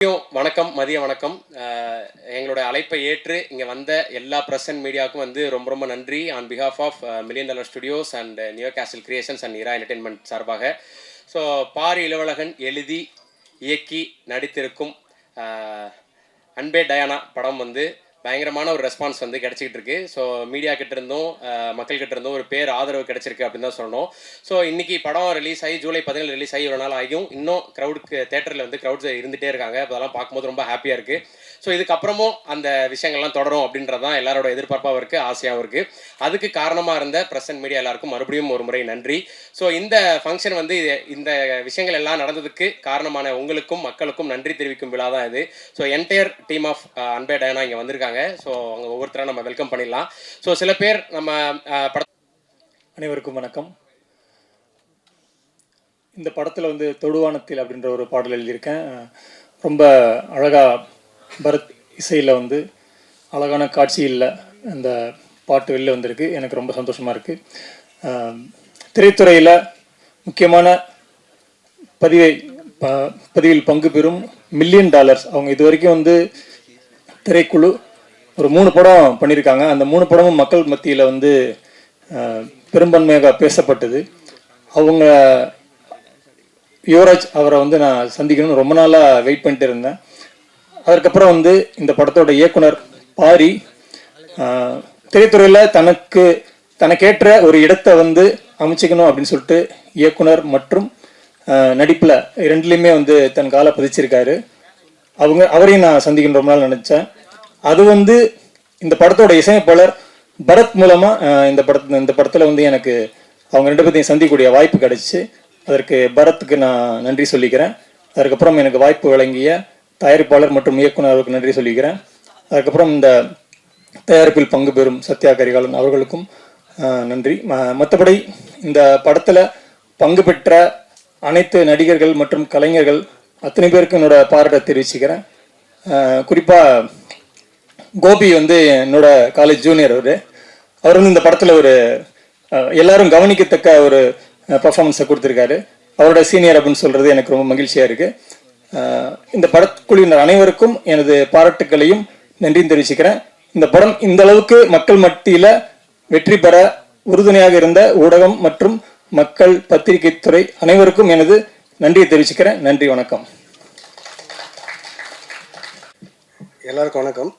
வணக்கம், மதிய வணக்கம். எங்களோட அழைப்பை ஏற்று இங்கே வந்த எல்லா ப்ரெஸ் அண்ட் மீடியாவுக்கும் வந்து ரொம்ப ரொம்ப நன்றி. On behalf of million dollar studios and new castle creations and Ira entertainment சார்பாக. ஸோ பாரி இளவழகன் எழுதி இயக்கி நடித்திருக்கும் அன்பே டயானா படம் வந்து பயங்கரமான ஒரு ரெஸ்பான்ஸ் வந்து கிடச்சிக்கிட்டு இருக்கு. ஸோ மீடியா கிட்ட இருந்தும் மக்கள் கிட்ட இருந்தும் ஒரு பேர் ஆதரவு கிடைச்சிருக்கு அப்படின்னு தான் சொல்லணும். ஸோ இன்னைக்கு படம் ரிலீஸ் ஆகி ஜூலை 17 ரிலீஸ் ஆகி ஒரு நாள் ஆகியும் இன்னும் க்ரௌடுக்கு தேட்டரில் வந்து க்ரௌட்ஸ் இருந்துகிட்டே இருக்காங்க. அதெல்லாம் பார்க்கும்போது ரொம்ப ஹாப்பியாக இருக்குது. ஸோ இதுக்கப்புறமும் அந்த விஷயங்கள்லாம் தொடரும் அப்படின்றது தான் எல்லாரோட எதிர்பார்ப்பாகவும் இருக்குது, ஆசையாகவும் இருக்குது. அதுக்கு காரணமாக இருந்த ப்ரெஸ் அண்ட் மீடியா எல்லாருக்கும் மறுபடியும் ஒரு முறை நன்றி. ஸோ இந்த ஃபங்க்ஷன் வந்து இந்த விஷயங்கள் எல்லாம் நடந்ததுக்கு காரணமான உங்களுக்கும் மக்களுக்கும் நன்றி தெரிவிக்கும் விழா தான் இது. ஸோ என்டையர் டீம் ஆஃப் அன்பே டயானா இங்கே வந்திருக்காங்க. ஸோ அவங்க ஒவ்வொருத்தராக நம்ம வெல்கம் பண்ணிடலாம். ஸோ சில பேர் நம்ம அனைவருக்கும் வணக்கம். இந்த படத்தில் வந்து தொடுவானத்தில் அப்படின்ற ஒரு பாடல் எழுதியிருக்கேன். ரொம்ப அழகாக பரத் இசையில் வந்து அழகான காட்சியில் அந்த பாட்டு வெளில வந்திருக்கு. எனக்கு ரொம்ப சந்தோஷமாக இருக்குது. திரைத்துறையில் முக்கியமான பதிவில் பங்கு பெறும் மில்லியன் டாலர்ஸ் அவங்க இது வரைக்கும் வந்து திரைக்குழு ஒரு 3 படம் பண்ணியிருக்காங்க. அந்த 3 படமும் மக்கள் மத்தியில் வந்து பெரும்பான்மையாக பேசப்பட்டது. அவங்க யுவராஜ் அவரை வந்து நான் சந்திக்கணும்னு ரொம்ப நாளாக வெயிட் பண்ணிட்டு இருந்தேன். அதுக்கப்புறம் வந்து இந்த படத்தோட இயக்குனர் பாரி திரைத்துறையில் தனக்கேற்ற ஒரு இடத்தை வந்து அமைச்சிக்கணும் அப்படின்னு சொல்லிட்டு இயக்குனர் மற்றும் நடிப்பில் 2லையுமே வந்து தன் காலை பதிச்சிருக்காரு. அவரையும் நான் சந்திக்கணும் ரொம்ப நாள் நினச்சேன். அது வந்து இந்த படத்தோட இசையமைப்பாளர் பரத் மூலமாக இந்த படத்தில் வந்து எனக்கு அவங்க 2 பேர்த்தையும் சந்திக்கக்கூடிய வாய்ப்பு கிடைச்சி அதற்கு பரத்துக்கு நான் நன்றி சொல்லிக்கிறேன். அதுக்கப்புறம் எனக்கு வாய்ப்பு வழங்கிய தயாரிப்பாளர் மற்றும் இயக்குநருக்கு நன்றி சொல்லிக்கிறேன். அதுக்கப்புறம் இந்த தயாரிப்பில் பங்கு பெறும் சத்யா கரிகாலன் அவர்களுக்கும் நன்றி. மற்றபடி இந்த படத்தில் பங்கு பெற்ற அனைத்து நடிகர்கள் மற்றும் கலைஞர்கள் அத்தனை பேருக்கு என்னோட பாராட்டை தெரிவிச்சுக்கிறேன். குறிப்பாக கோபி வந்து என்னோட காலேஜ் ஜூனியர். அவர் வந்து இந்த படத்தில் ஒரு எல்லாரும் கவனிக்கத்தக்க ஒரு பர்ஃபார்மன்ஸை கொடுத்துருக்காரு. அவரோட சீனியர் அப்படின்னு சொல்கிறது எனக்கு ரொம்ப மகிழ்ச்சியாக இருக்குது. இந்த படக்குழுவினர் அனைவருக்கும் எனது பாராட்டுக்களையும் நன்றியும் தெரிவிச்சுக்கிறேன். இந்த படம் இந்த அளவுக்கு மக்கள் மத்தியில் வெற்றி பெற உறுதுணையாக இருந்த ஊடகம் மற்றும் மக்கள் பத்திரிகை துறை அனைவருக்கும் எனது நன்றியை தெரிவிச்சுக்கிறேன். நன்றி, வணக்கம். எல்லாருக்கும் வணக்கம்.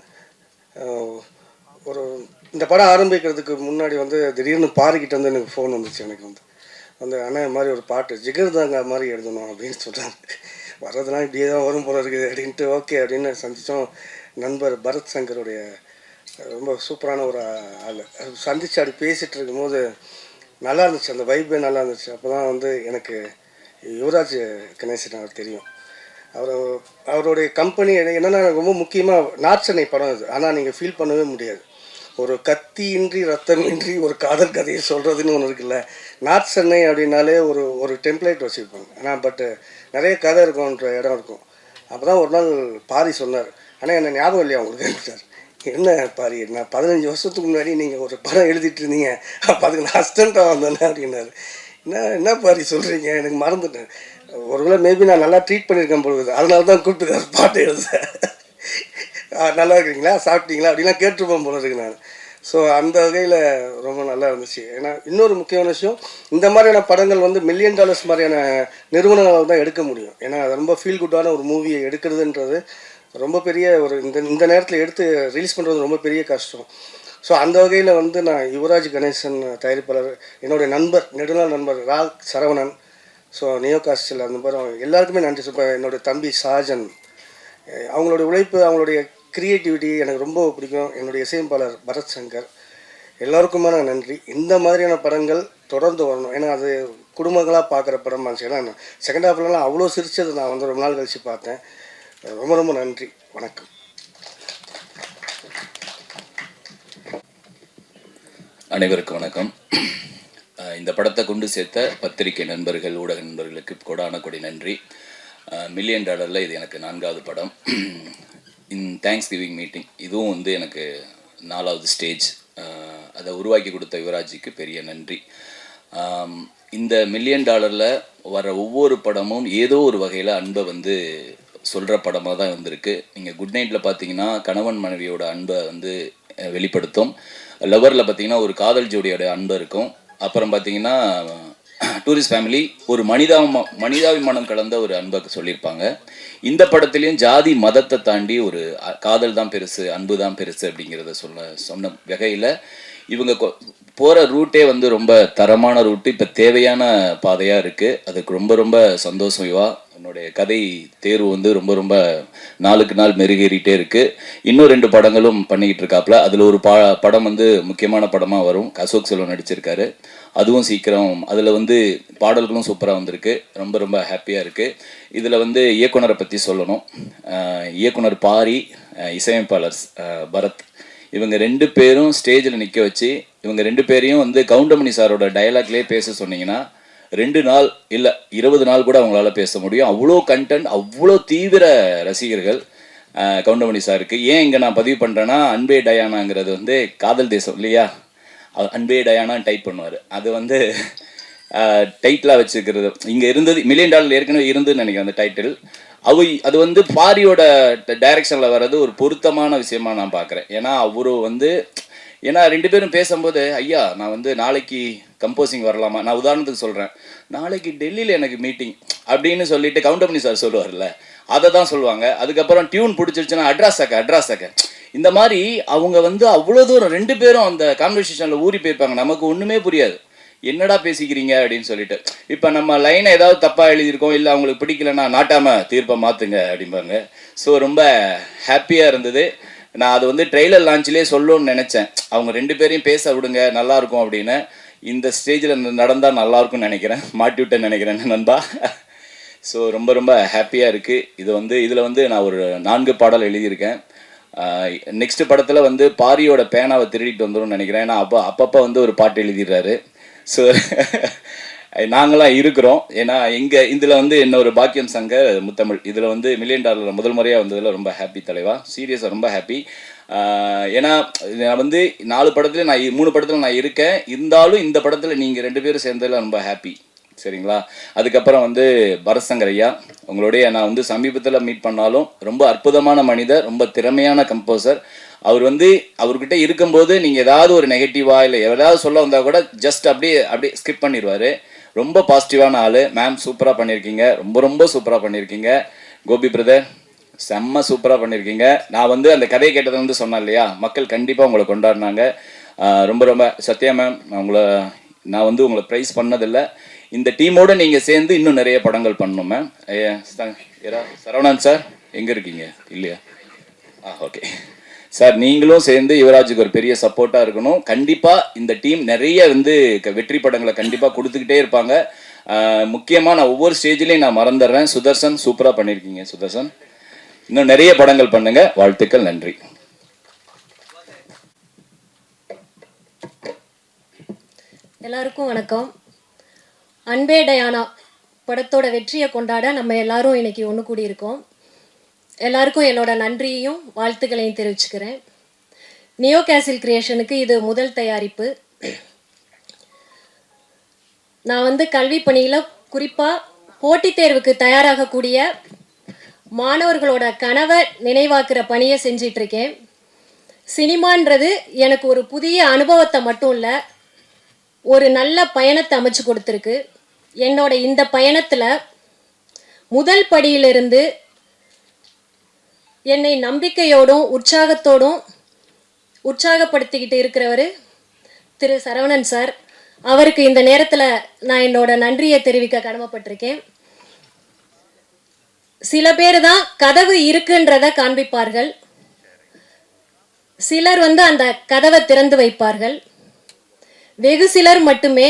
இந்த படம் ஆரம்பிக்கிறதுக்கு முன்னாடி வந்து திடீர்னு பாரிக்கிட்ட வந்து எனக்கு ஃபோன் வந்துச்சு. எனக்கு வந்து அண்ணன் மாதிரி ஒரு பாட்டு ஜிகர்தாங்க மாதிரி எழுதணும் அப்படின்னு சொல்கிறாங்க. வர்றதுலாம் இப்படியே தான் வரும் போல இருக்குது அப்படின்ட்டு ஓகே அப்படின்னு சந்தித்தோம். நண்பர் பரத் சங்கருடைய ரொம்ப சூப்பரான ஒரு ஆள் சந்திச்சு அப்படி பேசிகிட்டு இருக்கும்போது நல்லா இருந்துச்சு, அந்த வைப்பே நல்லா இருந்துச்சு. அப்போ தான் வந்து எனக்கு யுவராஜ் கணேசன் அவர் தெரியும். அவருடைய கம்பெனி என்னென்னா ரொம்ப முக்கியமாக நார்த் சென்னை படம் அது. ஆனால் நீங்கள் ஃபீல் பண்ணவே முடியாது. ஒரு கத்தியின்றி ரத்தமின்றி ஒரு காதல் கதையை சொல்கிறதுன்னு ஒன்று இருக்குல்ல. நார்த் சென்னை அப்படின்னாலே ஒரு டெம்ப்ளேட் வச்சுருப்பாங்க. ஆனால் பட்டு நிறைய கதை இருக்கும்ன்ற இடம் இருக்கும். அப்போ தான் ஒரு நாள் பாரி சொன்னார், ஆனால் என்ன ஞாபகம் இல்லையா உங்களுக்கு சார்? என்ன பாரி, நான் 15 வருஷத்துக்கு முன்னாடி நீங்கள் ஒரு படம் எழுதிட்டு இருந்தீங்க, அப்போ அதுக்கு நான் அசிஸ்டண்ட்டாக வந்தேன் அப்படின்னாரு. என்ன பாரி சொல்கிறீங்க, எனக்கு மறந்துட்டேன். ஒருவேளை மேபி நான் நல்லா ட்ரீட் பண்ணியிருக்கேன் பொழுது, அதனால தான் கூப்பிட்டு பாட்டு எழுத. நல்லா இருக்கிறீங்களா, சாப்பிட்டீங்களா அப்படின்லாம் கேட்டுருப்பேன் போல இருக்கு நான். ஸோ அந்த வகையில் ரொம்ப நல்லா இருந்துச்சு. ஏன்னா இன்னொரு முக்கியமான விஷயம், இந்த மாதிரியான படங்கள் வந்து மில்லியன் டாலர்ஸ் மாதிரியான நிறுவனங்களால் தான் எடுக்க முடியும். ஏன்னா அது ரொம்ப ஃபீல் குட்டான ஒரு மூவியை எடுக்கிறதுன்றது ரொம்ப பெரிய ஒரு இந்த நேரத்தில் எடுத்து ரிலீஸ் பண்ணுறது ரொம்ப பெரிய கஷ்டம். ஸோ அந்த வகையில் வந்து நான் யுவராஜ் கணேசன் தயாரிப்பாளர், என்னுடைய நண்பர் நெடுநாள் நண்பர் சரவணன், ஸோ நியோ காஸ்டில் அந்த மாதிரி எல்லாருக்குமே நன்றி சொல்கிறேன். என்னுடைய தம்பி சாஜன், அவங்களுடைய உழைப்பு, அவங்களுடைய க்ரியேட்டிவிட்டி எனக்கு ரொம்ப பிடிக்கும். என்னுடைய இசையமைப்பாளர் பரத் சங்கர், எல்லாருக்குமான நன்றி. இந்த மாதிரியான படங்கள் தொடர்ந்து வரணும். ஏன்னா அது குடும்பங்களாக பார்க்குற படம் இருந்துச்சு. ஏன்னா செகண்ட் ஹாஃப்லலாம் அவ்வளோ சிரிச்சது நான் வந்து ரொம்ப நாள் கழித்து பார்த்தேன். ரொம்ப ரொம்ப நன்றி, வணக்கம். அனைவருக்கும் வணக்கம். இந்த படத்தை கொண்டு சேர்த்த பத்திரிகை நண்பர்கள், ஊடக நண்பர்களுக்கு கொடான கொடி நன்றி. மில்லியன் டாலரில் இது எனக்கு 4வது படம். தேங்க்ஸ் கிவிங் மீட்டிங் இதுவும் வந்து எனக்கு 4வது ஸ்டேஜ். அதை உருவாக்கி கொடுத்த யுவராஜிக்கு பெரிய நன்றி. இந்த மில்லியன் டாலரில் வர ஒவ்வொரு படமும் ஏதோ ஒரு வகையில் அன்பை வந்து சொல்கிற படமாக தான் வந்திருக்கு. நீங்கள் குட் நைட்டில் பார்த்தீங்கன்னா கணவன் மனைவியோட அன்பை வந்து வெளிப்படுத்தும். லவரில் பார்த்தீங்கன்னா ஒரு காதல் ஜோடியோட அன்பு இருக்கும். அப்புறம் பார்த்தீங்கன்னா டூரிஸ்ட் ஃபேமிலி ஒரு மனிதாபிமானம் கலந்த ஒரு அன்பை சொல்லியிருப்பாங்க. இந்த படத்துலையும் ஜாதி மதத்தை தாண்டி ஒரு காதல் தான் பெருசு, அன்பு தான் பெருசு அப்படிங்கிறத சொன்ன வகையில் இவங்க போகிற ரூட்டே வந்து ரொம்ப தரமான ரூட்டு, இப்போ தேவையான பாதையாக இருக்குது. அதுக்கு ரொம்ப ரொம்ப சந்தோஷம் யுவா. என்னுடைய கதை தேர்வு வந்து ரொம்ப ரொம்ப நாளுக்கு நாள் மெருகேறிட்டே இருக்குது. இன்னும் 2 படங்களும் பண்ணிக்கிட்டு இருக்காப்புல. அதில் ஒரு படம் வந்து முக்கியமான படமாக வரும். அசோக் செல்வன் நடிச்சிருக்காரு. அதுவும் சீக்கிரம். அதில் வந்து பாடல்களும் சூப்பராக வந்திருக்கு. ரொம்ப ரொம்ப ஹாப்பியாக இருக்குது. இதில் வந்து இயக்குனரை பற்றி சொல்லணும். இயக்குனர் பாரி, இசையமைப்பாளர் பரத், இவங்க 2 பேரும் ஸ்டேஜில் நிற்க வச்சு இவங்க 2 பேரையும் வந்து கவுண்டமணி சாரோட டயலாக்லேயே பேச சொன்னீங்கன்னா 2 நாள் இல்லை 20 நாள் கூட அவங்களால பேச முடியும். அவ்வளோ கண்டென்ட், அவ்வளோ தீவிர ரசிகர்கள் கவுண்டமணி சாருக்கு. ஏன் இங்கே நான் பதிவு பண்ணுறேன்னா, அன்பே டயானாங்கிறது வந்து காதல் தேசம் இல்லையா, அன்பே டயானான்னு டைப் பண்ணுவார். அது வந்து டைட்டிலாக வச்சுக்கிறது இங்கே இருந்தது. $1 மில்லியன் ஏற்கனவே இருந்துன்னு நினைக்கிறேன் அந்த டைட்டில். அது வந்து பாரியோட டைரக்ஷனில் வர்றது ஒரு பொருத்தமான விஷயமா நான் பார்க்குறேன். ஏன்னா அவரு வந்து ஏன்னா 2 பேரும் பேசும்போது, ஐயா நான் வந்து நாளைக்கு கம்போசிங் வரலாமா, நான் உதாரணத்துக்கு சொல்கிறேன், நாளைக்கு டெல்லியில் எனக்கு மீட்டிங் அப்படின்னு சொல்லிட்டு கவுண்டமணி சார் சொல்லுவார்ல, அதை தான் சொல்லுவாங்க. அதுக்கப்புறம் டியூன் பிடிச்சிருச்சுன்னா அட்ராஸாக்க இந்த மாதிரி அவங்க வந்து அவ்வளோ தூரம் 2 பேரும் அந்த கான்வர்சேஷனில் ஊறி போயிருப்பாங்க. நமக்கு ஒன்றுமே புரியாது, என்னடா பேசிக்கிறீங்க அப்படின்னு சொல்லிட்டு. இப்போ நம்ம லைனை ஏதாவது தப்பாக எழுதியிருக்கோம், இல்லை அவங்களுக்கு பிடிக்கலன்னா நாட்டாமல் தீர்ப்பை மாற்றுங்க அப்படிம்பாங்க. ஸோ ரொம்ப ஹாப்பியாக இருந்தது. நான் அது வந்து ட்ரெய்லர் லான்ச்சிலே சொல்லணும்னு நினச்சேன், அவங்க 2 பேரையும் பேச விடுங்க நல்லாயிருக்கும் அப்படின்னு. இந்த ஸ்டேஜில் நடந்தால் நல்லாயிருக்கும்னு நினைக்கிறேன், மாட்டி விட்டேன்னு நினைக்கிறேன் நண்பா. ஸோ ரொம்ப ரொம்ப ஹாப்பியாக இருக்குது. இதில் வந்து நான் ஒரு 4 பாடல் எழுதியிருக்கேன். நெக்ஸ்ட் படத்தில் வந்து பாரியோட பேனாவை திருடிட்டு வந்துடும் நினைக்கிறேன். ஏன்னா அப்பப்போ வந்து ஒரு பாட்டு எழுதிடுறாரு. ஸோ நாங்களாம் இருக்கிறோம். ஏன்னா இதில் வந்து இன்னொரு பாக்கியம் சங்க முத்தமிழ் இதில் வந்து $1 மில்லியன் முதல் முறையாக வந்ததில் ரொம்ப ஹாப்பி தலைவா, சீரியஸாக ரொம்ப ஹாப்பி. ஏன்னா நான் வந்து 4 படத்துல 3 படத்தில் நான் இருக்கேன். இருந்தாலும் இந்த படத்தில் நீங்கள் 2 பேரும் சேர்ந்ததில் ரொம்ப ஹாப்பி. சரிங்களா. அதுக்கப்புறம் வந்து பரத்சங்கர் ஐயா, உங்களுடைய நான் வந்து சமீபத்தில் மீட் பண்ணாலும் ரொம்ப அற்புதமான மனிதர், ரொம்ப திறமையான கம்போசர். அவர் வந்து அவர்கிட்ட இருக்கும்போது நீங்கள் ஏதாவது ஒரு நெகட்டிவாக இல்லை ஏதாவது சொல்ல வந்தால் கூட ஜஸ்ட் அப்படியே ஸ்கிப் பண்ணிடுவார். ரொம்ப பாசிட்டிவான ஆள். மேம் சூப்பராக பண்ணியிருக்கீங்க, ரொம்ப ரொம்ப சூப்பராக பண்ணியிருக்கீங்க. கோபி பிரதர் செம்ம சூப்பராக பண்ணியிருக்கீங்க. நான் வந்து அந்த கதையை கேட்டதை வந்து சொன்னேன் இல்லையா, மக்கள் கண்டிப்பாக உங்களை கொண்டாடினாங்க. ரொம்ப ரொம்ப சத்யா மேம், நான் வந்து உங்களை ப்ரைஸ் பண்ணதில்லை. இந்த டீமோடு நீங்கள் சேர்ந்து இன்னும் நிறைய படங்கள் பண்ணணும் மேம். சரவணன் சார் எங்கே இருக்கீங்க இல்லையா? ஓகே சார், நீங்களும் சேர்ந்து யுவராஜுக்கு ஒரு பெரிய சப்போர்ட்டாக இருக்கணும். கண்டிப்பாக இந்த டீம் நிறைய வந்து வெற்றி படங்களை கண்டிப்பாக கொடுத்துக்கிட்டே இருப்பாங்க. முக்கியமாக நான் ஒவ்வொரு ஸ்டேஜ்லேயும் நான் மறந்துடுறேன், சுதர்சன் சூப்பராக பண்ணியிருக்கீங்க. சுதர்சன் இன்னும் நிறைய படங்கள் பண்ணுங்க. வாழ்த்துக்கள், நன்றி. எல்லாருக்கும் வணக்கம். அன்பே டயானா படத்தோட வெற்றியை கொண்டாட நம்ம எல்லாரும் இன்னைக்கு ஒன்று கூடியிருக்கோம். எல்லாருக்கும் என்னோட நன்றியையும் வாழ்த்துக்களையும் தெரிவிச்சுக்கிறேன். நியோ கேசில் கிரியேஷனுக்கு இது முதல் தயாரிப்பு. நான் வந்து கல்வி பணியில் குறிப்பாக போட்டித் தேர்வுக்கு தயாராகக்கூடிய மாணவர்களோட கனவை நினைவாக்குற பணியை செஞ்சிட்ருக்கேன். சினிமான்றது எனக்கு ஒரு புதிய அனுபவத்தை மட்டும் இல்லை, ஒரு நல்ல பயணத்தை அமைச்சு கொடுத்துருக்கு. என்னோட இந்த பயணத்தில் முதல் படியிலிருந்து என்னை நம்பிக்கையோடும் உற்சாகத்தோடும் உற்சாகப்படுத்திக்கிட்டு இருக்கிறவர் திரு சரவணன் சார். அவருக்கு இந்த நேரத்தில் நான் என்னோட நன்றியை தெரிவிக்க கடமைப்பட்டிருக்கேன். சில பேர் தான் கதவு இருக்குன்றத காண்பிப்பார்கள், சிலர் வந்து அந்த கதவை திறந்து வைப்பார்கள். வெகு சிலர் மட்டுமே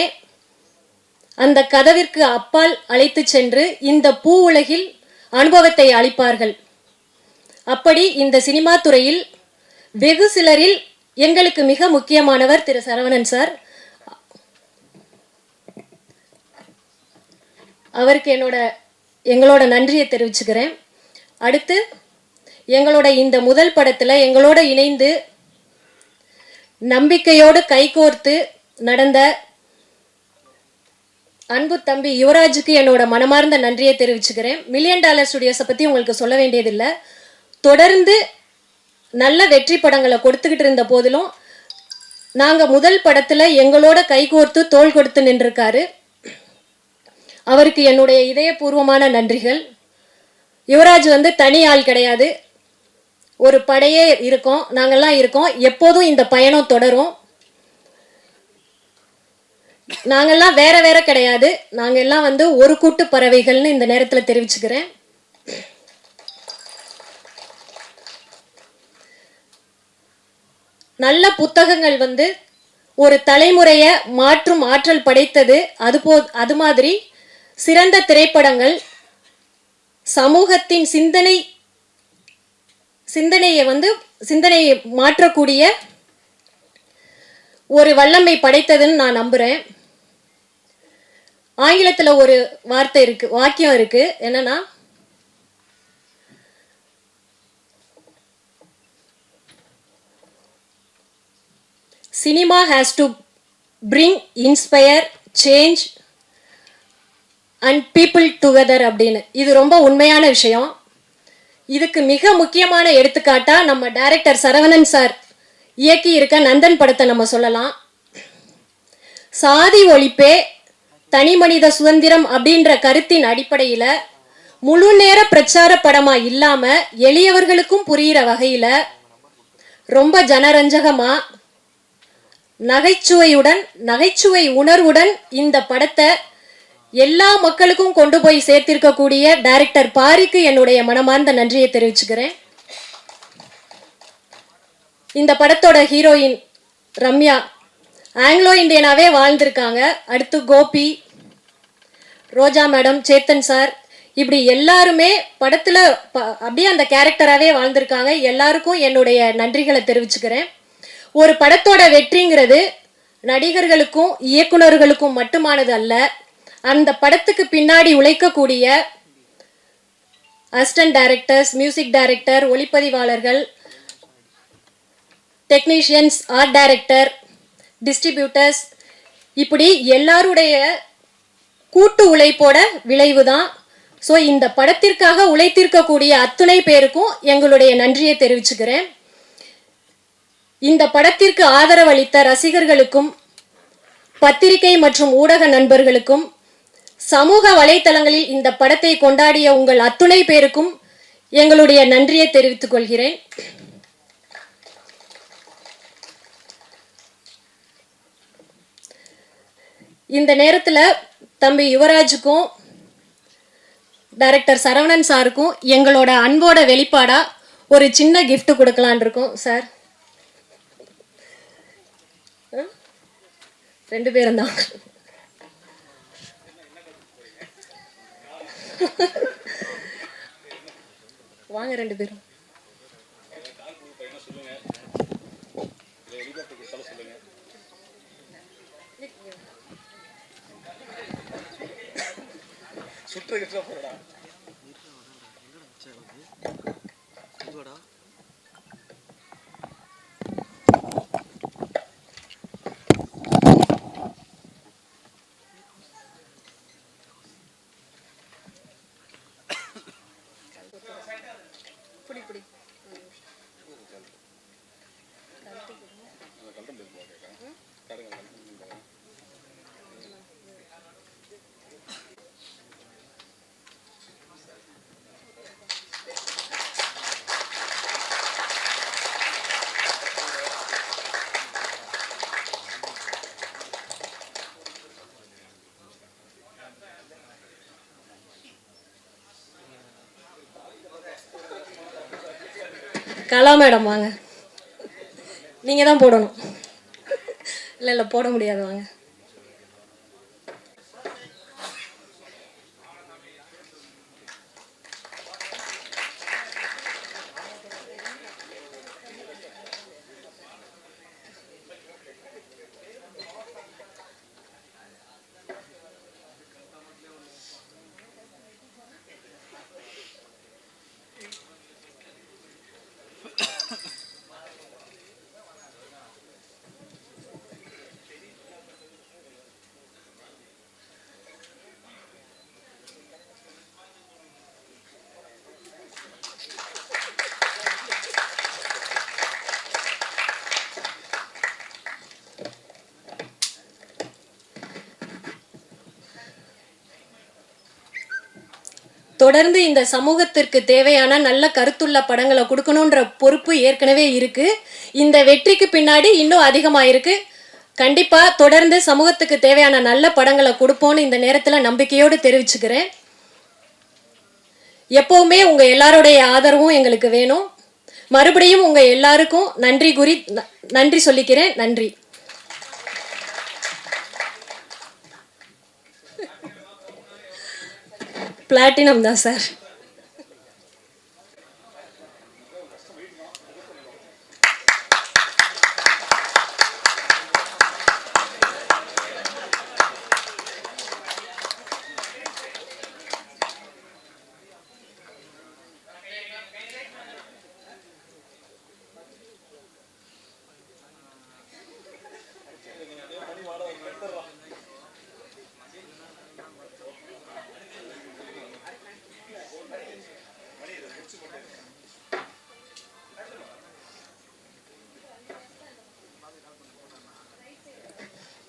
அந்த கதவிற்கு அப்பால் அழைத்து சென்று இந்த பூ உலகில் அனுபவத்தை அளிப்பார்கள். அப்படி இந்த சினிமா துறையில் வெகு சிலரில் எங்களுக்கு மிக முக்கியமானவர் திரு சரவணன் சார். அவருக்கு எங்களோட நன்றியை தெரிவிச்சுக்கிறேன். அடுத்து எங்களோட இந்த முதல் படத்தில் எங்களோட இணைந்து நம்பிக்கையோடு கைகோர்த்து நடந்த அன்பு தம்பி யுவராஜுக்கு என்னோட மனமார்ந்த நன்றியை தெரிவிச்சுக்கிறேன். மில்லியன் டாலர் ஸ்டுடியோஸை பற்றி உங்களுக்கு சொல்ல வேண்டியதில்லை. தொடர்ந்து நல்ல வெற்றி படங்களை கொடுத்துக்கிட்டு இருந்த போதிலும் நாங்கள் முதல் படத்தில் எங்களோட கைகோர்த்து தோள் கொடுத்து நின்றிருக்காரு. அவருக்கு என்னுடைய இதயபூர்வமான நன்றிகள். யுவராஜ் தனி ஆள் கிடையாது, ஒரு படையே இருக்கோம், நாங்கள்லாம் இருக்கோம். எப்போதும் இந்த பயணம் தொடரும். நாங்கள்லாம் வேற வேற கிடையாது, நாங்கள் எல்லாம் ஒரு கூட்டு பறவைகள்னு இந்த நேரத்தில் தெரிவிச்சுக்கிறேன். நல்ல புத்தகங்கள் ஒரு தலைமுறையை மாற்றும் ஆற்றல் படைத்தது. அது மாதிரி சிறந்த திரைப்படங்கள் சமூகத்தின் சிந்தனையை மாற்றக்கூடிய ஒரு வல்லமை படைத்ததுன்னு நான் நம்புறேன். ஆங்கிலத்தில் ஒரு வாக்கியம் இருக்கு, என்னன்னா cinema has to bring inspire change and people together அப்படின்னு. இது ரொம்ப உண்மையான விஷயம். இதுக்கு மிக முக்கியமான எடுத்துக்காட்டா நம்ம டைரக்டர் சரவணன் சார் இயக்கி இருக்க நந்தன் படத்தை நம்ம சொல்லலாம். சாதி ஒழிப்பே தனி மனித சுதந்திரம் அப்படின்ற கருத்தின் அடிப்படையில் முழு நேர பிரச்சார படமா இல்லாம எளியவர்களுக்கும் புரிகிற வகையில ரொம்ப ஜனரஞ்சகமா நகைச்சுவை உணர்வுடன் இந்த படத்தை எல்லா மக்களுக்கும் கொண்டு போய் சேர்த்திருக்கக்கூடிய டைரக்டர் பாரிக்கு என்னுடைய மனமார்ந்த நன்றியை தெரிவிச்சுக்கிறேன். இந்த படத்தோட ஹீரோயின் ரம்யா ஆங்கிலோ இந்தியனாவே வாழ்ந்திருக்காங்க. அடுத்து கோபி, ரோஜா மேடம், சேத்தன் சார், இப்படி எல்லாருமே படத்துல அப்படியே அந்த கேரக்டராகவே வாழ்ந்திருக்காங்க. எல்லாருக்கும் என்னுடைய நன்றிகளை தெரிவிச்சுக்கிறேன். ஒரு படத்தோட வெற்றிங்கிறது நடிகர்களுக்கும் இயக்குநர்களுக்கும் மட்டுமானது அல்ல, அந்த படத்துக்கு பின்னாடி உழைக்கக்கூடிய அசிஸ்டன்ட் டைரக்டர்ஸ், மியூசிக் டைரக்டர், ஒளிப்பதிவாளர்கள், டெக்னீஷியன்ஸ், ஆர்ட் டைரக்டர், டிஸ்ட்ரிபியூட்டர்ஸ், இப்படி எல்லாருடைய கூட்டு உழைப்போட விளைவு தான். ஸோ இந்த படத்திற்காக உழைத்திருக்கக்கூடிய அத்துணை பேருக்கும் எங்களுடைய நன்றியை தெரிவிச்சுக்கிறேன். இந்த படத்திற்கு ஆதரவளித்த ரசிகர்களுக்கும் பத்திரிகை மற்றும் ஊடக நண்பர்களுக்கும் சமூக வலைத்தளங்களில் இந்த படத்தை கொண்டாடிய உங்கள் அத்துணை பேருக்கும் எங்களுடைய நன்றியை தெரிவித்துக் கொள்கிறேன். இந்த நேரத்தில் தம்பி யுவராஜுக்கும் டைரக்டர் சரவணன் சாருக்கும் எங்களோட அன்போட வெளிப்பாடா ஒரு சின்ன கிஃப்ட் கொடுக்கலான் இருக்கோம். சார், 2 பேரும் தான். வாங்க 2 பேரும். கலா மேடம் வாங்க, நீங்கள் தான் போடணும். இல்லை போட முடியாது, வாங்க. தொடர்ந்து இந்த சமூகத்திற்கு தேவையான நல்ல கருத்துள்ள படங்களை கொடுக்கணுன்ற பொறுப்பு ஏற்கனவே இருக்கு. இந்த வெற்றிக்கு பின்னாடி இன்னும் அதிகமாக இருக்கு. கண்டிப்பா தொடர்ந்து சமூகத்துக்கு தேவையான நல்ல படங்களை கொடுப்போம்னு இந்த நேரத்தில் நம்பிக்கையோடு தெரிவிச்சுக்கிறேன். எப்பவுமே உங்க எல்லாருடைய ஆதரவும் எங்களுக்கு வேணும். மறுபடியும் உங்க எல்லாருக்கும் நன்றி சொல்லிக்கிறேன். நன்றி. பிளாட்டினம் தான் சார்.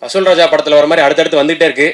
வசூல் ராஜா படத்தில் வர மாதிரி அடுத்தடுத்து வந்துகிட்டே இருக்கு.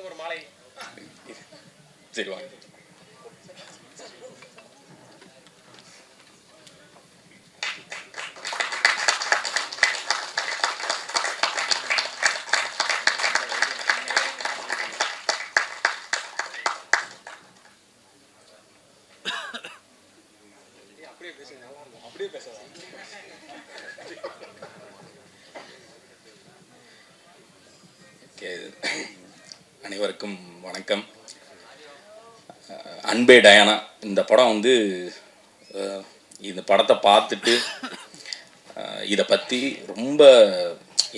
ஒரு மாலை சரி வாங்க. அப்படியே பேசலாம். அனைவருக்கும் வணக்கம். அன்பே டயானா இந்த படம் வந்து இந்த படத்தை பார்த்துட்டு இதை பற்றி ரொம்ப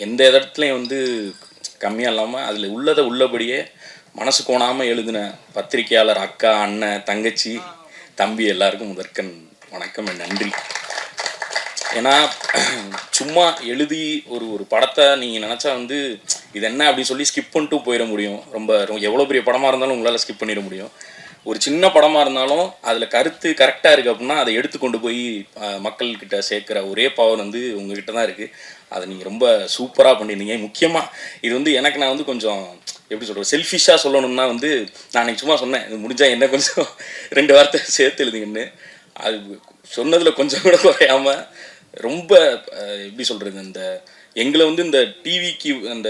எந்த இடத்துலையும் வந்து கம்மியாக இல்லாமல் அதில் உள்ளதை உள்ளபடியே மனசு கோணாமல் எழுதின பத்திரிகையாளர் அக்கா, அண்ணன், தங்கச்சி, தம்பி எல்லாருக்கும் முதற்கண் வணக்கம், நன்றி. ஏன்னா சும்மா எழுதி ஒரு படத்தை நீங்கள் நினச்சா வந்து இது என்ன அப்படின்னு சொல்லி ஸ்கிப் பண்ணிட்டு போயிட முடியும். ரொம்ப எவ்வளோ பெரிய படமாக இருந்தாலும் உங்களால் ஸ்கிப் பண்ணிட முடியும். ஒரு சின்ன படமாக இருந்தாலும் அதில் கருத்து கரெக்டாக இருக்குது அப்படின்னா அதை எடுத்துக்கொண்டு போய் மக்கள்கிட்ட சேர்க்குற ஒரே பவர் வந்து உங்ககிட்ட தான் இருக்குது. அதை நீங்கள் ரொம்ப சூப்பராக பண்ணியிருந்தீங்க. முக்கியமாக இது வந்து எனக்கு நான் வந்து கொஞ்சம் எப்படி சொல்கிறது, செல்ஃபிஷாக சொல்லணும்னா வந்து நான் அன்றைக்கி சும்மா சொன்னேன், இது முடிஞ்சால் என்ன கொஞ்சம் 2 வார்த்தை சேர்த்து எழுதிங்கன்னு. அது சொன்னதில் கொஞ்சம் கூட குறையாமல் ரொம்ப எப்படி சொல்கிறது, இந்த எங்களை வந்து இந்த டிவிக்கு அந்த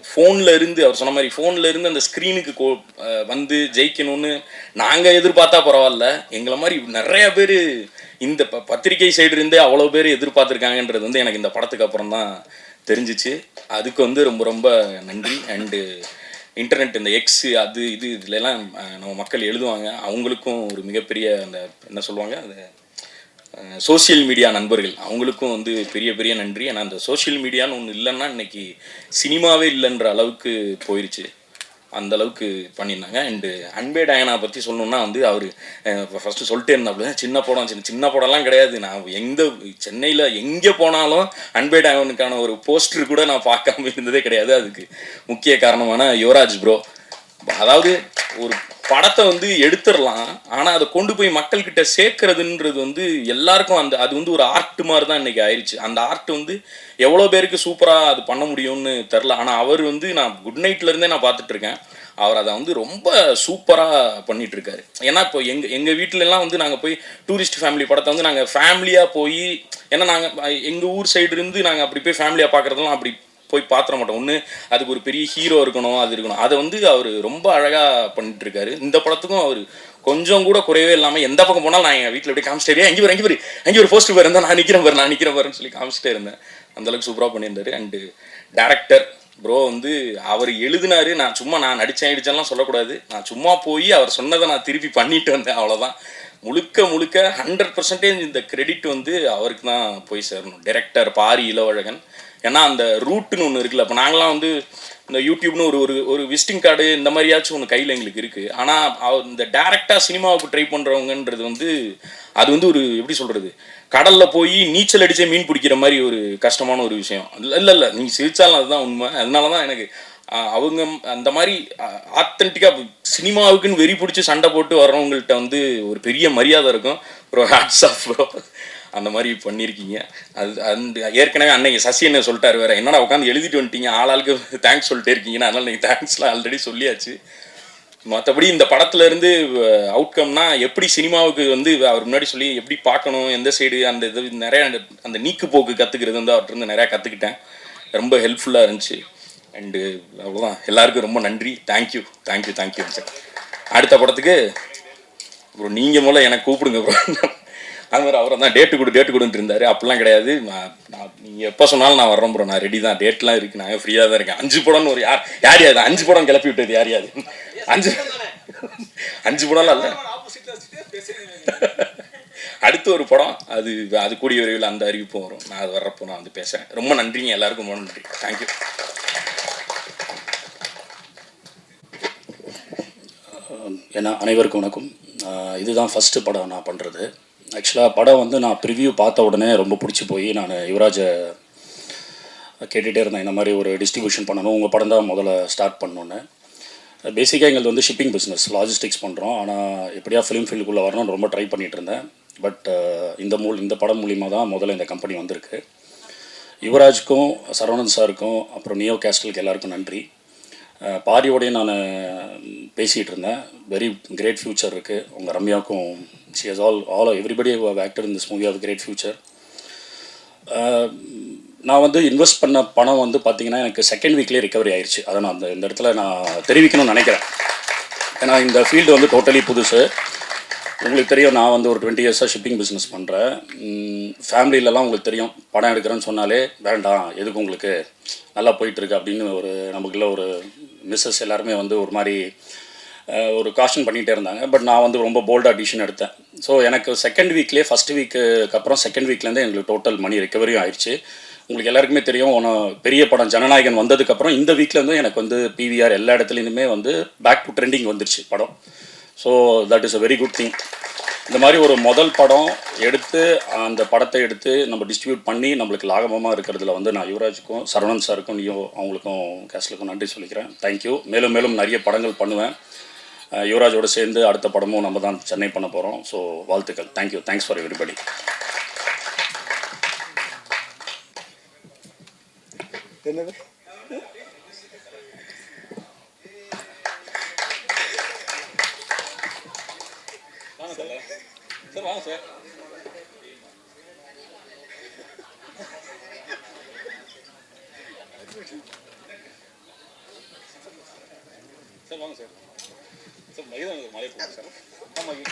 ஃபோனில் இருந்து அவர் சொன்ன மாதிரி ஃபோனில் இருந்து அந்த ஸ்க்ரீனுக்கு வந்து ஜெயிக்கணும்னு நாங்கள் எதிர்பார்த்தா பரவாயில்ல, எங்களை மாதிரி நிறைய பேர் இந்த பத்திரிகை சைடு இருந்தே அவ்வளோ பேர் எதிர்பார்த்துருக்காங்கன்றது வந்து எனக்கு இந்த படத்துக்கு அப்புறம் தான் தெரிஞ்சிச்சு. அதுக்கு வந்து ரொம்ப ரொம்ப நன்றி. அண்டு இன்டர்நெட் இந்த எக்ஸ் அது இதுலலாம் நம்ம மக்கள் எழுதுவாங்க, அவங்களுக்கும் ஒரு மிகப்பெரிய அந்த என்ன சொல்லுவாங்க அந்த சோசியல் மீடியா நண்பர்கள் அவங்களுக்கும் வந்து பெரிய பெரிய நன்றி. ஏன்னா அந்த சோஷியல் மீடியான்னு ஒன்று இல்லைன்னா இன்னைக்கு சினிமாவே இல்லைன்ற அளவுக்கு போயிடுச்சு, அந்த அளவுக்கு பண்ணியிருந்தாங்க. அண்டு அன்பே டயானா பற்றி சொல்லணுன்னா வந்து அவர் ஃபஸ்ட்டு சொல்லிட்டே இருந்தாப்புல சின்ன படம்லாம் கிடையாது. நான் சென்னையில் எங்கே போனாலும் அன்பே டயானுக்கான ஒரு போஸ்டர் கூட நான் பார்க்காம இருந்ததே கிடையாது. அதுக்கு முக்கிய காரணமான யுவராஜ் ப்ரோ. அதாவது ஒரு படத்தை வந்து எடுத்துடலாம், ஆனால் அதை கொண்டு போய் மக்கள்கிட்ட சேர்க்கறதுன்றது வந்து எல்லாருக்கும் அது வந்து ஒரு ஆர்ட் மாதிரி தான் இன்றைக்கி ஆயிடுச்சு. அந்த ஆர்ட் வந்து எவ்வளோ பேருக்கு சூப்பராக அது பண்ண முடியும்னு தெரில. ஆனால் அவர் வந்து நான் குட் நைட்லேருந்தே நான் பார்த்துட்ருக்கேன், அவர் அதை வந்து ரொம்ப சூப்பராக பண்ணிகிட்ருக்காரு. ஏன்னா இப்போ எங்கள் வீட்டிலலாம் வந்து நாங்கள் போய் டூரிஸ்ட் ஃபேமிலி படத்தை வந்து நாங்கள் ஃபேமிலியாக போய், ஏன்னா நாங்கள் எங்கள் ஊர் சைடு இருந்து நாங்கள் அப்படி போய் ஃபேமிலியாக பார்க்குறதெல்லாம் அப்படி போய் பாத்திர மாட்டோம். ஒன்று அதுக்கு ஒரு பெரிய ஹீரோ இருக்கணும், அது இருக்கணும். அதை வந்து அவர் ரொம்ப அழகாக பண்ணிட்டு இருக்காரு. இந்த படத்துக்கும் அவர் கொஞ்சம் கூட குறையவே இல்லாமல் எந்த பக்கம் போனாலும் நான் எங்கள் வீட்டில் அப்படியே காமிச்சிட்டே எங்கே ஒரு போஸ்ட் பாரு இருந்தால் நான் நிற்கிறேன் பாருன்னு சொல்லி காமிச்சிட்டே இருந்தேன். அந்தளவுக்கு சூப்பராக பண்ணியிருந்தாரு. அண்டு டேரக்டர் ப்ரோ வந்து அவர் எழுதினாரு. நான் நடிச்சேன்லாம் சொல்லக்கூடாது. நான் சும்மா போய் அவர் சொன்னதை நான் திருப்பி பண்ணிட்டு வந்தேன், அவ்வளோதான். முழுக்க 100% இந்த கிரெடிட் வந்து அவருக்கு தான் போய் சேரணும். டைரக்டர் பாரி இளவழகன். ஏன்னா அந்த ரூட்டுன்னு ஒன்று இருக்குல்ல. இப்போ நாங்களாம் வந்து இந்த யூடியூப்னு ஒரு விசிட்டிங் கார்டு இந்த மாதிரியாச்சும் ஒன்று கையில் எங்களுக்கு இருக்குது. ஆனால் இந்த டேரெக்டாக சினிமாவுக்கு ட்ரை பண்ணுறவங்கன்றது வந்து அது வந்து ஒரு எப்படி சொல்கிறது, கடலில் போய் நீச்சல் அடித்தே மீன் பிடிக்கிற மாதிரி ஒரு கஷ்டமான ஒரு விஷயம். இல்லை நீங்கள் சிரிச்சாலும் அதுதான் உண்மை. அதனால தான் எனக்கு அவங்க அந்த மாதிரி ஆத்தென்டிக்காக சினிமாவுக்குன்னு வெறி பிடிச்சி சண்டை போட்டு வர்றவங்கள்ட்ட வந்து ஒரு பெரிய மரியாதை இருக்கும். ப்ரோ ஹேட்ஸ் ஆஃப் ப்ரோ, அந்த மாதிரி பண்ணியிருக்கீங்க. அது ஏற்கனவே அன்னைக்கு சசி என்ன சொல்லிட்டாரு வேறு, என்னடா உட்காந்து எழுதிட்டு வந்துட்டீங்க, ஆளுக்கு தேங்க்ஸ் சொல்லிட்டே இருக்கீங்கன்னா, அதனால் நீங்கள் தேங்க்ஸ்லாம் ஆல்ரெடி சொல்லியாச்சு. மற்றபடி இந்த படத்துலேருந்து அவுட்கம்னா எப்படி சினிமாவுக்கு வந்து அவர் முன்னாடி சொல்லி எப்படி பார்க்கணும், எந்த சைடு அந்த இது நிறையா அந்த நீக்கு போக்கு கற்றுக்கிறது வந்து அவர்கிட்ட நிறையா கற்றுக்கிட்டேன். ரொம்ப ஹெல்ப்ஃபுல்லாக இருந்துச்சு. அண்டு அவ்வளோதான். எல்லாருக்கும் ரொம்ப நன்றி. Thank you sir. அடுத்த படத்துக்கு ப்ரோ நீங்கள் மூலம் எனக்கு கூப்பிடுங்க ப்ரோ. அது மாதிரி அவரை தான் டேட்டு கொடுன்ட்டு இருந்தார். அப்படிலாம் கிடையாது. நீங்கள் எப்போ சொன்னாலும் நான் வர்றேன் ப்ரோ, நான் ரெடி தான். டேட்லாம் இருக்குது, நான் ஃப்ரீயாக தான் இருக்கேன். 5 படம்னு ஒரு யார் 5 படம் கிளப்பி விட்டது யார் 5 படம்லாம் இல்லை. அடுத்து ஒரு படம் அது கூடிய விரைவில் அந்த அறிவிப்பும் வரும். நான் அது வர்றப்போ நான் வந்து பேசுகிறேன். ரொம்ப நன்றிங்க எல்லாருக்கும், ரொம்ப நன்றி. தேங்க்யூ. ஏன்னா அனைவருக்கும் வணக்கம். இதுதான் ஃபஸ்ட்டு படம் நான் பண்ணுறது. ஆக்சுவலாக படம் வந்து நான் ப்ரிவ்யூ பார்த்த உடனே ரொம்ப பிடிச்சி போய் நான் யுவராஜை கேட்டுகிட்டே இருந்தேன், இந்த மாதிரி ஒரு டிஸ்ட்ரிபியூஷன் பண்ணணும், உங்கள் படம் தான் முதல்ல ஸ்டார்ட் பண்ணோன்னு. பேசிக்காக எங்களுக்கு வந்து ஷிப்பிங் பிஸ்னஸ், லாஜிஸ்டிக்ஸ் பண்ணுறோம். ஆனால் எப்படியா ஃபிலிம் ஃபீல்டுக்குள்ளே வரணும்னு ரொம்ப ட்ரை பண்ணிகிட்டு இருந்தேன். பட் இந்த படம் மூலிமா தான் முதல்ல இந்த கம்பெனி வந்திருக்கு. யுவராஜுக்கும் சரவணன் சாருக்கும் அப்புறம் நியோ கேஸ்டலுக்கு எல்லாருக்கும் நன்றி. பாரியோடையும் நான் பேசிகிட்டு இருந்தேன். வெரி கிரேட் ஃப்யூச்சர் இருக்குது. உங்கள் ரம்யாவுக்கும் she has everybody who have acted in this movie have great future. நான் வந்து இன்வெஸ்ட் பண்ண பணம் வந்து பார்த்திங்கன்னா எனக்கு செகண்ட் வீக்லேயே ரிகவரி ஆயிடுச்சு. அதை நான் இந்த இடத்துல நான் தெரிவிக்கணும்னு நினைக்கிறேன். ஏன்னா இந்த ஃபீல்டு வந்து டோட்டலி புதுசு. உங்களுக்கு தெரியும், நான் வந்து ஒரு 20 இயர்ஸாக ஷிப்பிங் பிஸ்னஸ் பண்ணுறேன். ஃபேமிலியிலலாம் உங்களுக்கு தெரியும், படம் எடுக்கிறேன்னு சொன்னாலே வேண்டாம், எதுக்கு உங்களுக்கு நல்லா போயிட்டுருக்கு அப்படின்னு நமக்குள்ள ஒரு மிஸ்ஸஸ் எல்லாருமே வந்து ஒரு மாதிரி ஒரு காஷன் பண்ணிகிட்டே இருந்தாங்க. பட் நான் வந்து ரொம்ப போல்டாக டிசிஷன் எடுத்தேன். ஸோ எனக்கு செகண்ட் வீக்லேயே ஃபஸ்ட் வீக்கு அப்புறம் செகண்ட் வீக்லேருந்தே எங்களுக்கு டோட்டல் மணி ரெக்கவரியும் ஆயிடுச்சு. உங்களுக்கு எல்லாருக்குமே தெரியும், பெரிய படம் ஜனநாயகன் வந்ததுக்கப்புறம் இந்த வீக்லேருந்து எனக்கு வந்து பிவிஆர் எல்லா இடத்துலையுமே வந்து பேக் டு ட்ரெண்டிங் வந்துருச்சு படம். So that is a very good thing. இந்த மாதிரி ஒரு முதல் படம் எடுத்து அந்த படத்தை எடுத்து நம்ம டிஸ்ட்ரிபியூட் பண்ணி நம்மளுக்கு லாபமாக இருக்கிறதுல வந்து நான் யுவராஜுக்கும் சரவணன் சாருக்கும் அவங்களுக்கும் கேஸ்லுக்கும் நன்றி சொல்லிக்கிறேன். தேங்க்யூ. மேலும் மேலும் நிறைய படங்கள் பண்ணுவேன். யுவராஜோடு சேர்ந்து அடுத்த படமும் நம்ம தான் சென்னை பண்ண போகிறோம். ஸோ வாழ்த்துக்கள். தேங்க்யூ. Thanks for everybody. என்னது சார் வாங்க சார். சார் வாங்க சார். சார் மைதான் மலை போகும் சார். ஆமாம்.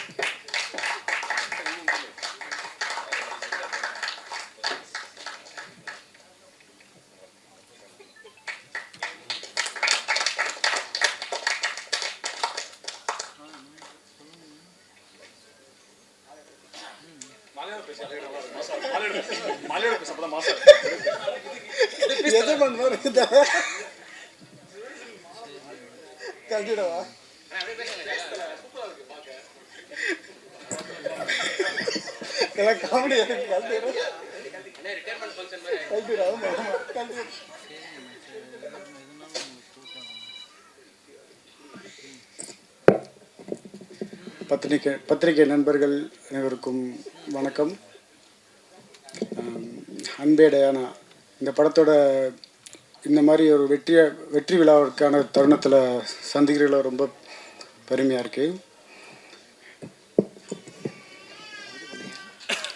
கண்டிடவா காமெடி பத்திரிகை நண்பர்கள் அனைவருக்கும் வணக்கம். அன்பே டயானா இந்த படத்தோட இந்த மாதிரி ஒரு வெற்றி விழாவிற்கான தருணத்தில் சந்திக்கிறதுல ரொம்ப பெருமையாக இருக்குது.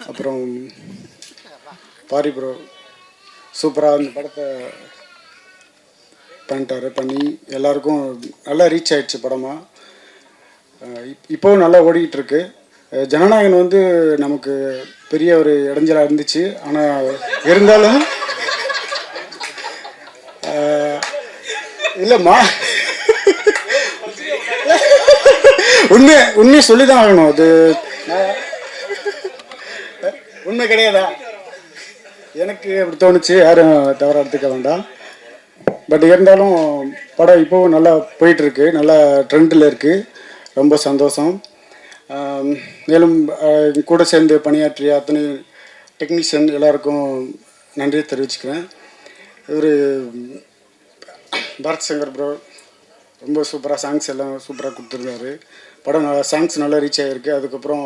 அப்புறம் பாரி ப்ரோ சூப்பராக இந்த படத்தை பண்ணிட்டாரு. பண்ணி எல்லாருக்கும் நல்லா ரீச் ஆயிடுச்சு படமாக. இப்போவும் நல்லா ஓடிக்கிட்டு இருக்கு. ஜனநாயகன் வந்து நமக்கு பெரிய ஒரு இடைஞ்சலாக இருந்துச்சு. ஆனால் இருந்தாலும் இல்லைம்மா, உண்மையை சொல்லி தான் ஆகணும். அது உண்மை கிடையாதா? எனக்கு அப்படி தோணுச்சு, யாரும் தவறாக எடுத்துக்க வேண்டாம். பட் இருந்தாலும் படம் இப்போவும் நல்லா போயிட்டுருக்கு, நல்லா ட்ரெண்டில் இருக்குது. ரொம்ப சந்தோஷம். மேலும் கூட சேர்ந்து பணியாற்றிய அத்தனை டெக்னீஷியன் எல்லாருக்கும் நன்றியை தெரிவிச்சுக்கிறேன். இவர் பரத் சங்கர் ப்ரோ ரொம்ப சூப்பராக சாங்ஸ் எல்லாம் சூப்பராக கொடுத்துருந்தாரு. படம் நல்லா சாங்ஸ் நல்லா ரீச் ஆகிருக்கு. அதுக்கப்புறம்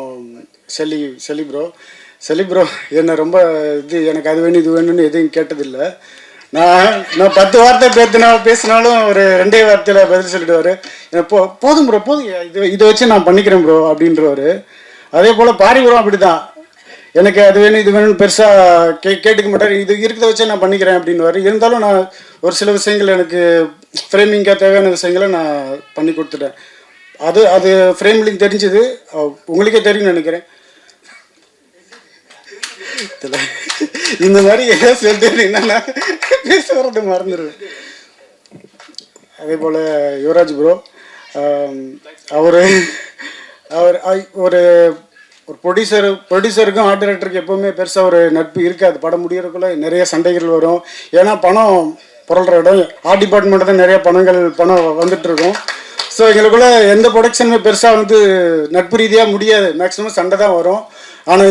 செல்லி ப்ரோ என்னை ரொம்ப எனக்கு அது வேணும் இது வேணும்னு எதுவும் கேட்டதில்லை. நான் 10 வார்த்தை பேசினாலும் ஒரு 2 வார்த்தையில் பதில் சொல்லிடுவார். போதும் ப்ரோ, போதும், இதை வச்சு நான் பண்ணிக்கிறேன் ப்ரோ அப்படின்றவாரு. அதே போல் பாரி ப்ரோ அப்படி தான், எனக்கு அது வேணும் இது வேணும்னு பெருசாக கேட்டுக்க மாட்டார். இது இருக்கிறத வச்சே நான் பண்ணிக்கிறேன் அப்படின்வாரு. இருந்தாலும் நான் ஒரு சில விஷயங்கள் எனக்கு ஃப்ரேமிங்காக தேவையான விஷயங்களை நான் பண்ணி கொடுத்துட்டேன். அது ஃப்ரேம்லையும் தெரிஞ்சுது, உங்களுக்கே தெரியும்னு நினைக்கிறேன். இந்த மாதிரி ஏதாவது சொல்லிட்டு என்னன்னா பேச வரது மறந்துடுவேன். அதே போல் யுவராஜ் ப்ரோ, அவர் ஒரு ப்ரொடியூசருக்கும் ஆர்ட் டைரக்டருக்கு எப்போவுமே பெருசாக ஒரு நட்பு இருக்காது. படம் முடியறதுக்குள்ள நிறைய சண்டைகள் வரும். ஏன்னா பணம் புரள்ற இடம், ஆர்ட் டிபார்ட்மெண்ட்டு தான் நிறைய பணம் வந்துட்டு இருக்கும். ஸோ எங்களுக்குள்ள எந்த ப்ரொடக்ஷனுமே பெருசாக வந்து நட்பு ரீதியாக முடியாது, மேக்ஸிமம் சண்டை தான் வரும். ஆனால்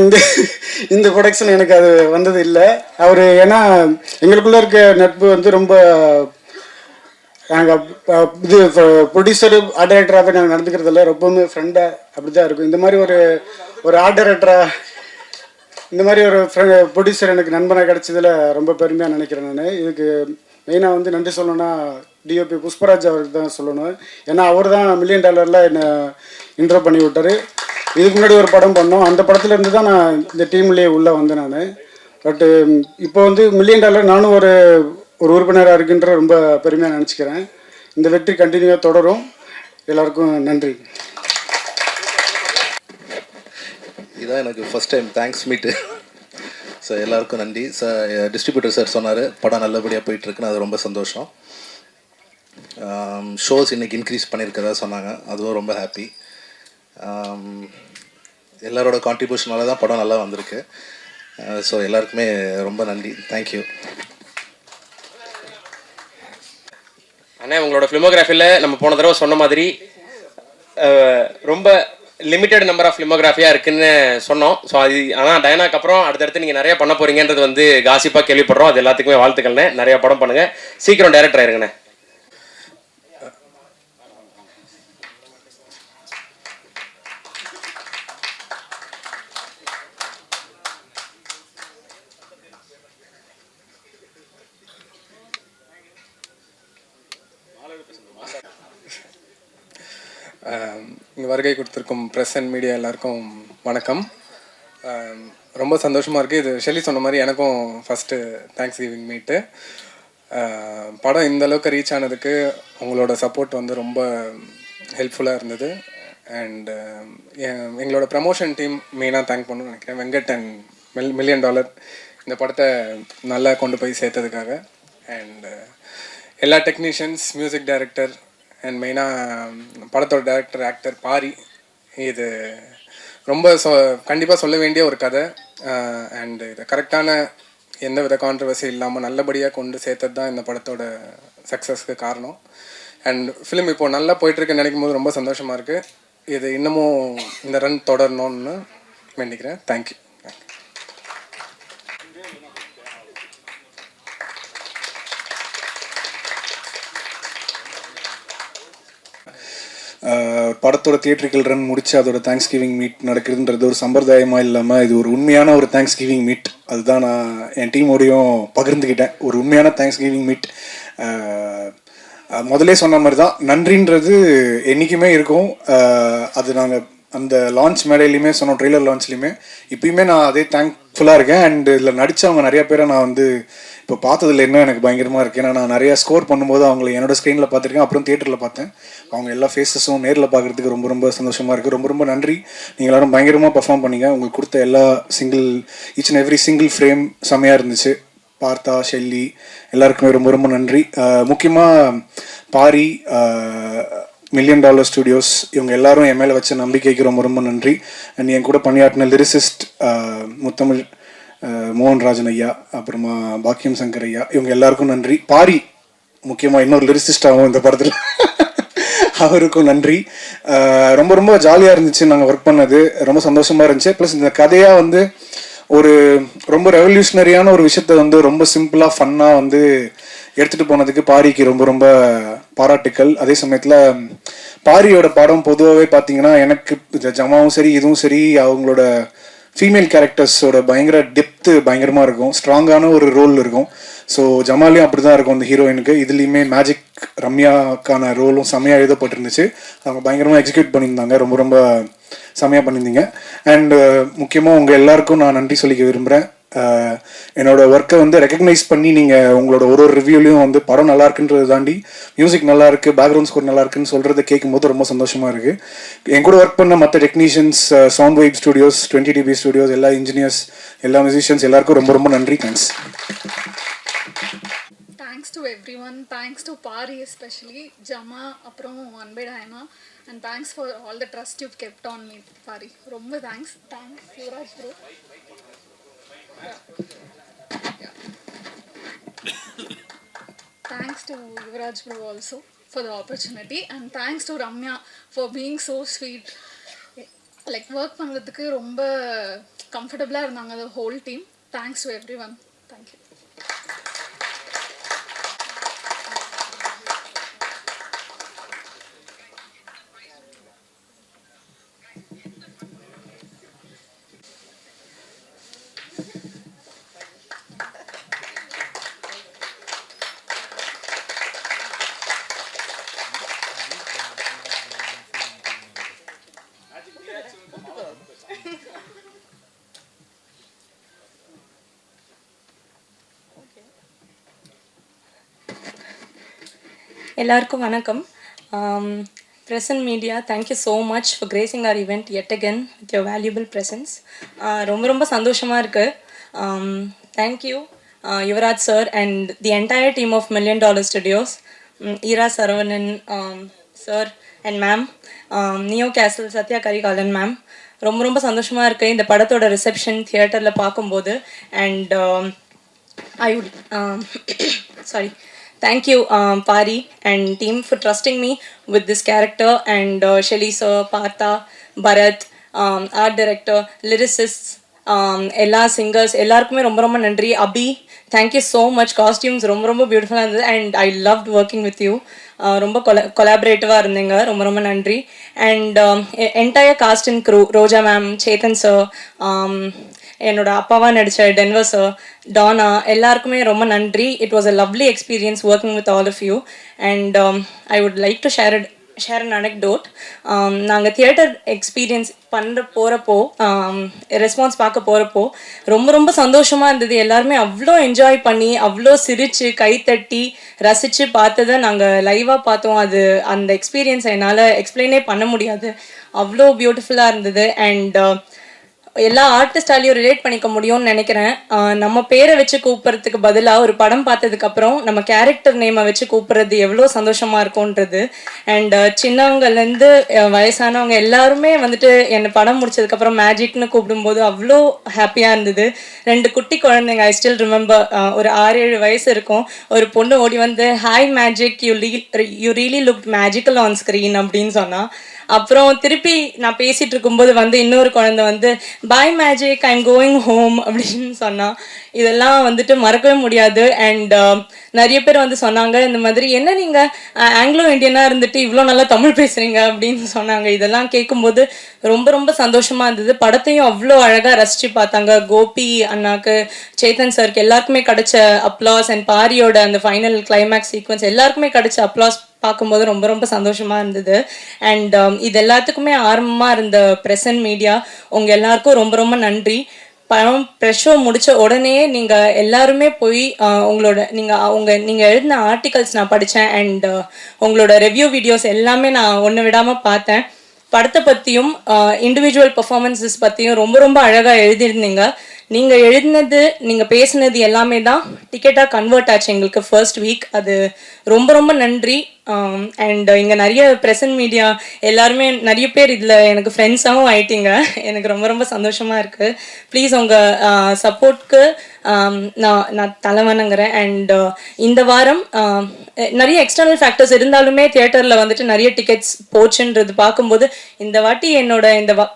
இந்த ப்ரொடக்ஷன் எனக்கு அது வந்தது இல்லை. அவர் ஏன்னா எங்களுக்குள்ளே இருக்க நட்பு வந்து ரொம்ப, நாங்கள் இது ப்ரொடியூசரு ஆர்ட் டைரக்டராக நாங்கள் நடந்துக்கிறதில்ல, ரொம்பவுமே ஃப்ரெண்டாக அப்படி தான் இருக்கும். இந்த மாதிரி ஒரு ஆர்ட் டைரக்டராக, இந்த மாதிரி ஒரு ப்ரொடியூசர் எனக்கு நண்பனாக கிடச்சதில் ரொம்ப பெருமையாக நினைக்கிறேன் நான். இதுக்கு மெயினாக வந்து நன்றி சொல்லணும்னா டிஓபி புஷ்பராஜ் அவருக்கு தான் சொல்லணும். ஏன்னா அவர் தான் $1 million என்னை இன்ட்ரோ பண்ணி விட்டார். இதுக்கு முன்னாடி ஒரு படம் பண்ணோம், அந்த படத்துலேருந்து தான் நான் இந்த டீம்லேயே உள்ளே வந்தேன் நான். பட்டு இப்போ வந்து $1 million நானும் ஒரு உறுப்பினராக இருக்குன்ற ரொம்ப பெருமையாக நினச்சிக்கிறேன். இந்த வெற்றி கண்டினியூவாக தொடரும். எல்லாருக்கும் நன்றி. இதான் எனக்கு ஃபஸ்ட் டைம் தேங்க்ஸ் மீட்டு. ஸோ எல்லாருக்கும் நன்றி. டிஸ்ட்ரிபியூட்டர் சார் சொன்னார் படம் நல்லபடியாக போயிட்டுருக்குன்னு, அது ரொம்ப சந்தோஷம். ஷோஸ் இன்றைக்கி இன்க்ரீஸ் பண்ணியிருக்கதா சொன்னாங்க, அதுவும் ரொம்ப ஹாப்பி. எல்லாரோட கான்ட்ரிபியூஷனால தான் படம் நல்லா வந்திருக்கு. ஸோ எல்லாருக்குமே ரொம்ப நன்றி, தேங்க்யூ. அண்ணா, உங்களோட ஃபிலிமோகிராஃபியில் நம்ம போன தடவை சொன்ன மாதிரி ரொம்ப லிமிட்டட் நம்பர் ஆஃப் ஃபிலிமோகிராஃபியாக இருக்குன்னு சொன்னோம். ஸோ அது ஆனால் டயனாக்கு அப்புறம் அடுத்தடுத்து நீங்கள் நிறைய பண்ண போகிறீங்கன்றது வந்து காசிப்பாக கேள்விப்படுறோம். அது எல்லாத்துக்குமே வாழ்த்துக்கள்ண்ணே. நிறையா படம் பண்ணுங்கள், சீக்கிரம் டைரக்டர் ஆயிருங்கண்ணே. இங்கே வருகை கொடுத்துருக்கும் ப்ரெஸ் அண்ட் மீடியா எல்லாருக்கும் வணக்கம். ரொம்ப சந்தோஷமாக இருக்குது. இது ஷெல்லி சொன்ன மாதிரி எனக்கும் ஃபஸ்ட்டு தேங்க்ஸ் கிவிங் மீட்டு. படம் இந்த அளவுக்கு ரீச் ஆனதுக்கு உங்களோட சப்போர்ட் வந்து ரொம்ப ஹெல்ப்ஃபுல்லாக இருந்தது. அண்ட் எங்களோட ப்ரமோஷன் டீம் மெயினாக தேங்க் பண்ணணும்னு நினைக்கிறேன். வெங்கட் அண்ட் $1 million இந்த படத்தை நல்லா கொண்டு போய் சேர்த்ததுக்காக. அண்ட் எல்லா டெக்னீஷியன்ஸ், மியூசிக் டைரக்டர் அண்ட் மெயினாக படத்தோட டைரக்டர், ஆக்டர் பாரி. இது ரொம்ப கண்டிப்பாக சொல்ல வேண்டிய ஒரு கதை. அண்டு இதை கரெக்டான எந்த வித கான்ட்ரவர்சி இல்லாமல் நல்லபடியாக கொண்டு சேர்த்தது தான் இந்த படத்தோட சக்ஸஸ்க்கு காரணம். அண்ட் ஃபிலிம் இப்போது நல்லா போயிட்டுருக்குன்னு நினைக்கும் போது ரொம்ப சந்தோஷமாக இருக்குது. இது இன்னமும் இந்த ரன் தொடரணும்னு வேண்டிக்கிறேன். தேங்க்யூ. படத்தோட தியேட்ரிக்கல் ரன் முடிச்சு அதோட தேங்க்ஸ் கிவிங் மீட் நடக்குதுன்றது ஒரு சம்பிரதாயமாக இல்லாமல் இது ஒரு உண்மையான ஒரு தேங்க்ஸ் கிவிங் மீட். அதுதான் நான் என் டீமோடையும் பகிர்ந்துக்கிட்டேன். ஒரு உண்மையான தேங்க்ஸ் கிவிங் மீட். முதலே சொன்ன மாதிரி தான், நன்றின்றது என்றைக்குமே இருக்கும். அது நாங்கள் அந்த லான்ச் மேடையிலையுமே சொன்னோம், ட்ரெய்லர் லான்ச்லையுமே இப்பயுமே நான் அதே தேங்க்ஃபுல்லாக இருக்கேன். அண்ட் இதில் நடித்தவங்க நிறைய பேரை நான் வந்து இப்போ பார்த்ததில்ல, இன்னும் எனக்கு பயங்கரமாக இருக்குது. ஏன்னா நான் நிறையா ஸ்கோர் பண்ணும்போது அவங்கள என்னோட ஸ்க்ரீனில் பார்த்துருக்கேன், அப்புறம் தியேட்டரில் பார்த்தேன். அவங்க எல்லா ஃபேஸஸும் நேரில் பார்க்குறதுக்கு ரொம்ப ரொம்ப சந்தோஷமாக இருக்குது. ரொம்ப ரொம்ப நன்றி. நீங்கள் எல்லாரும் பயங்கரமாக பர்ஃபார்ம் பண்ணீங்க. உங்களுக்கு கொடுத்த எல்லா each and every single frame செம்மையாக இருந்துச்சு. பார்த்தா, ஷெல்லி எல்லாருக்குமே ரொம்ப ரொம்ப நன்றி. முக்கியமாக பாரி, $1 Million ஸ்டுடியோஸ், இவங்க எல்லாரும் என் மேலே வச்ச நம்பிக்கைக்கு ரொம்ப ரொம்ப நன்றி. அண்ட் என் கூட பணியாற்றின லிரிசிஸ்ட் முத்தமிழ் மோகன்ராஜன் ஐயா, அப்புறமா பாக்கியம் சங்கர் ஐயா, இவங்க எல்லாருக்கும் நன்றி. பாரி முக்கியமாக இன்னொரு லிரிசிஸ்ட் ஆகும் இந்த படத்தில், அவருக்கும் நன்றி. ரொம்ப ரொம்ப ஜாலியாக இருந்துச்சு நாங்கள் ஒர்க் பண்ணது, ரொம்ப சந்தோஷமாக இருந்துச்சு. ப்ளஸ் இந்த கதையாக வந்து ஒரு ரொம்ப ரெவல்யூஷனரியான ஒரு விஷயத்த வந்து ரொம்ப சிம்பிளாக ஃபன்னாக வந்து எடுத்துகிட்டு போனதுக்கு பாரிக்கு ரொம்ப ரொம்ப பாராட்டுக்கள். அதே சமயத்தில் பாரியோட படம் பொதுவாகவே பார்த்தீங்கன்னா எனக்கு இந்த ஜமாவும் சரி இதுவும் சரி அவங்களோட ஃபீமேல் கேரக்டர்ஸோட பயங்கர டெப்த்து பயங்கரமாக இருக்கும், ஸ்ட்ராங்கான ஒரு ரோல் இருக்கும். ஸோ ஜமாலையும் அப்படி தான் இருக்கும் அந்த ஹீரோயினுக்கு. இதுலேயுமே மேஜிக் ரம்யாக்கான ரோலும் செம்மையாக எழுதப்பட்டிருந்துச்சு. அவங்க பயங்கரமாக எக்ஸிக்யூட் பண்ணியிருந்தாங்க, ரொம்ப ரொம்ப செம்மையாக பண்ணியிருந்தீங்க. அண்டு முக்கியமாக உங்கள் எல்லாருக்கும் நான் நன்றி சொல்லிக்க விரும்புகிறேன். என்னோட ஒர்க்கை வந்து ரெக்கக்னைஸ் பண்ணி நீங்கள் உங்களோட ஒரு ரிவ்யூலையும் வந்து படம் நல்லா இருக்குன்றதை தாண்டி மியூசிக் நல்லா இருக்கு, பேக்ரவுண்ட் ஸ்கோர் நல்லா இருக்குன்னு சொல்கிறத கேட்கும்போது ரொம்ப சந்தோஷமாக இருக்குது. என் கூட ஒர்க் பண்ண மற்ற technicians, sound vibe studios, 20dB studios, எல்லா இன்ஜினியர்ஸ், எல்லா மியூசிஷியன்ஸ் எல்லாருக்கும் ரொம்ப ரொம்ப நன்றி. Thanks. Thanks to everyone. Thanks to Pari especially, Jama, aprom Anbe Daima, and thanks for all the trust you've kept on me, Pari. Romba thanks. Thanks, Yuvraj bro. Yeah. Thanks to Yuvraj bro also for the opportunity, and thanks to Ramya for being so sweet. Like work பண்றதுக்கு ரொம்ப கம்ஃபர்ட்டபிளா இருந்தாங்க the whole team. Thanks to everyone. Thank you. எல்லாருக்கும் வணக்கம். Press and media, thank you so much for gracing our event yet again with your valuable presence. ரொம்ப ரொம்ப சந்தோஷமாக இருக்குது. Thank you Yuvraj sir and the entire team of $1 Million Studios, Ira Saravanan sir and ma'am, Neo Castle Satya Karikalan ma'am. ரொம்ப ரொம்ப சந்தோஷமாக இருக்குது இந்த படத்தோட ரிசப்ஷன் தியேட்டரில் பார்க்கும்போது. And I would sorry. Thank you Pari and team for trusting me with this character, and Shelly sir, Partha, Bharat, art director, lyricists, எல்லா singers எல்லாருக்குமே ரொம்ப ரொம்ப நன்றி. Abhi, thank you so much. Costumes ரொம்ப ரொம்ப பியூட்டிஃபுல்லாக இருந்தது and I loved working with you. ரொம்ப கொலாபரேட்டிவாக இருந்தீங்க, ரொம்ப ரொம்ப நன்றி. And entire cast and crew, Roja ma'am, Chetan sir, என்னோட அப்பாவா நடித்த டென்வர் சார், டானா, எல்லாருக்குமே ரொம்ப நன்றி. It was a lovely experience working with all of you. And I would like to share an anecdote. நாங்கள் தியேட்டர் எக்ஸ்பீரியன்ஸ் போகிறப்போ ரெஸ்பான்ஸ் பார்க்க போகிறப்போ ரொம்ப ரொம்ப சந்தோஷமாக இருந்தது. எல்லாருமே அவ்வளோ என்ஜாய் பண்ணி அவ்வளோ சிரித்து கைத்தட்டி ரசித்து பார்த்ததை நாங்கள் லைவாக பார்த்தோம். அது அந்த எக்ஸ்பீரியன்ஸை என்னால் எக்ஸ்பிளைனே பண்ண முடியாது, அவ்வளோ பியூட்டிஃபுல்லாக இருந்தது. அண்ட் எல்லா ஆர்டிஸ்டாலையும் ரிலேட் பண்ணிக்க முடியும்னு நினைக்கிறேன். நம்ம பேரை வச்சு கூப்பிட்றதுக்கு பதிலாக ஒரு படம் பார்த்ததுக்கப்புறம் நம்ம கேரக்டர் நேமை வச்சு கூப்பிட்றது எவ்வளோ சந்தோஷமாக இருக்கும்ன்றது. அண்ட் சின்னவங்கலேருந்து வயசானவங்க எல்லாருமே வந்துட்டு என்னை படம் முடிச்சதுக்கப்புறம் மேஜிக்னு கூப்பிடும்போது அவ்வளோ ஹாப்பியாக இருந்தது. 2 குட்டி குழந்தைங்க, ஐ ஸ்டில் ரிமெம்பர், ஒரு 6-7 வயசு இருக்கும். ஒரு பொண்ணு ஓடி வந்து hi magic, you really look magical on screen அப்படின்னு சொன்னால். அப்புறம் திருப்பி நான் பேசிகிட்டு இருக்கும்போது வந்து இன்னொரு குழந்தை வந்து bye magic, I am going home அப்படின்னு சொன்னான். இதெல்லாம் வந்துட்டு மறக்கவே முடியாது. அண்ட் நிறைய பேர் வந்து சொன்னாங்க இந்த மாதிரி, என்ன நீங்கள் ஆங்கிலோ இண்டியனாக இருந்துட்டு இவ்வளோ நல்லா தமிழ் பேசுகிறீங்க அப்படின்னு சொன்னாங்க. இதெல்லாம் கேட்கும்போது ரொம்ப ரொம்ப சந்தோஷமாக இருந்தது. படத்தையும் அவ்வளோ அழகாக ரசித்து பார்த்தாங்க. கோபி அண்ணாக்கு, சேத்தன் சாருக்கு எல்லாருக்குமே கிடைச்ச அப்ளாஸ், அண்ட் பாரியோட அந்த ஃபைனல் கிளைமேக்ஸ் சீக்வன்ஸ் எல்லாருக்குமே கிடைச்ச அப்ளாஸ் பார்க்கும்போது ரொம்ப ரொம்ப சந்தோஷமாக இருந்தது. அண்ட் இது எல்லாத்துக்குமே ஆரம்பமாக இருந்த ப்ரெசன்ட் மீடியா உங்கள் எல்லாருக்கும் ரொம்ப ரொம்ப நன்றி. படம் ப்ரெஷ் ஷோ முடித்த உடனே நீங்கள் எல்லாருமே போய் நீங்கள் எழுதின ஆர்டிகல்ஸ் நான் படித்தேன். அண்ட் உங்களோட ரிவ்யூ வீடியோஸ் எல்லாமே நான் ஒன்று விடாமல் பார்த்தேன். படத்தை பற்றியும் இண்டிவிஜுவல் பர்ஃபார்மன்ஸஸ் பற்றியும் ரொம்ப ரொம்ப அழகாக எழுதியிருந்தீங்க. நீங்கள் எழுதினது நீங்கள் பேசுனது எல்லாமே தான் டிக்கெட்டாக கன்வெர்ட் ஆச்சு எங்களுக்கு ஃபர்ஸ்ட் வீக். அது ரொம்ப ரொம்ப நன்றி. அண்ட் இங்கே நிறைய ப்ரெசன்ட் மீடியா எல்லாருமே நிறைய பேர் இதில் எனக்கு ஃப்ரெண்ட்ஸாகவும் ஆயிட்டீங்க. எனக்கு ரொம்ப ரொம்ப சந்தோஷமாக இருக்குது. ப்ளீஸ் உங்கள் சப்போர்ட்க்கு நான் தலை வணங்குறேன். அண்ட் இந்த வாரம் நிறைய எக்ஸ்டர்னல் ஃபேக்டர்ஸ் இருந்தாலுமே தியேட்டரில் வந்துட்டு நிறைய டிக்கெட்ஸ் போச்சுன்றது பார்க்கும்போது இந்த வாட்டி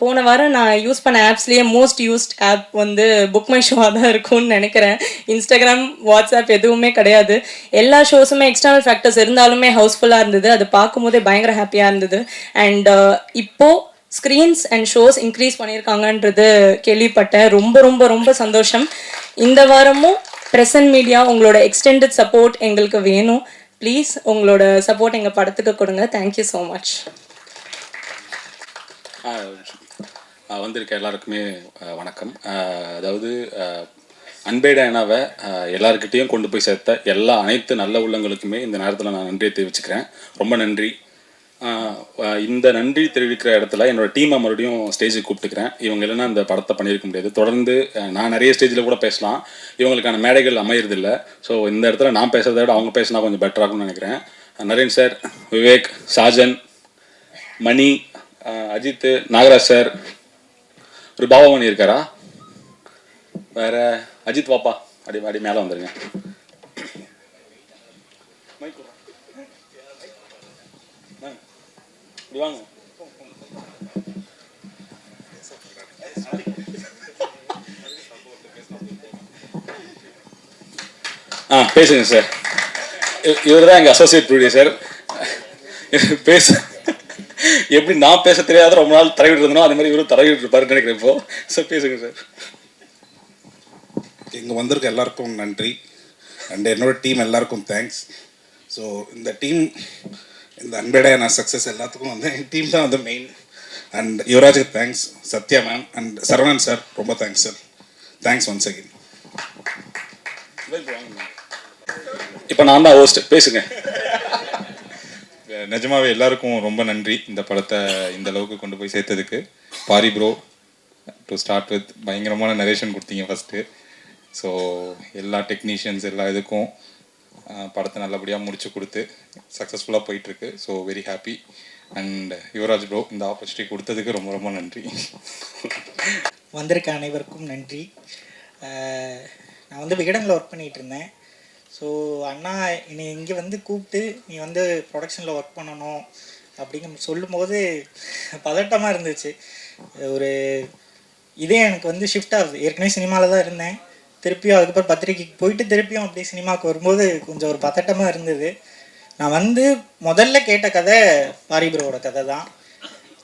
போன வாரம் நான் யூஸ் பண்ண ஆப்ஸ்லேயே மோஸ்ட் யூஸ்ட் ஆப் வந்து புக் மை ஷோவாக தான் இருக்கும்னு நினைக்கிறேன். இன்ஸ்டாகிராம், வாட்ஸ்அப் எதுவுமே கிடையாது. எல்லா ஷோஸுமே எக்ஸ்டர்னல் ஃபேக்டர்ஸ் இருந்தாலுமே ஹவுஸ்ஃபுல்லாக இருந்தது. அது பார்க்கும்போதே பயங்கர ஹாப்பியாக இருந்தது. அண்ட் இப்போது ஸ்க்ரீன்ஸ் அண்ட் ஷோஸ் இன்க்ரீஸ் பண்ணியிருக்காங்கன்றது கேள்விப்பட்டேன். ரொம்ப ரொம்ப ரொம்ப சந்தோஷம். இந்த வாரமும் ப்ரெசன்ட் மீடியா உங்களோட எக்ஸ்டெண்டட் சப்போர்ட் எங்களுக்கு வேணும். ப்ளீஸ் உங்களோட சப்போர்ட் எங்கள் படத்துக்கு கொடுங்க. Thank you so much. வந்திருக்க எல்லாருக்குமே வணக்கம். அதாவது அன்பே டயானாவை எல்லாருக்கிட்டேயும் கொண்டு போய் சேர்த்த அனைத்து நல்ல உள்ளங்களுக்குமே இந்த நேரத்தில் நான் நன்றியை தெரிவிச்சுக்கிறேன். ரொம்ப நன்றி. இந்த நன்றி தெரிவிக்கிற இடத்துல என்னோடய டீமை மறுபடியும் ஸ்டேஜுக்கு கூப்பிட்டுக்கிறேன். இவங்க இல்லைன்னா இந்த படத்தை பண்ணியிருக்க முடியாது. தொடர்ந்து நான் நிறைய ஸ்டேஜில் கூட பேசலாம், இவங்களுக்கான மேடைகள் அமையறதில்லை. ஸோ இந்த இடத்துல நான் பேசுகிறத விட அவங்க பேசினா கொஞ்சம் பெட்டராகும்னு நினைக்கிறேன். நரேன் சார், விவேக், சாஜன், மணி, அஜித், நாகராஜ் சார், ஒரு பாபாமணி இருக்காரா, வேறு அஜித் வாப்பா அடி மேலே வந்துடுங்க. வாங்க. பேசுங்க சார். இவர் தான் எங்கள் அசோசியேட் ப்ரொடியூசர். எப்படி நான் பேச தெரியாத ரொம்ப நாள் தரவிட்டு இருந்தோம், அதே மாதிரி இவரும் தரவிட்டு இருப்பாருன்னு நினைக்கிறேன் இப்போ. சார் பேசுங்க சார். இங்கே வந்திருக்க எல்லாருக்கும் நன்றி. அண்ட் என்னோட டீம் எல்லாருக்கும் தேங்க்ஸ். ஸோ இந்த டீம், இந்த அன்பே டயானா சக்ஸஸ் எல்லாத்துக்கும் வந்து என் டீம் தான் வந்து மெயின். அண்ட் யுவராஜுக்கு thanks, Sathya ma'am and Saravanan sir ரொம்ப thanks sir. Thanks once again. இப்போ நான் தான் ஹோஸ்ட், பேசுங்க. நிஜமாவே எல்லாருக்கும் ரொம்ப நன்றி இந்த படத்தை இந்த அளவுக்கு கொண்டு போய் சேர்த்ததுக்கு. Paari bro to start with பயங்கரமான நரேஷன் கொடுத்தீங்க ஃபஸ்ட்டு. ஸோ எல்லா டெக்னீஷியன்ஸ் எல்லா இதுக்கும் படத்தை நல்லபடியாக முடிச்சு கொடுத்து சக்ஸஸ்ஃபுல்லாக போயிட்டுருக்கு. So very happy. And Yuvaraj bro இந்த ஆப்பர்ச்சுனிட்டி கொடுத்ததுக்கு ரொம்ப ரொம்ப நன்றி. வந்திருக்க அனைவருக்கும் நன்றி. நான் வந்து விகடனில் ஒர்க் பண்ணிகிட்டு இருந்தேன். ஸோ அண்ணா என்னை இங்கே வந்து கூப்பிட்டு நீ வந்து ப்ரொடக்ஷனில் ஒர்க் பண்ணணும் அப்படிங்க சொல்லும்போது பதட்டமாக இருந்துச்சு. ஒரு இதே எனக்கு வந்து ஷிஃப்ட் ஆகுது. ஏற்கனவே சினிமாவில் தான் இருந்தேன், திருப்பியும் அதுக்கப்புறம் பத்திரிக்கைக்கு போயிட்டு திருப்பியும் அப்படியே சினிமாவுக்கு வரும்போது கொஞ்சம் ஒரு பதட்டமாக இருந்தது. நான் வந்து முதல்ல கேட்ட கதை பாரிபுரோட கதை தான்.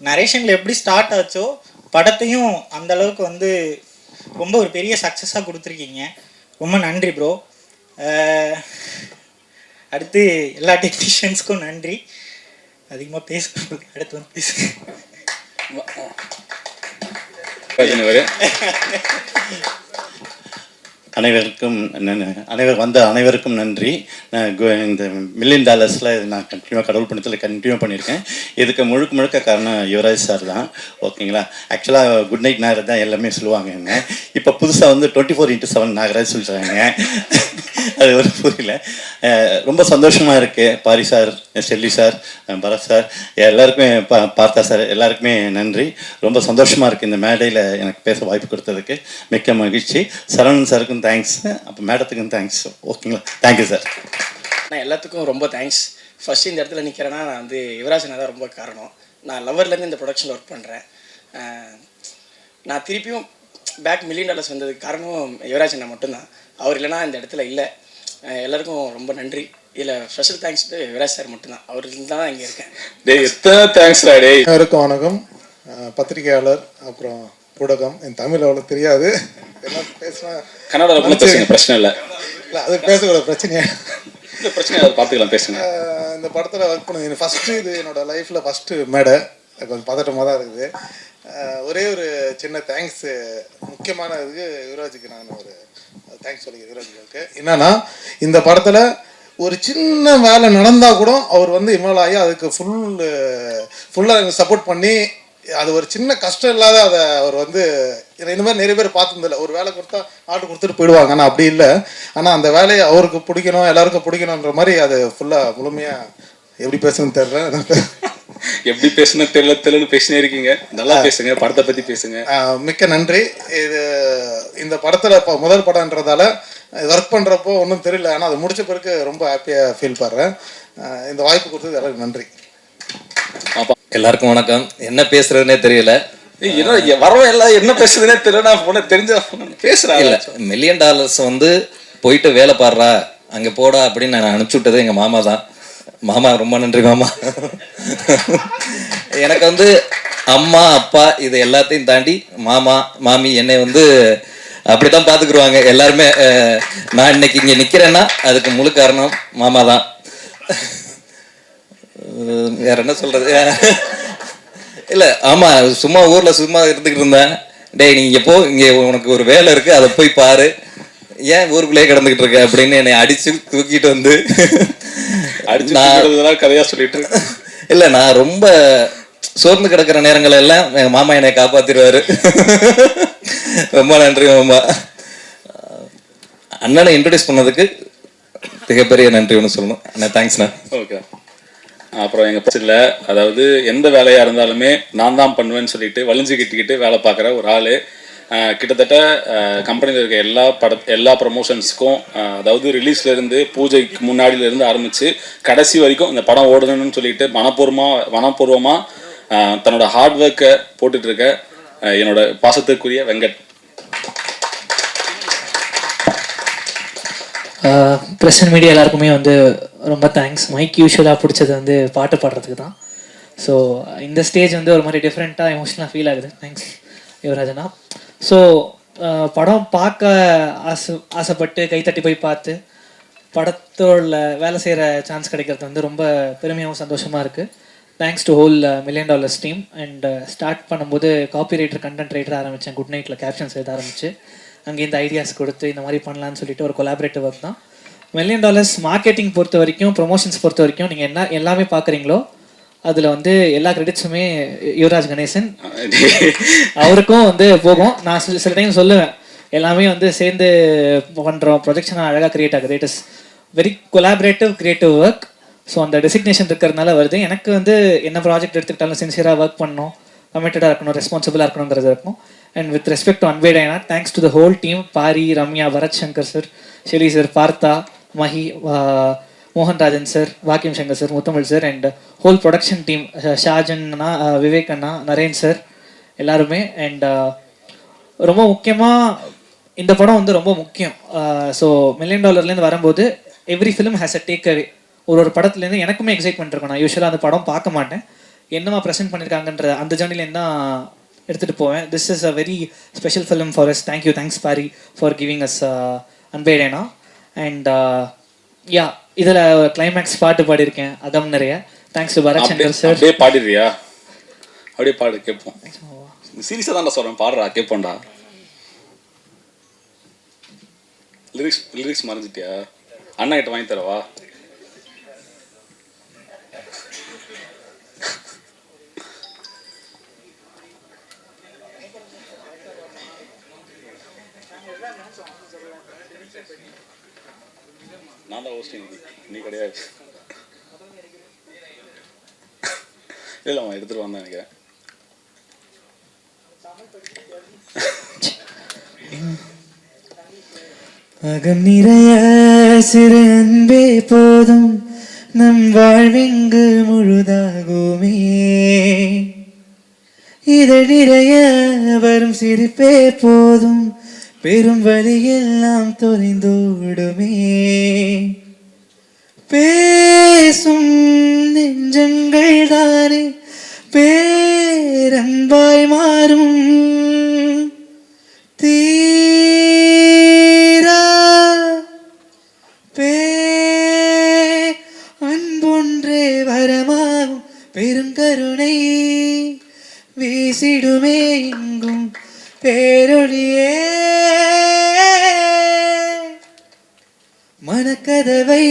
நரேஷனில் எப்படி ஸ்டார்ட் ஆச்சோ படத்தையும் அந்தளவுக்கு வந்து ரொம்ப ஒரு பெரிய சக்ஸஸாக கொடுத்துருக்கீங்க. ரொம்ப நன்றி ப்ரோ. அடுத்து எல்லா டெக்னீஷியன்ஸ்க்கும் நன்றி. அதிகமாக பேசுகிறேன், அடுத்து வந்து பேசுகிறேன். அனைவருக்கும் நன்றி. இந்த மில்லியன் டாலர்ஸில் நான் கண்டினியூவாக கடவுள் பணத்தில் கண்டினியூ பண்ணியிருக்கேன். இதுக்கு முழுக்க காரணம் யுவராஜ் சார் தான். ஓகேங்களா? ஆக்சுவலாக குட் நைட் நாகராஜ் தான் எல்லாமே சொல்லுவாங்க. என்ன இப்போ புதுசாக வந்து 24x7 நாகராஜ் சொல்கிறாங்க. அது ஒரு புரியல. ரொம்ப சந்தோஷமாக இருக்குது. Paari sir, Shelly sir, Bharath sir, எல்லாருக்குமே பார்த்தா சார் எல்லாருக்குமே நன்றி. ரொம்ப சந்தோஷமாக இருக்குது இந்த மேடையில் எனக்கு பேச வாய்ப்பு கொடுத்ததுக்கு. மிக்க மகிழ்ச்சி. சரவணன் சாருக்கும் தேங்க்ஸ், அப்போ மேடத்துக்கும் தேங்க்ஸ். ஓகேங்களா? Thank you sir. நான் எல்லாத்துக்கும் ரொம்ப தேங்க்ஸ். ஃபஸ்ட்டு இந்த இடத்துல நிற்கிறேன்னா நான் வந்து யுவராஜனா தான் ரொம்ப காரணம். நான் லவர்லேருந்து இந்த ப்ரொடக்ஷனில் ஒர்க் பண்ணுறேன். நான் திருப்பியும் பேக் மில்லியன் டாலர்ஸ் வந்ததுக்கு காரணம் யுவராஜனா மட்டும்தான். அவர் இல்லைனா இந்த இடத்துல இல்லை. எல்லாருக்கும் ரொம்ப நன்றி. இதில் ஸ்பெஷல் தேங்க்ஸ் யுவராஜ் சார் மட்டும்தான். அவருக்கு தான் இங்கே இருக்கேன். எத்தனை தேங்க்ஸ். எல்லாருக்கும் வணக்கம். பத்திரிகையாளர், அப்புறம் ஊடகம். என் தமிழ் அவ்வளோ தெரியாது, எல்லாம் பேசுவேன். கன்னடாவில் பேசுங்க, பிரச்சனை இல்லை. அது பேசக்கூட பிரச்சனையா? இந்த பிரச்சனை அதை பார்த்துக்கலாம், பேசுங்க. இந்த படத்தில் ஒர்க் பண்ணது ஃபஸ்ட்டு, இது என்னோடய லைஃப்பில் ஃபஸ்ட்டு மேடை, கொஞ்சம் பதட்டமாக தான் இருக்குது. ஒரே ஒரு சின்ன தேங்க்ஸு, முக்கியமான இதுக்கு யுவராஜுக்கு நான் ஒரு தேங்க்ஸ் சொல்லிக்கிறேன். யுவராஜுக்கு என்னன்னா, இந்த படத்தில் ஒரு சின்ன வேலை நடந்தால் கூட அவர் வந்து இன்வால்வ் ஆகி அதுக்கு ஃபுல்லாக சப்போர்ட் பண்ணி, அது ஒரு சின்ன கஷ்டம் இல்லாத அதை அவர் வந்து, இந்த மாதிரி நிறைய பேர் பார்த்துருந்தில்ல, ஒரு வேலை கொடுத்தா ஆர்டர் கொடுத்துட்டு போயிடுவாங்க, ஆனால் அப்படி இல்லை. ஆனால் அந்த வேலையை அவருக்கு பிடிக்கணும், எல்லாருக்கும் பிடிக்கணுன்ற மாதிரி அது ஃபுல்லாக முழுமையாக, எப்படி பேசணும்னு தெரியல, எப்படி பேசுன்னு தெரியலன்னு பேசினே இருக்கீங்க. நல்லா பேசுங்க, படத்தை பற்றி பேசுங்க. மிக்க நன்றி. இது இந்த படத்தில் இப்போ முதல் படம்ன்றதால ஒர்க் பண்ணுறப்போ ஒன்றும் தெரியல, ஆனால் அது முடிச்ச பிறகு ரொம்ப ஹாப்பியாக ஃபீல் பண்ணுறேன். இந்த வாய்ப்பு கொடுத்தது எல்லாருக்கும் நன்றி. எல்லாருக்கும் வணக்கம். என்ன பேசுறதுனே தெரியல, வரவன் எல்லாம் என்ன பேசுறதுனே தெரியல. நான் தெரிஞ்ச பேசுறேன். இல்லை, $1 million வந்து போயிட்டு வேலை பாடுறா அங்கே போடா அப்படின்னு நான் அனுப்பிச்சி விட்டது எங்கள் மாமா தான். மாமா ரொம்ப நன்றி மாமா. எனக்கு வந்து அம்மா அப்பா இது எல்லாத்தையும் தாண்டி மாமா மாமி என்னை வந்து அப்படித்தான் பார்த்துக்குருவாங்க எல்லாருமே. நான் இன்னைக்கு இங்கே நிற்கிறேன்னா அதுக்கு முழு காரணம் மாமா தான். வேற என்ன சொல்றது? இல்லை, ஆமாம், சும்மா ஊரில் சும்மா இருந்துக்கிட்டு இருந்தேன். டேய், நீ இங்கே போ, இங்கே உனக்கு ஒரு வேலை இருக்குது, அதை போய் பாரு, ஏன் ஊருக்குள்ளேயே கிடந்துக்கிட்டு இருக்க அப்படின்னு என்னை அடித்து தூக்கிட்டு வந்து நான் கதையாக சொல்லிட்டு இருக்கேன். இல்லை, நான் ரொம்ப சோர்ந்து கிடக்கிற நேரங்கள் எல்லாம் எங்கள் மாமா என்னை காப்பாற்றிடுவார். ரொம்ப நன்றி மாமா. அண்ணனை இன்ட்ரடியூஸ் பண்ணதுக்கு மிகப்பெரிய நன்றி ஒன்று சொல்லணும். அண்ணா தேங்க்ஸ்ண்ணா. ஓகே. அப்புறம் எங்கள் பட்சத்தில், அதாவது எந்த வேலையாக இருந்தாலுமே நான் தான் பண்ணுவேன்னு சொல்லிட்டு வலிஞ்சு கட்டிக்கிட்டு வேலை பார்க்குற ஒரு ஆள். கிட்டத்தட்ட கம்பெனியில் இருக்க எல்லா ப்ரமோஷன்ஸுக்கும், அதாவது ரிலீஸ்லேருந்து பூஜைக்கு முன்னாடியிலேருந்து ஆரம்பித்து கடைசி வரைக்கும் இந்த படம் ஓடணும்னு சொல்லிட்டு மனப்பூர்வமாக தன்னோட ஹார்ட் ஒர்க்கை போட்டுட்ருக்க என்னோட பாசத்துக்குரிய வெங்கட். ப்ரெஸ் அண்ட் மீடியா எல்லாருக்குமே வந்து ரொம்ப தேங்க்ஸ். மைக் யூஸ்வலாக பிடிச்சது வந்து பாட்டு பாடுறதுக்கு தான். ஸோ இந்த ஸ்டேஜ் வந்து ஒரு மாதிரி டிஃப்ரெண்ட்டாக எமோஷனலாக ஃபீல் ஆகுது. தேங்க்ஸ் யுவராஜனா. ஸோ படம் பார்க்க ஆசைப்பட்டு கைத்தட்டி போய் பார்த்து படத்தோட வேலை செய்கிற சான்ஸ் கிடைக்கிறது வந்து ரொம்ப பெருமையாகவும் சந்தோஷமாக இருக்குது. Thanks to whole $1 million team. And start பண்ணும்போது காப்பி ரைட்டர், கண்டென்ட் ரைட்டர் ஆரம்பித்தேன். குட் நைட்டில் கேப்ஷன்ஸ் எழுத ஆரம்பிச்சு அங்கேருந்து ஐடியாஸ் கொடுத்து இந்த மாதிரி பண்ணலான்னு சொல்லிட்டு ஒரு கொலாபரேட்டிவ் ஒர்க் தான். $1 million மார்க்கெட்டிங் பொறுத்த வரைக்கும், ப்ரொமோஷன்ஸ் பொறுத்த வரைக்கும் நீங்கள் எல்லாமே பார்க்குறீங்களோ அதில் வந்து எல்லா கிரெடிட்ஸுமே யுவராஜ் கணேசன் அவருக்கும் வந்து போகும். நான் சில டைம் சொல்லுவேன், எல்லாமே வந்து சேர்ந்து பண்ணுறோம், ப்ரொஜெக்ஷனாக அழகாக க்ரியேட் ஆகுது. It is very collaborative creative work. So அந்த டெசிக்னேஷன் இருக்கிறதுனால வருது. எனக்கு வந்து என்ன ப்ராஜெக்ட் எடுத்துக்கிட்டாலும் சின்சியராக ஒர்க் பண்ணணும், கமிட்டடாக இருக்கணும், ரெஸ்பான்சிபிளாக இருக்கணுங்கிறது இருக்கும். And with respect to Anbe Diana, thanks to the whole team. Paari, Ramya, Bharath Shankar sir, Shelly sir, Partha, Mahi, Mohanrajan sir, Vakkiyam Shankar sir, Muthamizh sir, and whole production team, Shajan அண்ணா, விவேக் அண்ணா, நரேன் சார், எல்லாருமே. அண்ட் ரொம்ப முக்கியமாக இந்த படம் வந்து ரொம்ப முக்கியம். ஸோ $1 million வரும்போது every film has a take away. ஒரு படத்துலேருந்து எனக்குமே எக்ஸைட்மெண்ட் இருக்கும். நான் யூஸ்வலாக அந்த படம் பார்க்க மாட்டேன், என்னமா ப்ரெசென்ட் பண்ணியிருக்காங்கன்ற அந்த ஜேர்னிலேருந்து தான் எடுத்துகிட்டு போவேன். This is a very special film for us. Thank you, thanks Paari for giving us Anbe Diana. And yeah, இதில் கிளைமேக்ஸ் பாட்டு பாடியிருக்கேன், அதம் நிறைய. Thanks to Bharath Shankar sir. அப்படியே பாடிடுறியா? அப்படியே பாடு கேட்போம். சீரியஸாக தான் சொல்கிறேன், பாடுறா கேட்போண்டா. லிரிக்ஸ் மறைஞ்சிட்டியா? அண்ணா கிட்ட வாங்கி தரவா? நான் தான் ஹோஸ்டிங், நீ கிடையாது. இல்லை, அவன் எடுத்துகிட்டு வந்தான் நினைக்கிறேன். அகம் நிறைய சிறு அன்பே போதும், நம் வாழ்வெங்கு முழுதாகுமே. இதழ் நிறைய வரும் சிரிப்பே போதும், பெரும் வழியெல்லாம் தொலைந்தோடுமே. பேசும் நெஞ்சங்கள் தானே பேரன்பாய் மாறும். தீரா பேரன்பே கருணை வீசிடுமே எங்கும் பேரொழியே மனக்கதவை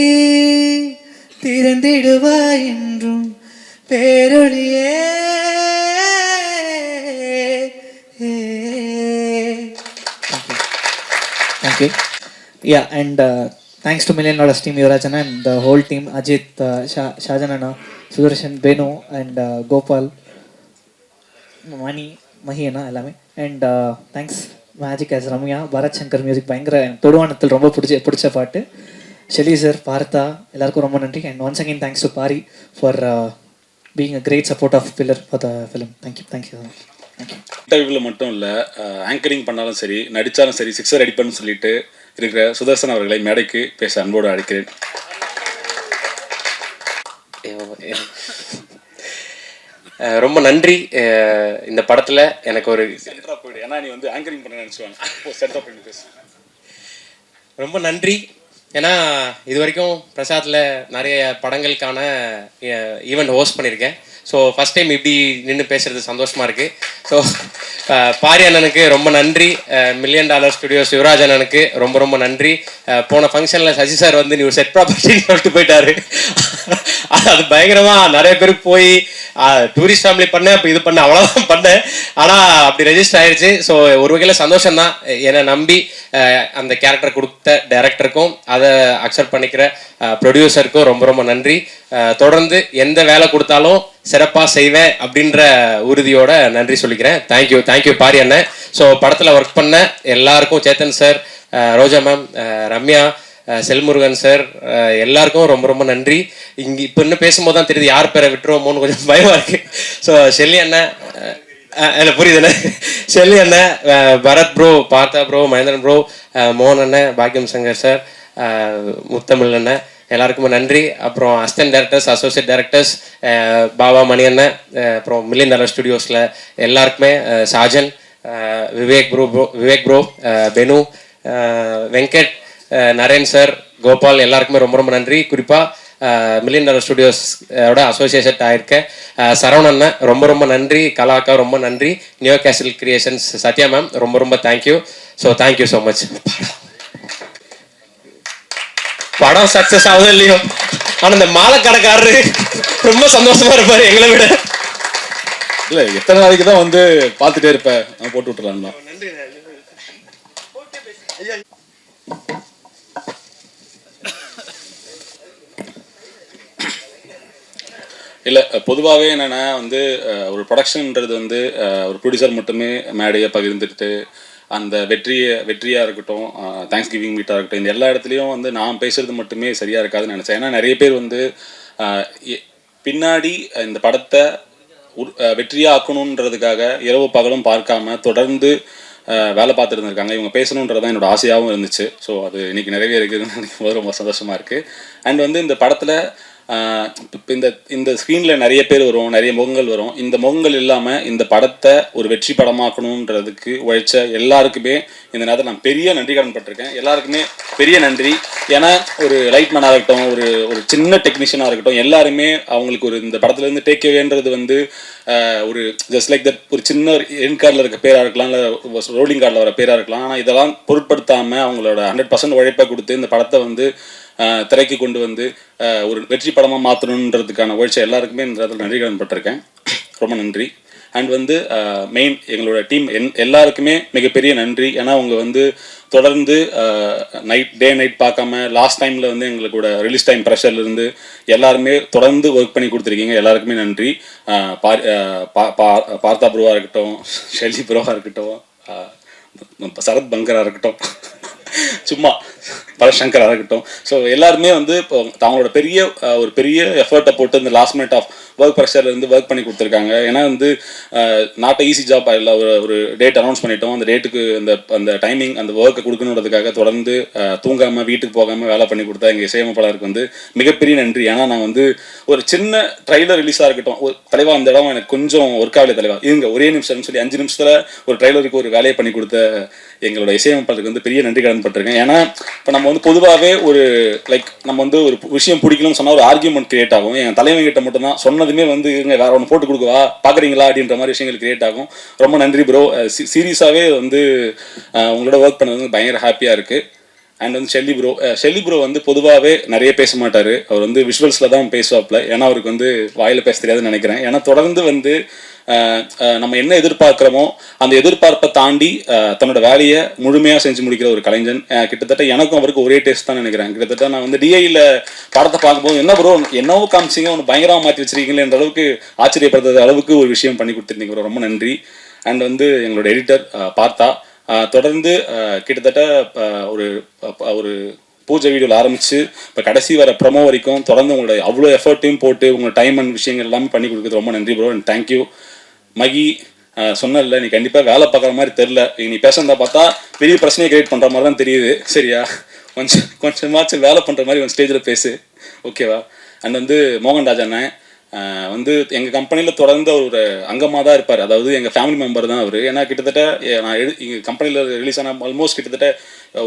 திறந்திடுவாய் என்றும் பேரொழியே. Thank you. Yeah, and thanks to $1 Million team, Yuvraj and the whole team, Ajit, Shajanana, Sudarshan, Benu, and Gopal, Mani, Mahina, Elame. And thanks Magic as Ramya, Bharat Shankar music, பயங்கர தொடுவானத்தில் ரொம்ப பிடிச்ச பாட்டு. Shelly sir, Partha, எல்லாருக்கும் ரொம்ப நன்றி. And once again thanks to Pari for being a great support of pillar for the film. Thank you so much. இன்டர்வியூவில் மட்டும் இல்லை, ஆங்கரிங் பண்ணாலும் சரி, நடித்தாலும் சரி, சிக்ஸர் அடிப்பேன்னு சொல்லிட்டு இருக்கிற சுதர்சன் அவர்களை மேடைக்கு பேச அன்போடு அழைக்கிறேன். ரொம்ப நன்றி. இந்த படத்தில் எனக்கு ஒரு சென்டராக போயிடு, ஏன்னா நீ வந்து ஆங்கரிங் பண்ண நினச்சிவாங்க, சென்டராக போயிட்டு பேசு. ரொம்ப நன்றி. ஏன்னா இது வரைக்கும் பிரசாத்தில் நிறைய படங்களுக்கான ஈவெண்ட் ஹோஸ்ட் பண்ணியிருக்கேன். ஸோ ஃபஸ்ட் டைம் இப்படி நின்று பேசுகிறது சந்தோஷமாக இருக்குது. ஸோ பாரி அண்ணனுக்கு ரொம்ப நன்றி. $1 Million ஸ்டுடியோஸ் யுவராஜ் அண்ணனுக்கு ரொம்ப ரொம்ப நன்றி. போன ஃபங்க்ஷனில் சசி சார் வந்து நீ ஒரு செட் ப்ராப்பர்ட்டின்னு சொல்லிட்டு போயிட்டாரு. அது பயங்கரமாக நிறைய பேருக்கு போய் டூரிஸ்ட் ஃபேமிலி பண்ணேன், அப்போ இது பண்ணேன், அவ்வளோதான் பண்ணேன். ஆனால் அப்படி ரெஜிஸ்டர் ஆயிடுச்சு. ஸோ ஒரு வகையில் சந்தோஷம் தான். என்னை நம்பி அந்த கேரக்டர் கொடுத்த டைரக்டருக்கும் அதை அக்செப்ட் பண்ணிக்கிற ப்ரொடியூசருக்கும் ரொம்ப ரொம்ப நன்றி. தொடர்ந்து எந்த வேலை கொடுத்தாலும் சிறப்பாக செய்வேன் அப்படின்ற உறுதியோட நன்றி சொல்லிக்கிறேன். தேங்க்யூ பாரி அண்ணன். ஸோ படத்தில் ஒர்க் பண்ண எல்லாருக்கும், சேத்தன் சார், ரோஜா மேம், ரம்யா, செல்முருகன் சார், எல்லாருக்கும் ரொம்ப ரொம்ப நன்றி. இங்கே இப்போ இன்னும் பேசும்போது தான் தெரியுது யார் பேரை விட்டுருவோமோன்னு கொஞ்சம் பயமாக இருக்குது. ஸோ ஷெல்லி அண்ணன், இல்லை புரியுதுண்ணே, ஷெல்லி அண்ணன், பரத் ப்ரோ, பார்த்தா ப்ரோ, மகேந்திரன் ப்ரோ, மோகன் அண்ணன், பாக்கியம் சங்கர் சார், முத்தமிழ் அண்ணன், எல்லாருக்குமே நன்றி. அப்புறம் assistant directors, associate directors, Baba Mani அண்ணன், அப்புறம் $1 Million ஸ்டுடியோஸில் எல்லாருக்குமே, சாஜன், விவேக் ப்ரோ, பெனு, வெங்கட், நரேன் சார், கோபால், எல்லாருக்குமே ரொம்ப ரொம்ப நன்றி. குறிப்பாக $1 Million ஸ்டுடியோஸோட அசோசியேஷன் ஆயிருக்கேன் சரவணன், ரொம்ப ரொம்ப நன்றி. கலாக்கா ரொம்ப நன்றி. Neo castle creations Sathya ma'am, ரொம்ப ரொம்ப thank you. So thank you so much. படம் சக்ஸஸ் ஆகுதோ இல்லையோ, ஆனால் இந்த மாலை கடைக்காரரு ரொம்ப சந்தோஷமா இருப்பார் எங்களை விட. இல்லை, எத்தனை நாளைக்கு தான் வந்து பார்த்துட்டே இருப்பேன், நான் போட்டு விட்டுறேன் தான். இல்லை, பொதுவாகவே என்னென்னா வந்து ஒரு ப்ரொடக்ஷன்ன்றது வந்து ஒரு ப்ரொடியூசர் மட்டுமே மேடையை பகிர்ந்துட்டு அந்த வெற்றியாக இருக்கட்டும், தேங்க்ஸ் கிவிங் மீட்டாக இருக்கட்டும், இந்த எல்லா இடத்துலையும் வந்து நான் பேசுகிறது மட்டுமே சரியாக இருக்காதுன்னு நினச்சேன். ஏன்னா நிறைய பேர் வந்து பின்னாடி இந்த படத்தை வெற்றியாக ஆக்கணுன்றதுக்காக இரவு பகலும் பார்க்காம தொடர்ந்து வேலை பார்த்துட்டு இருந்திருக்காங்க. இவங்க பேசணுன்றது தான் என்னோட ஆசையாகவும் இருந்துச்சு. ஸோ அது இன்றைக்கி நிறைய இருக்குதுன்னு நினைக்கும் ரொம்ப சந்தோஷமாக இருக்குது. அண்ட் வந்து இந்த படத்தில் இப்போ இந்த ஸ்க்ரீனில் நிறைய பேர் வரும், நிறைய முகங்கள் வரும். இந்த முகங்கள் இல்லாமல் இந்த படத்தை ஒரு வெற்றி படமாக்கணுன்றதுக்கு உழைச்ச எல்லாருக்குமே இந்த நேரத்தில் நான் பெரிய நன்றி கடன் பட்டிருக்கேன். எல்லாருக்குமே பெரிய நன்றி. ஏன்னா ஒரு லைட்மேனாக இருக்கட்டும், ஒரு சின்ன டெக்னீஷியனாக இருக்கட்டும், எல்லாருமே அவங்களுக்கு ஒரு இந்த படத்துலேருந்து டேக் அவேன்றது வந்து ஒரு ஜஸ்ட் லைக் தட் ஒரு சின்ன என் கார்டில் இருக்க பேராக இருக்கலாம், இல்லை ரோலிங் கார்டில் வர பேராக இருக்கலாம். ஆனால் இதெல்லாம் பொருட்படுத்தாமல் அவங்களோட 100% உழைப்பை கொடுத்து இந்த படத்தை வந்து திரைக்கு கொண்டு வந்து ஒரு வெற்றி படமாக மாற்றணுன்றதுக்கான உழைச்ச எல்லாருக்குமே இந்த இடத்துல நன்றி கடன் பட்டிருக்கேன். ரொம்ப நன்றி. அண்ட் வந்து மெயின் எங்களோட டீம் எல்லாருக்குமே மிகப்பெரிய நன்றி. ஏன்னா அவங்க வந்து தொடர்ந்து டே நைட் பார்க்காம லாஸ்ட் டைமில் வந்து எங்களுக்கூட ரிலீஸ் டைம் ப்ரெஷர்லேருந்து எல்லாருமே தொடர்ந்து ஒர்க் பண்ணி கொடுத்துருக்கீங்க. எல்லாருக்குமே நன்றி. பார்த்தா ப்ரோவாக இருக்கட்டும், ஷெல்லி ப்ரோவாக இருக்கட்டும், சரத் பங்கராக இருக்கட்டும், சும்மா பரசங்கராக இருக்கட்டும். ஸோ எல்லாருமே வந்து இப்போ அவங்களோட ஒரு பெரிய எஃபர்ட்டை போட்டு இந்த லாஸ்ட் மினிட் ஆஃப் ஒர்க் ப்ரெஷர்லேருந்து ஒர்க் பண்ணி கொடுத்துருக்காங்க. ஏன்னா வந்து நாட் ஈஸி ஜாப். இல்லை, ஒரு டேட் அனௌன்ஸ் பண்ணிட்டோம், அந்த டேட்டுக்கு அந்த டைமிங் அந்த ஒர்க்கை கொடுக்கணுன்றதுக்காக தொடர்ந்து தூங்காமல் வீட்டுக்கு போகாமல் வேலை பண்ணி கொடுத்தா எங்கள் இசையமைப்பாளருக்கு வந்து மிகப்பெரிய நன்றி. ஏன்னா நான் வந்து ஒரு சின்ன ட்ரைலர் ரிலீஸாக இருக்கட்டும், ஒரு தலைவா அந்த இடம் எனக்கு கொஞ்சம் ஒர்க் ஆகலை தலைவா, இவங்க ஒரே நிமிஷம்னு சொல்லி 5 நிமிஷத்தில் ஒரு ட்ரைலருக்கு ஒரு வேலையை பண்ணி கொடுத்த எங்களோட இசையமைப்பாளருக்கு வந்து பெரிய நன்றி கடன் பட்டிருக்கேன். ஏன்னா இப்போ நம்ம வந்து பொதுவாகவே ஒரு நம்ம வந்து ஒரு விஷயம் பிடிக்கணும்னு சொன்னால் ஒரு ஆர்கியூமெண்ட் கிரியேட் ஆகும். என் தலைவங்கிட்ட மட்டும்தான் சொன்ன சொன்னதுமே வந்து இங்க வேற ஒன்று போட்டு கொடுக்கவா பார்க்குறீங்களா அப்படின்ற மாதிரி விஷயங்கள் கிரியேட் ஆகும். ரொம்ப நன்றி ப்ரோ. சீரியஸாகவே வந்து உங்களோட ஒர்க் பண்ணது வந்து பயங்கர ஹாப்பியாக இருக்குது. அண்ட் வந்து ஷெல்லி ப்ரோ வந்து பொதுவாகவே நிறைய பேச மாட்டார். அவர் வந்து விஷுவல்ஸில் தான் பேசுவாப்பில். ஏன்னா அவருக்கு வந்து வாயில் பேச தெரியாதுன்னு நினைக்கிறேன். ஏன்னா தொடர்ந்து வந்து நம்ம என்ன எதிர்பார்க்குறோமோ அந்த எதிர்பார்ப்பை தாண்டி தன்னோட வேலையை முழுமையாக செஞ்சு முடிக்கிற ஒரு கலைஞன். கிட்டத்தட்ட எனக்கும் அவருக்கு ஒரே டேஸ்ட் தான் நினைக்கிறேன். கிட்டத்தட்ட நான் வந்து டிஐயில் படத்தை பார்க்கும்போது என்ன ப்ரோ என்னவோ காமிச்சிங்க ஒன்று பயங்கரமாக மாற்றி வச்சிருக்கீங்களேன்ற அளவுக்கு ஆச்சரியப்படுத்துற அளவுக்கு ஒரு விஷயம் பண்ணி கொடுத்துருந்தீங்க ப்ரோ. ரொம்ப நன்றி. அண்ட் வந்து எங்களோட எடிட்டர் பார்த்தா தொடர்ந்து கிட்டத்தட்ட ஒரு பூஜை வீடியோவில் ஆரம்பித்து இப்போ கடைசி வர ப்ரமோ வரைக்கும் தொடர்ந்து உங்களோட அவ்வளோ எஃபர்ட்டையும் போட்டு உங்களோட டைம் அண்ட் விஷயங்கள் எல்லாமே பண்ணி கொடுக்குறது ரொம்ப நன்றி ப்ரோ. And thank you. மகி சொன்னல நீ கண்டிப்பாக வேலை பார்க்குற மாதிரி தெரில. நீ பேசுறதா பார்த்தா பெரிய பிரச்சனையை கிரியேட் பண்ணுற மாதிரி தான் தெரியுது. சரியா? கொஞ்சமாச்சும் வேலை பண்ணுற மாதிரி ஒரு ஸ்டேஜில் பேசு, ஓகேவா? அண்ட் வந்து மோகன்ராஜ் அண்ணன் வந்து எங்கள் கம்பெனியில் தொடர்ந்து அவர் ஒரு அங்கமாக தான் இருப்பார். அதாவது எங்கள் ஃபேமிலி மெம்பர் தான் அவர். ஏன்னா கிட்டத்தட்ட நான் எங்கள் கம்பெனியில் ரிலீஸ் ஆன ஆல்மோஸ்ட் கிட்டத்தட்ட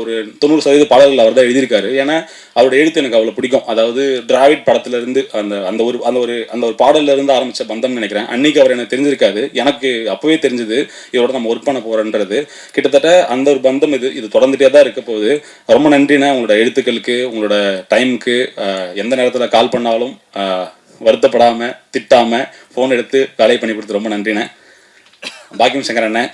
ஒரு 90% பாடல்கள் அவர் தான் எழுதியிருக்காரு. ஏன்னா அவரோட எழுத்து எனக்கு அவ்வளோ பிடிக்கும். அதாவது டிராவிட் படத்துலேருந்து அந்த ஒரு பாடல்லேருந்து ஆரம்பித்த பந்தம்னு நினைக்கிறேன். அன்றைக்கி அவர் எனக்கு தெரிஞ்சிருக்காது. எனக்கு அப்போவே தெரிஞ்சது இவரோட நம்ம ஒர்க் பண்ண போகிறோன்றது. கிட்டத்தட்ட அந்த ஒரு பந்தம் இது தொடர்ந்துகிட்டே தான் இருக்க போகுது. ரொம்ப நன்றிண்ணே உங்களோட எழுத்துக்களுக்கு, உங்களோட டைமுக்கு. எந்த நேரத்தில் கால் பண்ணாலும் வருத்தப்படாமல் திட்டாமல் ஃபோன் எடுத்து வேலையை பண்ணி கொடுத்து ரொம்ப நன்றிண்ணே. பாக்கியம் சங்கர் அண்ணன்,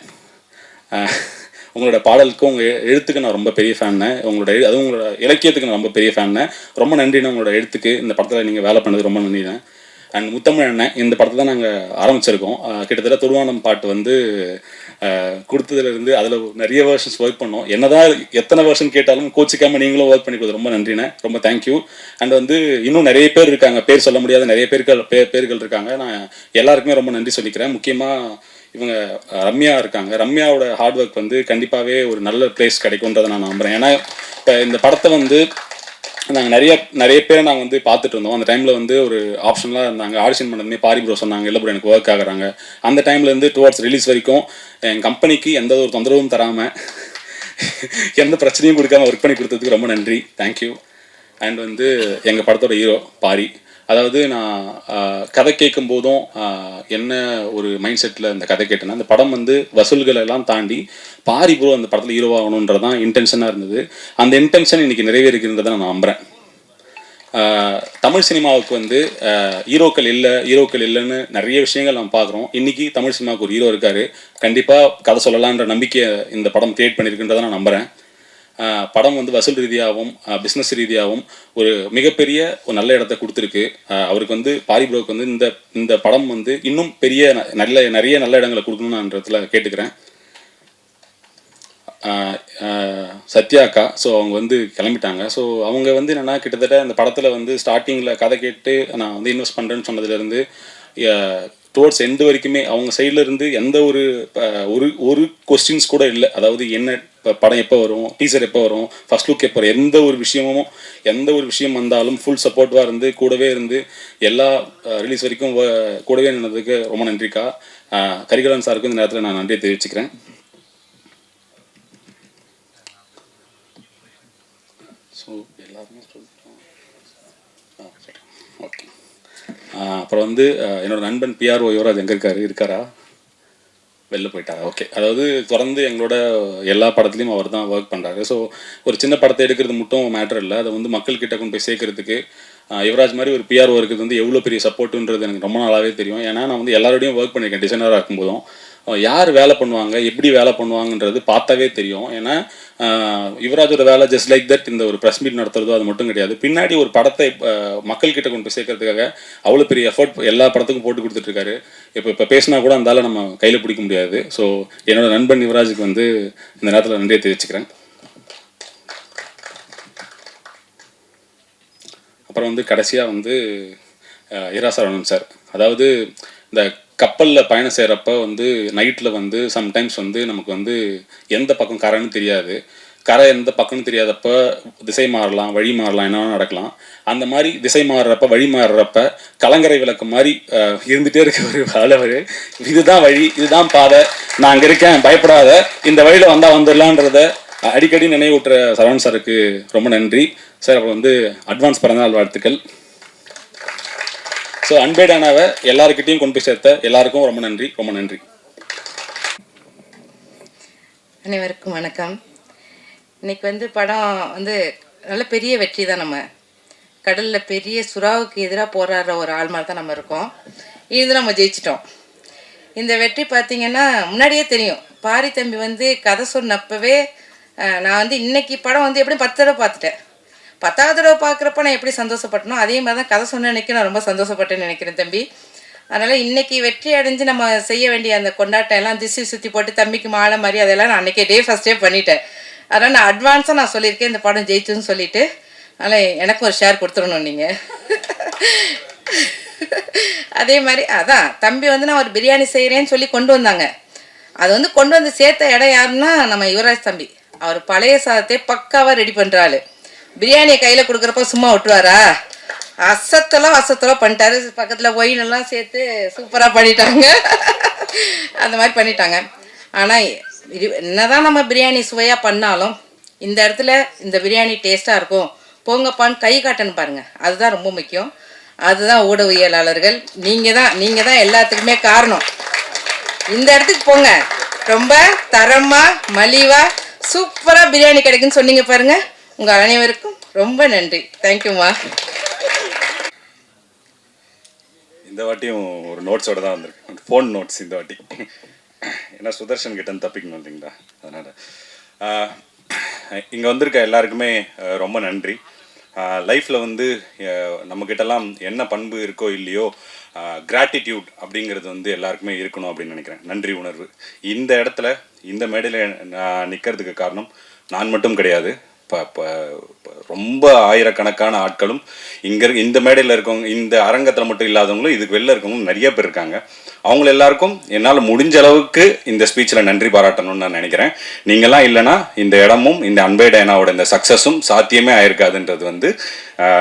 உங்களோட பாடலுக்கும் உங்கள் எழுத்துக்கு நான் ரொம்ப பெரிய ஃபேன்னு. அதுவும் உங்களோட இலக்கியத்துக்கு நான் ரொம்ப பெரிய ஃபேன்னு. ரொம்ப நன்றிண்ணே உங்களோட எழுத்துக்கு. இந்த படத்தில் நீங்கள் வேலை பண்ணது ரொம்ப நன்றிண்ணே. அண்ட் முத்தமிழ் அண்ணன், இந்த படத்தை தான் நாங்கள் ஆரம்பிச்சிருக்கோம். கிட்டத்தட்ட துருவானம் பாட்டு வந்து கொடுத்ததுலேருந்து அதில் நிறைய வேர்ஷன்ஸ் ஒர்க் பண்ணோம். என்னதான் எத்தனை வேர்ஷன் கேட்டாலும் கோச்சிக்காமல் நீங்களும் ஒர்க் பண்ணி கொடுத்து ரொம்ப நன்றிண்ணே. ரொம்ப தேங்க்யூ. அண்ட் வந்து இன்னும் நிறைய பேர் இருக்காங்க, பேர் சொல்ல முடியாத நிறைய பேர்கள் இருக்காங்க. நான் எல்லாருக்குமே ரொம்ப நன்றி சொல்லிக்கிறேன். முக்கியமாக இவங்க ரம்யா இருக்காங்க. ரம்யாவோட ஹார்ட் ஒர்க் வந்து கண்டிப்பாகவே ஒரு நல்ல பிளேஸ் கிடைக்கும்ன்றதை நான் நம்புகிறேன். ஏன்னா இப்போ இந்த படத்தை வந்து நாங்கள் நிறைய பேரை நாங்கள் வந்து பார்த்துட்டு இருந்தோம். அந்த டைமில் வந்து ஒரு ஆப்ஷன்லாம் இருந்தாங்க. ஆடிஷன் பண்ணதுமே பாரி ப்ரோ சொன்னாங்க இல்லை ப்ரோ எனக்கு ஒர்க் ஆகுறாங்க. அந்த டைம்லேருந்து டுவர்ட்ஸ் ரிலீஸ் வரைக்கும் என் கம்பெனிக்கு எந்த ஒரு தொந்தரவும் தராமல் எந்த பிரச்சனையும் கொடுக்காம ஒர்க் பண்ணி கொடுத்ததுக்கு ரொம்ப நன்றி. தேங்க்யூ. அண்ட் வந்து எங்கள் படத்தோட ஹீரோ பாரி. அதாவது நான் கதை கேட்கும் போதும் என்ன ஒரு மைண்ட் செட்டில் இந்த கதை கேட்டேன்னா, அந்த படம் வந்து வசூல்கள் எல்லாம் தாண்டி பாரி ப்ரோ அந்த படத்தில் ஹீரோ ஆகணுன்றதான் இன்டென்ஷனாக இருந்தது. அந்த இன்டென்ஷன் இன்னைக்கு நிறைவேறிக்கிறத நான் நம்புகிறேன். தமிழ் சினிமாவுக்கு வந்து ஹீரோக்கள் இல்லைன்னு நிறைய விஷயங்கள் நம்ம பார்க்குறோம். இன்றைக்கி தமிழ் சினிமாவுக்கு ஒரு ஹீரோ இருக்கார். கண்டிப்பாக கதை சொல்லலான்ற நம்பிக்கையை இந்த படம் கிரியேட் பண்ணியிருக்குன்றதை நான் நம்புகிறேன். படம் வந்து வசூல் ரீதியாகவும் பிஸ்னஸ் ரீதியாகவும் ஒரு மிகப்பெரிய ஒரு நல்ல இடத்த கொடுத்துருக்கு. அவருக்கு வந்து பாரி ப்ரோக்கு வந்து இந்த படம் வந்து இன்னும் நிறைய நல்ல இடங்களை கொடுக்கணுன்றதுல கேட்டுக்கிறேன். சத்யாக்கா, ஸோ அவங்க வந்து கிளம்பிட்டாங்க. ஸோ அவங்க வந்து என்னென்னா கிட்டத்தட்ட அந்த படத்தில் வந்து ஸ்டார்டிங்கில் கதை கேட்டு நான் வந்து இன்வெஸ்ட் பண்ணுறேன்னு சொன்னதுலேருந்து டுவர்ட்ஸ் எண்டு வரைக்குமே அவங்க சைடில் இருந்து எந்த ஒரு கொஸ்டின்ஸ் கூட இல்லை. அதாவது என்ன படம் எப்போ வரும், டீசர் எப்போ வரும், ஃபர்ஸ்ட் லுக் எப்போ வரும், எந்த ஒரு விஷயம் வந்தாலும் ஃபுல் சப்போர்ட்டிவாக இருந்து கூடவே இருந்து எல்லா ரிலீஸ் வரைக்கும் கூடவே நின்றதுக்கு ரொம்ப நன்றிக்கா. கரிகாலன் சாருக்கு இந்த நேரத்தில் நான் நன்றியை தெரிவிச்சுக்கிறேன். ஸோ எல்லாருமே சொல்லிட்டோம். ஓகே. அப்புறம் வந்து என்னோட நண்பன் பிஆர்ஓ யுவராஜ் எங்கே இருக்காரா? வெளில போயிட்டாரா? ஓகே. அதாவது தொடர்ந்து எங்களோட எல்லா படத்துலையும் அவர் தான் ஒர்க் பண்ணுறாரு. ஸோ ஒரு சின்ன படத்தை எடுக்கிறது மட்டும் மேட்டர் இல்லை, அதை வந்து மக்கள்கிட்ட கொண்டு போய் சேர்க்கறதுக்கு யுவராஜ் மாதிரி ஒரு பிஆர்ஓ இருக்கிறது வந்து எவ்வளோ பெரிய சப்போர்ட்டுன்றது எனக்கு ரொம்ப நாளாகவே தெரியும். ஏன்னா நான் வந்து எல்லாரோடையும் ஒர்க் பண்ணியிருக்கேன். டிசைனராக இருக்கும்போதும் யார் வேலை பண்ணுவாங்க, எப்படி வேலை பண்ணுவாங்கன்றது பார்த்தாவே தெரியும். ஏன்னா யுவராஜோட வேலை ஜஸ்ட் லைக் தட் இந்த ஒரு ப்ரெஸ் மீட் நடத்துறதோ அது மட்டும் கிடையாது. பின்னாடி ஒரு படத்தை மக்கள்கிட்ட கொண்டு போய் சேர்க்கறதுக்காக அவ்வளோ பெரிய எஃபர்ட் எல்லா படத்துக்கும் போட்டு கொடுத்துட்ருக்காரு. இப்போ பேசினா கூட அந்தால நம்ம கையில் பிடிக்க முடியாது. ஸோ என்னோட நண்பன் யுவராஜுக்கு வந்து இந்த நேரத்தில் நன்றியை தெரிவிச்சுக்கிறேன். அப்புறம் வந்து கடைசியாக வந்து இரா சார், அதாவது இந்த கப்பலில் பயணம் செய்கிறப்ப வந்து நைட்டில் வந்து சம்டைம்ஸ் வந்து நமக்கு வந்து எந்த பக்கம் கரைன்னு தெரியாது. கரை எந்த பக்கம்னு தெரியாதப்ப திசை மாறலாம், வழி மாறலாம், என்ன நடக்கலாம். அந்த மாதிரி திசை மாறுறப்ப வழி மாறுறப்ப கலங்கரை விளக்கு மாதிரி இருந்துகிட்டே இருக்க ஒரு அளவர், இதுதான் வழி, இதுதான் பாதை, நான் அங்கே இருக்கேன், பயப்படாத, இந்த வழியில் வந்தால் வந்துடலான்றத அடிக்கடி நினைவூட்டுற சரவணன் சாருக்கு ரொம்ப நன்றி சார். அப்புறம் வந்து அட்வான்ஸ் பிறந்தநாள் வாழ்த்துக்கள். ஸோ அன்பேடானாவை எல்லாருக்கிட்டையும் கொண்டு போய் சேர்த்த எல்லாருக்கும் ரொம்ப நன்றி, ரொம்ப நன்றி. அனைவருக்கும் வணக்கம். இன்னைக்கு வந்து படம் வந்து நல்ல பெரிய வெற்றி தான். நம்ம கடலில் பெரிய சுறாவுக்கு எதிராக போராடுற ஒரு ஆள் மாதிரி தான் நம்ம இருக்கோம். இது நம்ம ஜெயிச்சிட்டோம். இந்த வெற்றி பார்த்திங்கன்னா முன்னாடியே தெரியும். பாரி தம்பி வந்து கதை சொன்னப்பவே நான் வந்து இன்னைக்கு படம் வந்து எப்படியும் 10 தடவை பார்த்துட்டேன். 10வது தடவை பார்க்குறப்ப நான் எப்படி சந்தோஷப்பட்டனோ அதே மாதிரி தான் கதை சொன்ன அன்றைக்கி நான் ரொம்ப சந்தோஷப்பட்டேன்னு நினைக்கிறேன் தம்பி. அதனால் இன்றைக்கி வெற்றி அடைஞ்சு நம்ம செய்ய வேண்டிய அந்த கொண்டாட்டம் எல்லாம் திசை சுற்றி போட்டு தம்பிக்கு மாலை மாதிரி அதெல்லாம் நான் அன்றைக்கே ஃபஸ்ட்டே பண்ணிட்டேன். அதனால் நான் அட்வான்ஸாக நான் சொல்லியிருக்கேன் இந்த படம் ஜெயிச்சுன்னு சொல்லிவிட்டு. அதனால் எனக்கும் ஒரு ஷேர் கொடுத்துடணும் நீங்கள். அதே மாதிரி அதான் தம்பி வந்து நான் ஒரு பிரியாணி செய்கிறேன்னு சொல்லி கொண்டு வந்தாங்க. அது வந்து கொண்டு வந்து சேர்த்த இடம் யாருன்னா நம்ம யுவராஜ் தம்பி. அவர் பழைய சாதத்தை பக்காவாக ரெடி பண்ணுறாள். பிரியாணியை கையில் கொடுக்குறப்ப சும்மா விட்டுருவாரா? அசத்தலாம் பண்ணிட்டாரு. பக்கத்தில் ஒயினெல்லாம் சேர்த்து சூப்பராக பண்ணிட்டாங்க. அந்த மாதிரி பண்ணிட்டாங்க. ஆனால் என்னதான் நம்ம பிரியாணி சுவையாக பண்ணாலும் இந்த இடத்துல இந்த பிரியாணி டேஸ்ட்டாக இருக்கும் போங்கப்பான்னு கை காட்டன்னு பாருங்கள். அதுதான் ரொம்ப முக்கியம். அதுதான் ஊடகவியலாளர்கள். நீங்கள் தான் எல்லாத்துக்குமே காரணம். இந்த இடத்துக்கு போங்க, ரொம்ப தரமாக மலிவாக சூப்பராக பிரியாணி கிடைக்குன்னு சொன்னீங்க பாருங்கள். உங்கள் அனைவருக்கும் ரொம்ப நன்றி. தேங்க்யூம்மா. இந்த வாட்டியும் ஒரு நோட்ஸோட தான் வந்திருக்கு, ஃபோன் நோட்ஸ் இந்த வாட்டி. ஏன்னா சுதர்ஷன் கிட்டேருந்து தப்பிக்கணும் இல்லைங்களா, அதனால் இங்கே வந்திருக்க எல்லாருக்குமே ரொம்ப நன்றி. லைஃப்பில் வந்து நம்மக்கிட்டலாம் என்ன பண்பு இருக்கோ இல்லையோ கிராட்டிடியூட் அப்படிங்கிறது வந்து எல்லாருக்குமே இருக்கணும் அப்படின்னு நினைக்கிறேன். நன்றி உணர்வு. இந்த இடத்துல இந்த மேடையில் நான் நிற்கிறதுக்கு காரணம் நான் மட்டும் கிடையாது. இப்போ ரொம்ப ஆயிரக்கணக்கான ஆட்களும் இந்த மேடையில் இருக்கவங்க, இந்த அரங்கத்தில் மட்டும் இல்லாதவங்களும் இதுக்கு வெளில இருக்கவங்களும் நிறைய பேர் இருக்காங்க. அவங்க எல்லாருக்கும் என்னால் முடிஞ்ச அளவுக்கு இந்த ஸ்பீச்சில் நன்றி பாராட்டணும்னு நான் நினைக்கிறேன். நீங்கள்லாம் இல்லைன்னா இந்த இடமும் இந்த அன்பே டயானாவோட இந்த சக்ஸஸும் சாத்தியமே ஆயிருக்காதுன்றது வந்து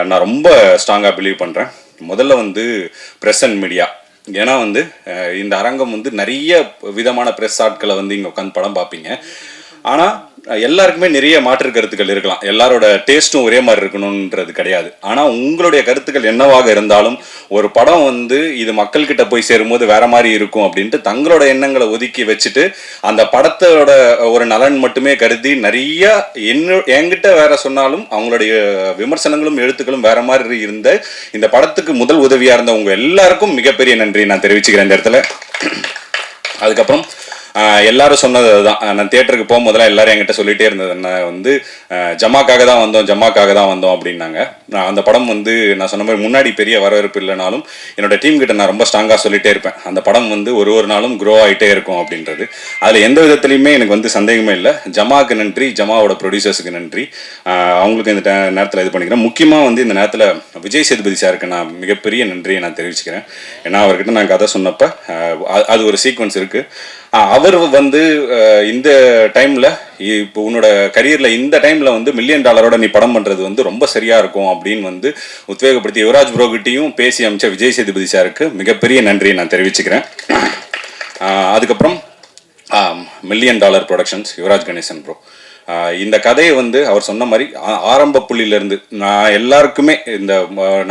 நான் ரொம்ப ஸ்ட்ராங்காக பிலீவ் பண்ணுறேன். முதல்ல வந்து ப்ரெஸ் அண்ட் மீடியா. ஏன்னா வந்து இந்த அரங்கம் வந்து நிறைய விதமான ப்ரெஸ் ஆட்களை வந்து இங்கே உட்காந்து படம் பார்ப்பீங்க. ஆனால் எல்லாருக்குமே நிறைய மாற்று கருத்துக்கள் இருக்கலாம். எல்லாரோட டேஸ்ட்டும் ஒரே மாதிரி இருக்கணுன்றது கிடையாது. ஆனால் உங்களுடைய கருத்துக்கள் என்னவாக இருந்தாலும் ஒரு படம் வந்து இது மக்கள்கிட்ட போய் சேரும்போது வேற மாதிரி இருக்கும் அப்படின்ட்டு தங்களோட எண்ணங்களை ஒதுக்கி வச்சுட்டு அந்த படத்தோட ஒரு நலன் மட்டுமே கருதி நிறைய என்கிட்ட வேற சொன்னாலும் அவங்களுடைய விமர்சனங்களும் எழுத்துக்களும் வேற மாதிரி இருந்த இந்த படத்துக்கு முதல் உதவியா இருந்த உங்க எல்லாருக்கும் மிகப்பெரிய நன்றி நான் தெரிவிச்சுக்கிறேன் இந்த இடத்துல. அதுக்கப்புறம் எல்லாரும் சொன்னது அதுதான். நான் தியேட்டருக்கு போகும்போதெல்லாம் எல்லாரும் என்கிட்ட சொல்லிகிட்டே இருந்தது நான் வந்து ஜமாக்காக தான் வந்தோம் அப்படின்னாங்க. நான் அந்த படம் வந்து நான் சொன்ன மாதிரி முன்னாடி பெரிய வரவேற்பு இல்லைனாலும் என்னோட டீம் கிட்ட நான் ரொம்ப ஸ்ட்ராங்காக சொல்லிகிட்டே இருப்பேன். அந்த படம் வந்து ஒரு நாளும் க்ரோ ஆகிட்டே இருக்கும் அப்படின்றது. அதில் எந்த விதத்துலையுமே எனக்கு வந்து சந்தேகமே இல்லை. ஜமாவுக்கு நன்றி, ஜமாவோட ப்ரொடியூசர்ஸுக்கு நன்றி. அவங்களுக்கு இந்த நேரத்தில் இது பண்ணிக்கிறேன். முக்கியமாக வந்து இந்த நேரத்தில் விஜய் சேதுபதி சாருக்கு நான் மிகப்பெரிய நன்றியை நான் தெரிவிச்சுக்கிறேன். ஏன்னா அவர்கிட்ட நான் கதை சொன்னப்போ அது ஒரு சீக்வன்ஸ் இருக்குது. அவர் வந்து இந்த டைமில் இப்போ உன்னோட கரியரில் இந்த டைமில் வந்து $1 மில்லியன் நீ படம் பண்ணுறது வந்து ரொம்ப சரியாக இருக்கும் அப்படின்னு வந்து உத்வேகப்படுத்தி யுவராஜ் ப்ரோகிட்டையும் பேசி அமைச்ச விஜய் சேதுபதி சாருக்கு மிகப்பெரிய நன்றியை நான் தெரிவிச்சுக்கிறேன். அதுக்கப்புறம் $1 million productions Yuvaraj Ganesan bro. இந்த கதையை வந்து அவர் சொன்ன மாதிரி ஆரம்ப புள்ளியிலேருந்து நான் எல்லாருக்குமே இந்த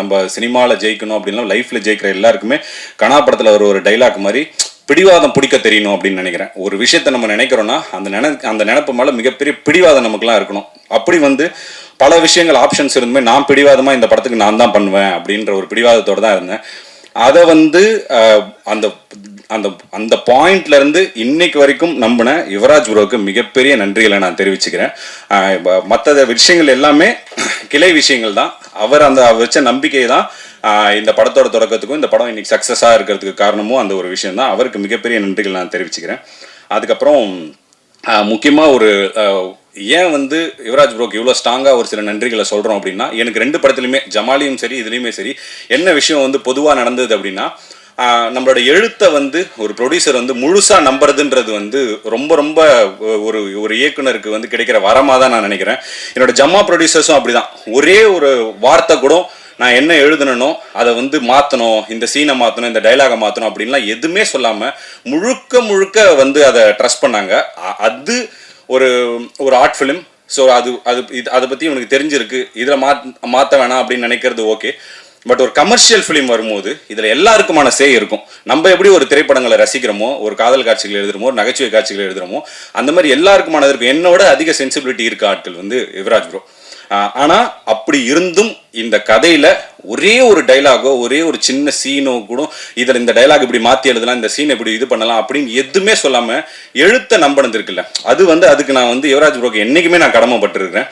நம்ம சினிமாவில் ஜெயிக்கணும் அப்படின்லாம் லைஃப்பில் ஜெயிக்கிற எல்லாருக்குமே கனா படத்தில் ஒரு டைலாக் மாதிரி பிடிவாதம் பிடிக்க தெரியணும் அப்படின்னு நினைக்கிறேன். ஒரு விஷயத்த நம்ம நினைக்கிறோன்னா அந்த நினைப்பு மேலே மிகப்பெரிய பிடிவாதம் நமக்குலாம் இருக்கணும். அப்படி வந்து பல விஷயங்கள் ஆப்ஷன்ஸ் இருந்துமே நான் பிடிவாதமாக இந்த படத்துக்கு நான் தான் பண்ணுவேன் அப்படின்ற ஒரு பிடிவாதத்தோடு தான் இருந்தேன். அதை வந்து அந்த அந்த அந்த பாயிண்ட்லேருந்து இன்னைக்கு வரைக்கும் நம்பின யுவராஜ் ப்ரோவுக்கு மிகப்பெரிய நன்றிகளை நான் தெரிவிச்சுக்கிறேன். மற்ற விஷயங்கள் எல்லாமே கிளை விஷயங்கள் தான். அவர் அந்த வச்ச நம்பிக்கை தான் இந்த படத்தோட தொடக்கத்துக்கும் இந்த படம் இன்னைக்கு சக்ஸஸாக இருக்கிறதுக்கு காரணமும் அந்த ஒரு விஷயம் தான். அவருக்கு மிகப்பெரிய நன்றிகள் நான் தெரிவிச்சுக்கிறேன். அதுக்கப்புறம் முக்கியமாக ஏன் வந்து யுவராஜ் ப்ரோக்கு இவ்வளோ ஸ்ட்ராங்காக ஒரு சில நன்றிகளை சொல்கிறோம் அப்படின்னா, எனக்கு 2 படத்துலையுமே ஜமாலியும் சரி இதுலேயுமே சரி என்ன விஷயம் வந்து பொதுவாக நடந்தது அப்படின்னா, நம்மளோட எழுத்தை வந்து ஒரு ப்ரொடியூசர் வந்து முழுசாக நம்புறதுன்றது வந்து ரொம்ப ரொம்ப ஒரு இயக்குனருக்கு வந்து கிடைக்கிற வரமாக தான் நான் நினைக்கிறேன். என்னோட ஜமா ப்ரொடியூசர்ஸும் அப்படிதான். ஒரே ஒரு வார்த்தை கூட நான் என்ன எழுதணும் அதை வந்து மாற்றணும், இந்த சீனை மாற்றணும், இந்த டைலாகை மாற்றணும் அப்படின்லாம் எதுவுமே சொல்லாமல் முழுக்க வந்து அதை ட்ரஸ்ட் பண்ணாங்க. அது ஒரு ஆர்ட் ஃபிலிம். ஸோ அதை பற்றி இவனுக்கு தெரிஞ்சிருக்கு, இதில் மாற்ற வேணாம் அப்படின்னு நினைக்கிறது ஓகே. பட் ஒரு கமர்ஷியல் ஃபிலிம் வரும்போது இதில் எல்லாருக்குமான சே இருக்கும். நம்ம எப்படி ஒரு திரைப்படங்களை ரசிக்கிறோமோ, ஒரு காதல் காட்சிகள் எழுதுறோமோ, ஒரு நகைச்சுவை காட்சிகள் எழுதுறோமோ, அந்த மாதிரி எல்லாருக்குமானது இருக்கும். என்னோட அதிக சென்சிபிலிட்டி இருக்க ஆட்கள் வந்து யுவராஜ் ப்ரோ. ஆனால் அப்படி இருந்தும் இந்த கதையில் ஒரே ஒரு டைலாகோ, ஒரே ஒரு சின்ன சீனோ கூட இதில் இந்த டைலாக் இப்படி மாற்றி எழுதலாம், இந்த சீன் இப்படி இது பண்ணலாம் அப்படின்னு எதுவுமே சொல்லாமல் எழுத்த நம்பினது இருக்குல்ல, அது வந்து அதுக்கு நான் வந்து யுவராஜ் ப்ரோக்கு என்றைக்குமே நான் கடமைப்பட்டிருக்கிறேன்.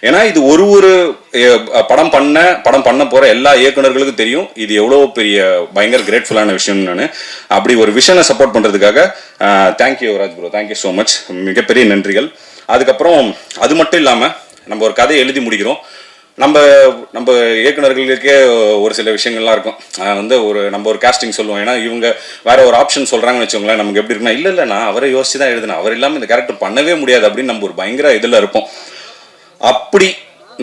ஏன்னா இது ஒரு படம் பண்ண போகிற எல்லா இயக்குநர்களுக்கும் தெரியும் இது எவ்வளோ பெரிய பயங்கர கிரேட்ஃபுல்லான விஷயம்னு. நான் அப்படி ஒரு விஷனை சப்போர்ட் பண்ணுறதுக்காக thank you Yuvaraj bro, thank you so much, மிகப்பெரிய நன்றிகள். அதுக்கப்புறம் அது மட்டும் இல்லாமல் நம்ம ஒரு கதையை எழுதி முடிக்கிறோம். நம்ம இயக்குநர்களுக்கே ஒரு சில விஷயங்கள்லாம் இருக்கும். வந்து நம்ம ஒரு காஸ்டிங் சொல்லுவோம். ஏன்னா இவங்க வேற ஒரு ஆப்ஷன் சொல்கிறாங்கன்னு வச்சுக்கோங்களேன், நமக்கு எப்படி இருக்குன்னா இல்லை நான் அவரை யோசிச்சு தான் எழுதினேன், அவர் இல்லாமல் இந்த கேரக்டர் பண்ணவே முடியாது அப்படின்னு நம்ம ஒரு பயங்கர இதில் இருப்போம். அப்படி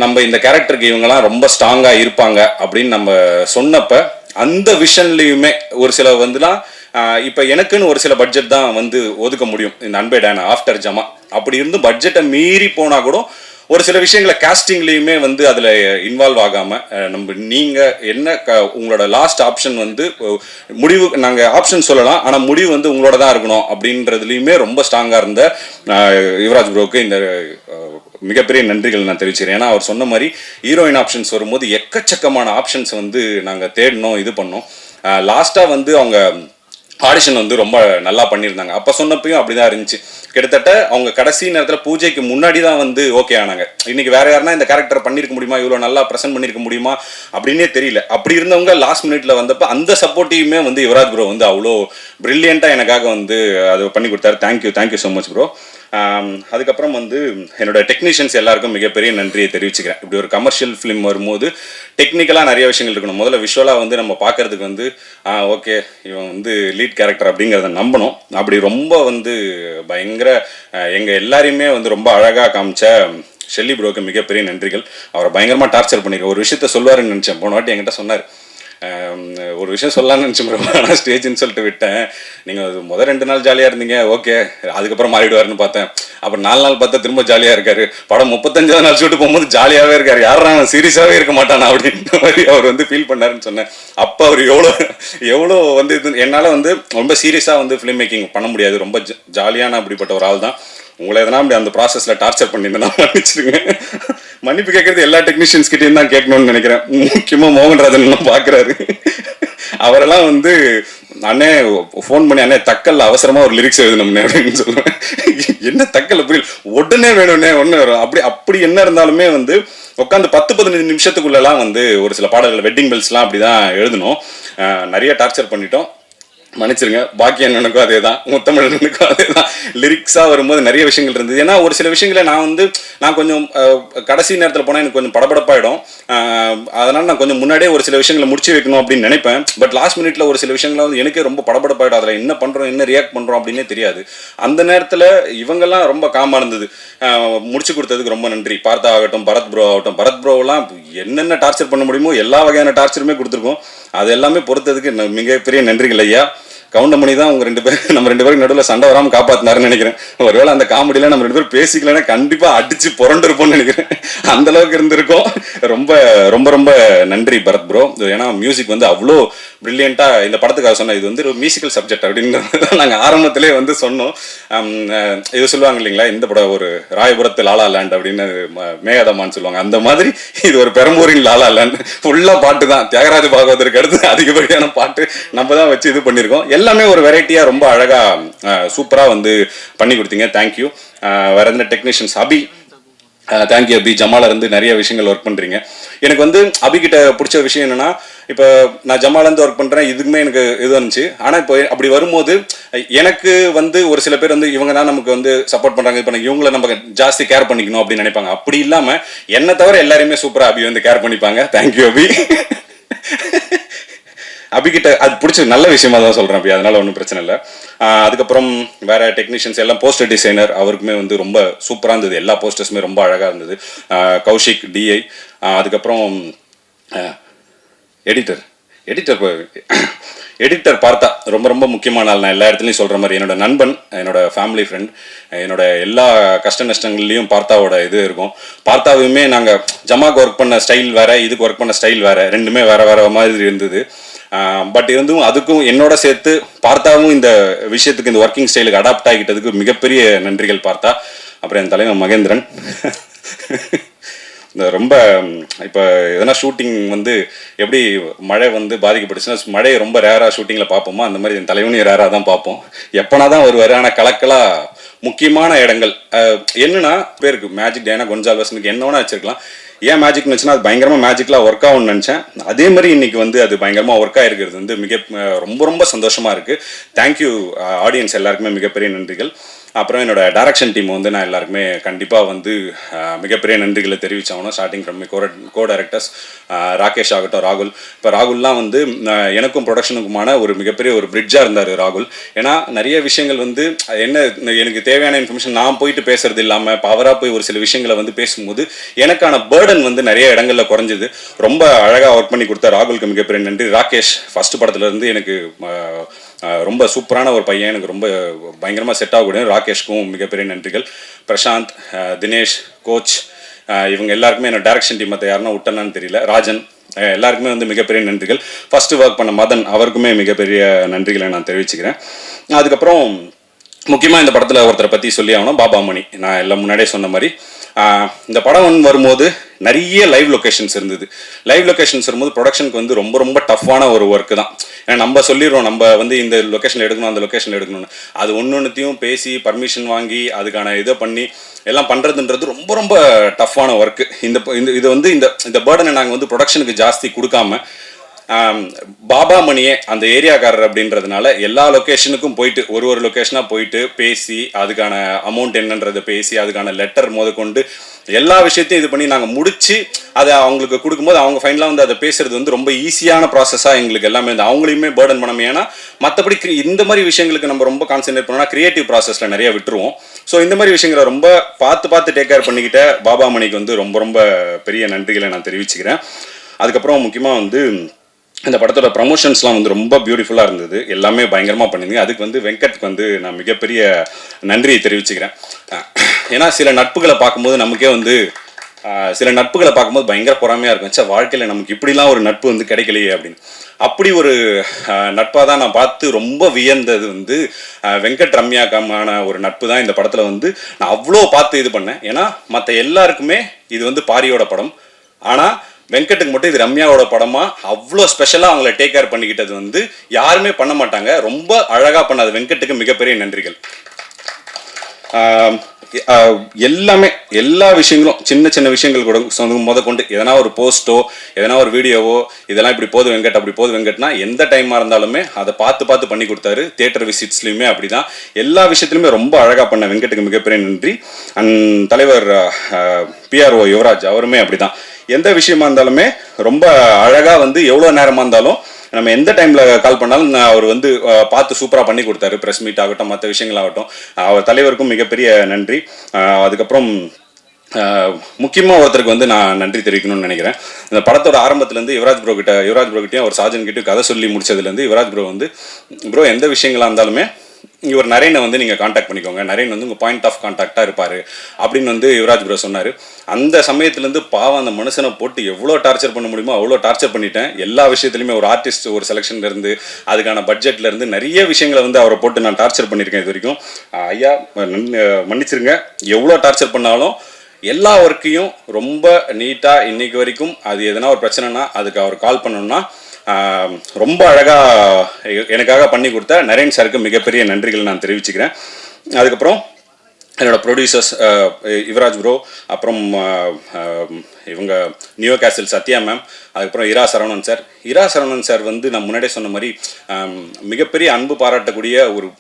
நம்ம இந்த கேரக்டருக்கு இவங்கெல்லாம் ரொம்ப ஸ்ட்ராங்காக இருப்பாங்க அப்படின்னு நம்ம சொன்னப்ப அந்த விஷன்லேயுமே ஒரு சில வந்துலாம் இப்போ எனக்குன்னு ஒரு சில பட்ஜெட் தான் வந்து ஒதுக்க முடியும் இந்த அன்பே டேனா ஆஃப்டர் ஜமா. அப்படி இருந்து பட்ஜெட்டை மீறி போனால் கூட ஒரு சில விஷயங்களை காஸ்டிங்லேயுமே வந்து அதில் இன்வால்வ் ஆகாமல் நீங்கள் என்ன உங்களோட லாஸ்ட் ஆப்ஷன் வந்து முடிவு, நாங்கள் ஆப்ஷன் சொல்லலாம் ஆனால் முடிவு வந்து உங்களோட தான் இருக்கணும் அப்படின்றதுலையுமே ரொம்ப ஸ்ட்ராங்காக இருந்த யுவராஜ் ப்ரோக்கு இந்த மிகப்பெரிய நன்றிகள் நான் தெரிவிச்சுக்கிறேன். ஏன்னா அவர் சொன்ன மாதிரி ஹீரோயின் ஆப்ஷன்ஸ் வரும்போது எக்கச்சக்கமான ஆப்ஷன்ஸ் வந்து நாங்கள் தேடினோம், இது பண்ணோம். லாஸ்ட்டாக வந்து அவங்க ஆடிஷன் வந்து ரொம்ப நல்லா பண்ணியிருந்தாங்க. அப்போ சொன்னப்பையும் அப்படிதான் இருந்துச்சு. கிட்டத்தட்ட அவங்க கடைசி நேரத்தில் பூஜைக்கு முன்னாடி தான் வந்து ஓகே ஆனாங்க. இன்னைக்கு வேற யாருன்னா இந்த கேரக்டர் பண்ணியிருக்க முடியுமா, இவ்வளோ நல்லா ப்ரெசென்ட் பண்ணியிருக்க முடியுமா அப்படின்னே தெரியல. அப்படி இருந்தவங்க லாஸ்ட் மினிட்ல வந்தப்போ அந்த சப்போர்ட்டிவுமே வந்து யுவராஜ் ப்ரோ வந்து அவ்வளோ பிரில்லியண்ட்டாக எனக்காக வந்து அது பண்ணி கொடுத்தாரு. Thank you so much bro. அதுக்கப்புறம் வந்து என்னோட டெக்னீஷியன்ஸ் எல்லாருக்கும் மிகப்பெரிய நன்றியை தெரிவிச்சுக்கிறேன். இப்படி ஒரு கமர்ஷியல் ஃபிலிம் வரும்போது டெக்னிக்கலாக நிறைய விஷயங்கள் இருக்கணும். முதல்ல விஷுவலாக வந்து நம்ம பார்க்கறதுக்கு வந்து ஓகே இவன் வந்து லீட் கேரக்டர் அப்படிங்கிறத நம்பணும். அப்படி ரொம்ப வந்து பயங்கர எங்கள் எல்லாரையுமே வந்து ரொம்ப அழகாக காமிச்ச ஷெல்லி ப்ரோக்கு மிகப்பெரிய நன்றிகள். அவரை பயங்கரமாக டார்ச்சர் பண்ணியிருக்கேன். ஒரு விஷயத்த சொல்லுவாருன்னு நினச்சேன், போன வாட்டி என்கிட்ட சொன்னார். ஒரு விஷயம் சொல்லலாம்னு நினச்சேன் ப்ரோ, ஆனால் ஸ்டேஜ்னு சொல்லிட்டு விட்டேன். நீங்கள் முதல் 2 நாள் ஜாலியாக இருந்தீங்க, ஓகே அதுக்கப்புறம் மாறிடுவாருன்னு பார்த்தேன். அப்புறம் 4 நாள் பார்த்தா திரும்ப ஜாலியாக இருக்காரு. படம் 35ஆவது நாள் ஷூட்டு போகும்போது ஜாலியாகவே இருக்காரு. யாரும் சீரியஸாகவே இருக்க மாட்டானா அப்படின்ற மாதிரி அவர் வந்து ஃபீல் பண்ணாருன்னு சொன்னேன். அப்போ அவர் எவ்வளோ வந்து என்னால் வந்து ரொம்ப சீரியஸாக வந்து ஃபிலிம் மேக்கிங் பண்ண முடியாது. ரொம்ப ஜாலியான அப்படிப்பட்ட ஒரு ஆள் தான். உங்களை எதனா அப்படி அந்த ப்ராசஸில் டார்ச்சர் பண்ணியிருந்தேன், மன்னிச்சிருங்க. மன்னிப்பு கேட்கறது எல்லா டெக்னீஷியன்ஸ் கிட்டேயும் தான் கேட்கணும்னு நினைக்கிறேன். முக்கியமாக மோகன்ராஜன் பார்க்குறாரு. அவரெல்லாம் வந்து அண்ணே ஃபோன் பண்ணி அண்ணே தக்கல்ல அவசரமாக ஒரு லிரிக்ஸ் எழுதணும்னே அப்படின்னு சொல்லுவேன். என்ன தக்கல்ல புரியல, உடனே வேணும்னே ஒன்று வரும். அப்படி என்ன இருந்தாலுமே வந்து உட்காந்து 10-15 நிமிஷத்துக்குள்ளெல்லாம் வந்து ஒரு சில பாடல்கள் வெட்டிங் பெல்ஸ்லாம் அப்படி தான் எழுதணும். நிறைய டார்ச்சர் பண்ணிட்டோம், மன்னிச்சிருங்க. பாக்கிய அண்ணனுக்கும் அதே தான், முத்தமிழனுக்கும் அதே தான். லிரிக்ஸாக வரும்போது நிறைய விஷயங்கள் இருந்தது. ஏன்னா ஒரு சில விஷயங்களை நான் கொஞ்சம் கடைசி நேரத்தில் போனால் எனக்கு கொஞ்சம் படபடப்பாயிடும். அதனால் நான் கொஞ்சம் முன்னாடியே ஒரு சில விஷயங்களை முடிச்சு வைக்கணும் அப்படின்னு நினைப்பேன். பட் லாஸ்ட் மினிட்ல ஒரு சில விஷயங்களை வந்து எனக்கே ரொம்ப படபடப்பாயிடும். அதில் என்ன பண்ணுறோம், என்ன ரியாக்ட் பண்ணுறோம் அப்படின்னே தெரியாது. அந்த நேரத்தில் இவங்கெல்லாம் ரொம்ப காமாக இருந்தது. முடிச்சு கொடுத்ததுக்கு ரொம்ப நன்றி. பார்த்தா ஆகட்டும், பரத் ப்ரோ ஆகட்டும். பரத் ப்ரோவெல்லாம் என்னென்ன டார்ச்சர் பண்ண முடியுமோ எல்லா வகையான டார்ச்சருமே கொடுத்துருக்கோம். அது எல்லாமே பொறுத்ததுக்கு மிகப்பெரிய நன்றிகள் ஐயா. கவுண்டமணி தான் நம்ம 2 பேருக்கு நடுவில் சண்டை வராமல் காப்பாற்றினாருன்னு நினைக்கிறேன். ஒருவேளை அந்த காமெடியில் நம்ம 2 பேரும் பேசிக்கலன்னா கண்டிப்பாக அடிச்சு புரண்டு இருப்போம்னு நினைக்கிறேன். அந்த அளவுக்கு இருந்திருக்கோம். ரொம்ப ரொம்ப ரொம்ப நன்றி பரத் ப்ரோ. ஏன்னா மியூசிக் வந்து அவ்வளோ பிரில்லியண்ட்டாக இந்த படத்துக்காக சொன்னேன். இது வந்து ஒரு மியூசிக்கல் சப்ஜெக்ட் அப்படின்றத நாங்கள் ஆரம்பத்திலே வந்து சொன்னோம். இது சொல்லுவாங்க இல்லைங்களா, இந்த படம் ஒரு ராயபுரத்து லாலா லேண்ட் அப்படின்னு மேகதமான்னு சொல்லுவாங்க. அந்த மாதிரி இது ஒரு பெரம்பூரின் லாலா லேண்ட். ஃபுல்லாக பாட்டு தான். தியாகராஜ பாகவதற்கு அடுத்து அதிகப்படியான பாட்டு நம்ம தான் வச்சு இது பண்ணியிருக்கோம். எல்லாமே ஒரு வெரைட்டியாக ரொம்ப அழகாக சூப்பராக வந்து பண்ணி கொடுத்தீங்க. தேங்க்யூ. வேறு எந்த டெக்னீஷியன்ஸ் அபி, தேங்க்யூ அபி. ஜமால இருந்து நிறைய விஷயங்கள் ஒர்க் பண்ணுறீங்க. எனக்கு வந்து அபிகிட்ட பிடிச்ச விஷயம் என்னென்னா, இப்போ நான் ஜமாலேருந்து ஒர்க் பண்ணுறேன், இதுக்குமே எனக்கு இது இருந்துச்சு. ஆனால் இப்போ அப்படி வரும்போது எனக்கு வந்து ஒரு சில பேர் வந்து இவங்க தான் நமக்கு வந்து சப்போர்ட் பண்ணுறாங்க, இப்போ இவங்களை நம்ம ஜாஸ்தி கேர் பண்ணிக்கணும் அப்படின்னு நினைப்பாங்க. அப்படி இல்லாமல் என்னை தவிர எல்லாருமே சூப்பராக அபி வந்து கேர் பண்ணிப்பாங்க. தேங்க்யூ அபி. அபிகிட்ட அது பிடிச்ச நல்ல விஷயமா தான் சொல்கிறேன் அப்படி, அதனால ஒன்றும் பிரச்சனை இல்லை. அதுக்கப்புறம் வேற டெக்னீஷியன்ஸ் எல்லாம், போஸ்டர் டிசைனர் அவருக்குமே வந்து ரொம்ப சூப்பராக இருந்தது. எல்லா போஸ்டர்ஸுமே ரொம்ப அழகாக இருந்தது. கௌஷிக் டிஐ, அதுக்கப்புறம் எடிட்டர் எடிட்டர் பார்த்தா ரொம்ப ரொம்ப முக்கியமான ஆள். நான் எல்லா இடத்துலையும் சொல்கிற மாதிரி என்னோட நண்பன், என்னோட ஃபேமிலி ஃப்ரெண்ட், என்னோட எல்லா கஷ்ட நஷ்டங்கள்லையும் பார்த்தாவோட இது இருக்கும். பார்த்தாவுமே நாங்கள் ஜமாக்கு ஒர்க் பண்ண ஸ்டைல் வேறு, இதுக்கு ஒர்க் பண்ண ஸ்டைல் வேறு, ரெண்டுமே வேறு வேறு மாதிரி இருந்தது. பட் இருந்தும் அதுக்கும் என்னோட சேர்த்து பார்த்தாவும் இந்த விஷயத்துக்கு, இந்த ஒர்க்கிங் ஸ்டைலுக்கு அடாப்ட் ஆகிட்டதுக்கு மிகப்பெரிய நன்றிகள் பார்த்தா. அப்புறம் என் தலைவன் மகேந்திரன் இந்த ரொம்ப இப்போ எதனா ஷூட்டிங் வந்து எப்படி மழை வந்து பாதிக்கப்பட்டுச்சுன்னா, மழையை ரொம்ப ரேராக ஷூட்டிங்கில் பார்ப்போமோ அந்த மாதிரி என் தலைவனையும் ரேராக தான் பார்ப்போம். எப்போனா தான் வருவார். ஆனால் கலக்கலாக முக்கியமான இடங்கள் என்னன்னா பேருக்கு மேஜிக் டேனா கொன்சால்வஸ்னுக்கு என்ன வேணா வச்சிருக்கலாம். ஏன் மேஜிக்னு வச்சுன்னா அது பயங்கரமாக மேஜிக்கலாக ஒர்க் ஆகும்னு நினச்சேன். அதே மாதிரி இன்னைக்கு வந்து அது பயங்கரமாக ஒர்க் ஆகிருக்கிறது வந்து ரொம்ப ரொம்ப சந்தோஷமாக இருக்குது. தேங்க்யூ ஆடியன்ஸ் எல்லாருக்குமே மிகப்பெரிய நன்றிகள். அப்புறம் என்னோட டைரக்ஷன் டீம் வந்து நான் எல்லாருக்குமே கண்டிப்பாக வந்து மிகப்பெரிய நன்றிகளை தெரிவிச்சாகணும். Starting from co directors Rakesh ஆகட்டும், ராகுல். இப்போ ராகுல்லாம் வந்து எனக்கும் ப்ரொடக்ஷனுக்குமான ஒரு மிகப்பெரிய ஒரு பிரிட்ஜாக இருந்தார் ராகுல். ஏன்னா நிறைய விஷயங்கள் வந்து என்ன எனக்கு தேவையான இன்ஃபர்மேஷன் நான் போயிட்டு பேசுறது இல்லாமல் இப்போ அவராக போய் ஒரு சில விஷயங்களை வந்து பேசும்போது எனக்கான பேர்டன் வந்து நிறைய இடங்களில் குறைஞ்சிது. ரொம்ப அழகாக ஒர்க் பண்ணி கொடுத்த ராகுலுக்கு மிகப்பெரிய நன்றி. ராகேஷ் ஃபர்ஸ்ட் படத்துலேருந்து எனக்கு ரொம்ப சூப்பரான ஒரு பையன், எனக்கு ரொம்ப பயங்கரமாக செட் ஆகக்கூடிய ராகேஷ்க்கும் மிகப்பெரிய நன்றிகள். பிரசாந்த், தினேஷ், கோச், இவங்க எல்லாருக்குமே என்னோட டைரக்ஷன் டீம் மற்ற யாருன்னா விட்டனான்னு தெரியல, ராஜன், எல்லாருக்குமே வந்து மிகப்பெரிய நன்றிகள். ஃபஸ்ட்டு ஒர்க் பண்ண மதன், அவருக்குமே மிகப்பெரிய நன்றிகளை நான் தெரிவிச்சுக்கிறேன். அதுக்கப்புறம் முக்கியமாக இந்த படத்தில் ஒருத்தரை பற்றி சொல்லி ஆகணும், பாபா மணி. நான் எல்லாம் முன்னாடியே சொன்ன மாதிரி இந்த படம் வரும்போது நிறைய லைவ் லொக்கேஷன்ஸ் இருந்தது. லைவ் லொக்கேஷன்ஸ் வரும்போது ப்ரொடக்ஷனுக்கு வந்து ரொம்ப ரொம்ப டஃப்பான ஒரு ஒர்க்கு தான். ஏன்னா நம்ம சொல்லிடுறோம் நம்ம வந்து இந்த லொக்கேஷனில் எடுக்கணும், அந்த லொக்கேஷனில் எடுக்கணும்னு. அது ஒன்றுத்தையும் பேசி பர்மிஷன் வாங்கி அதுக்கான இதை பண்ணி எல்லாம் பண்ணுறதுன்றது ரொம்ப ரொம்ப டஃப்பான ஒர்க்கு. இது வந்து இந்த பேர்டனை நாங்கள் வந்து ப்ரொடக்ஷனுக்கு ஜாஸ்தி கொடுக்காம பாபா மணியே அந்த ஏரியாக்காரர் அப்படின்றதுனால எல்லா லொக்கேஷனுக்கும் போயிட்டு ஒரு லொக்கேஷனாக போயிட்டு பேசி அதுக்கான அமௌண்ட் என்னன்றதை பேசி அதுக்கான லெட்டர் முதற்கொண்டு எல்லா விஷயத்தையும் இது பண்ணி நாங்கள் முடிச்சு அதை அவங்களுக்கு கொடுக்கும்போது அவங்க ஃபைனலாக வந்து அதை பேசுறது வந்து ரொம்ப ஈஸியான ப்ராசஸாக எங்களுக்கு எல்லாமே வந்து அவங்களையுமே பேர்டன் பண்ணாம. ஏன்னா மற்றபடி இந்த மாதிரி விஷயங்களுக்கு நம்ம ரொம்ப கான்சென்ட்ரேட் பண்ணோம்னா கிரியேட்டிவ் ப்ராசஸில் நிறைய விட்டுருவோம். ஸோ இந்த மாதிரி விஷயங்களை ரொம்ப பார்த்து டேக் கேர் பண்ணிக்கிட்ட பாபா மணிக்கு வந்து ரொம்ப ரொம்ப பெரிய நன்றிகளை நான் தெரிவிச்சுக்கிறேன். அதுக்கப்புறம் முக்கியமாக வந்து இந்த படத்தோட ப்ரமோஷன்ஸ்லாம் வந்து ரொம்ப பியூட்டிஃபுல்லாக இருந்தது. எல்லாமே பயங்கரமாக பண்ணியிருந்தீங்க. அதுக்கு வந்து வெங்கட்க்கு வந்து நான் மிகப்பெரிய நன்றியை தெரிவிச்சுக்கிறேன். ஏன்னா சில நட்புகளை பார்க்கும்போது நமக்கே வந்து பயங்கர பொறாமையாக இருக்கும். சார் வாழ்க்கையில் நமக்கு இப்படிலாம் ஒரு நட்பு வந்து கிடைக்கலையே அப்படின்னு. அப்படி ஒரு நட்பாக தான் நான் பார்த்து ரொம்ப வியந்தது வந்து வெங்கட் ரம்யாக்கான ஒரு நட்பு தான் இந்த படத்தில் வந்து நான் அவ்வளோ பார்த்து இது பண்ணேன். ஏன்னா மற்ற எல்லாருக்குமே இது வந்து பாரியோட படம், ஆனால் வெங்கட்டுக்கு மட்டும் இது ரம்யாவோட படமா அவ்வளோ ஸ்பெஷலாக அவங்கள டேக் கேர் பண்ணிக்கிட்டது வந்து யாருமே பண்ண மாட்டாங்க. ரொம்ப அழகாக பண்ணாது. வெங்கட்டுக்கு மிகப்பெரிய நன்றிகள். எல்லாமே எல்லா விஷயங்களும் சின்ன விஷயங்கள் கூட முதற்கொண்டு எதனா ஒரு போஸ்ட்டோ எதனா ஒரு வீடியோவோ இதெல்லாம் இப்படி போது வெங்கட் அப்படி போது வெங்கட்னா எந்த டைமாக இருந்தாலுமே அதை பார்த்து பண்ணி கொடுத்தாரு. தியேட்டர் விசிட்ஸ்லையுமே அப்படிதான். எல்லா விஷயத்துலையுமே ரொம்ப அழகாக பண்ண வெங்கட்டுக்கு மிகப்பெரிய நன்றி. அண்ட் தலைவர் PRO யுவராஜ் அவருமே அப்படிதான். எந்த விஷயமா இருந்தாலுமே ரொம்ப அழகாக வந்து எவ்வளோ நேரமாக இருந்தாலும் நம்ம எந்த டைமில் கால் பண்ணாலும் அவர் வந்து பார்த்து சூப்பராக பண்ணி கொடுத்தாரு. ப்ரெஸ் மீட் ஆகட்டும், மற்ற விஷயங்களாகட்டும். அவர் தலைவருக்கும் மிகப்பெரிய நன்றி. அதுக்கப்புறம் முக்கியமாக ஒருத்தருக்கு வந்து நான் நன்றி தெரிவிக்கணும்னு நினைக்கிறேன். இந்த படத்தோட ஆரம்பத்துலேருந்து யுவராஜ் ப்ரோகிட்டையும் ஒரு சார்ஜன் கிட்டையும் கதை சொல்லி முடிச்சதுலேருந்து யுவராஜ் ப்ரோ வந்து ப்ரோ எந்த விஷயங்களாக இருந்தாலுமே இவர் நரேனை வந்து நீங்கள் காண்டாக்ட் பண்ணிக்கோங்க, நரேன் வந்து உங்கள் பாயிண்ட் ஆஃப் கான்டாக்டாக இருப்பார் அப்படின்னு வந்து யுவராஜ் ப்ரோ சொன்னார். அந்த சமயத்துலேருந்து பாவம் அந்த மனுஷனை போட்டு எவ்வளோ டார்ச்சர் பண்ண முடியுமோ அவ்வளோ டார்ச்சர் பண்ணிட்டேன். எல்லா விஷயத்துலையுமே ஒரு ஆர்டிஸ்ட் ஒரு செலெக்ஷன்லேருந்து அதுக்கான பட்ஜெட்லேருந்து நிறைய விஷயங்களை வந்து அவரை போட்டு நான் டார்ச்சர் பண்ணியிருக்கேன் இது வரைக்கும். ஐயா மன்னிச்சிருங்க. எவ்வளோ டார்ச்சர் பண்ணாலும் எல்லா ஒர்க்கையும் ரொம்ப நீட்டாக இன்னைக்கு வரைக்கும் அது எதனா ஒரு பிரச்சனைனா அதுக்கு அவர் கால் பண்ணணும்னா ரொம்ப அழகாக எனக்காக பண்ணி கொடுத்த நரேன் சாருக்கு மிகப்பெரிய நன்றிகள் நான் தெரிவிச்சுக்கிறேன். அதுக்கப்புறம் என்னோடய ப்ரொடியூசர்ஸ் யுவராஜ் ப்ரோ, அப்புறம் இவங்க நியோ கேசல் சத்யா மேம், அதுக்கப்புறம் இரா சரவணன் சார் வந்து நான் முன்னாடியே சொன்ன மாதிரி மிகப்பெரிய அன்பு பாராட்டக்கூடிய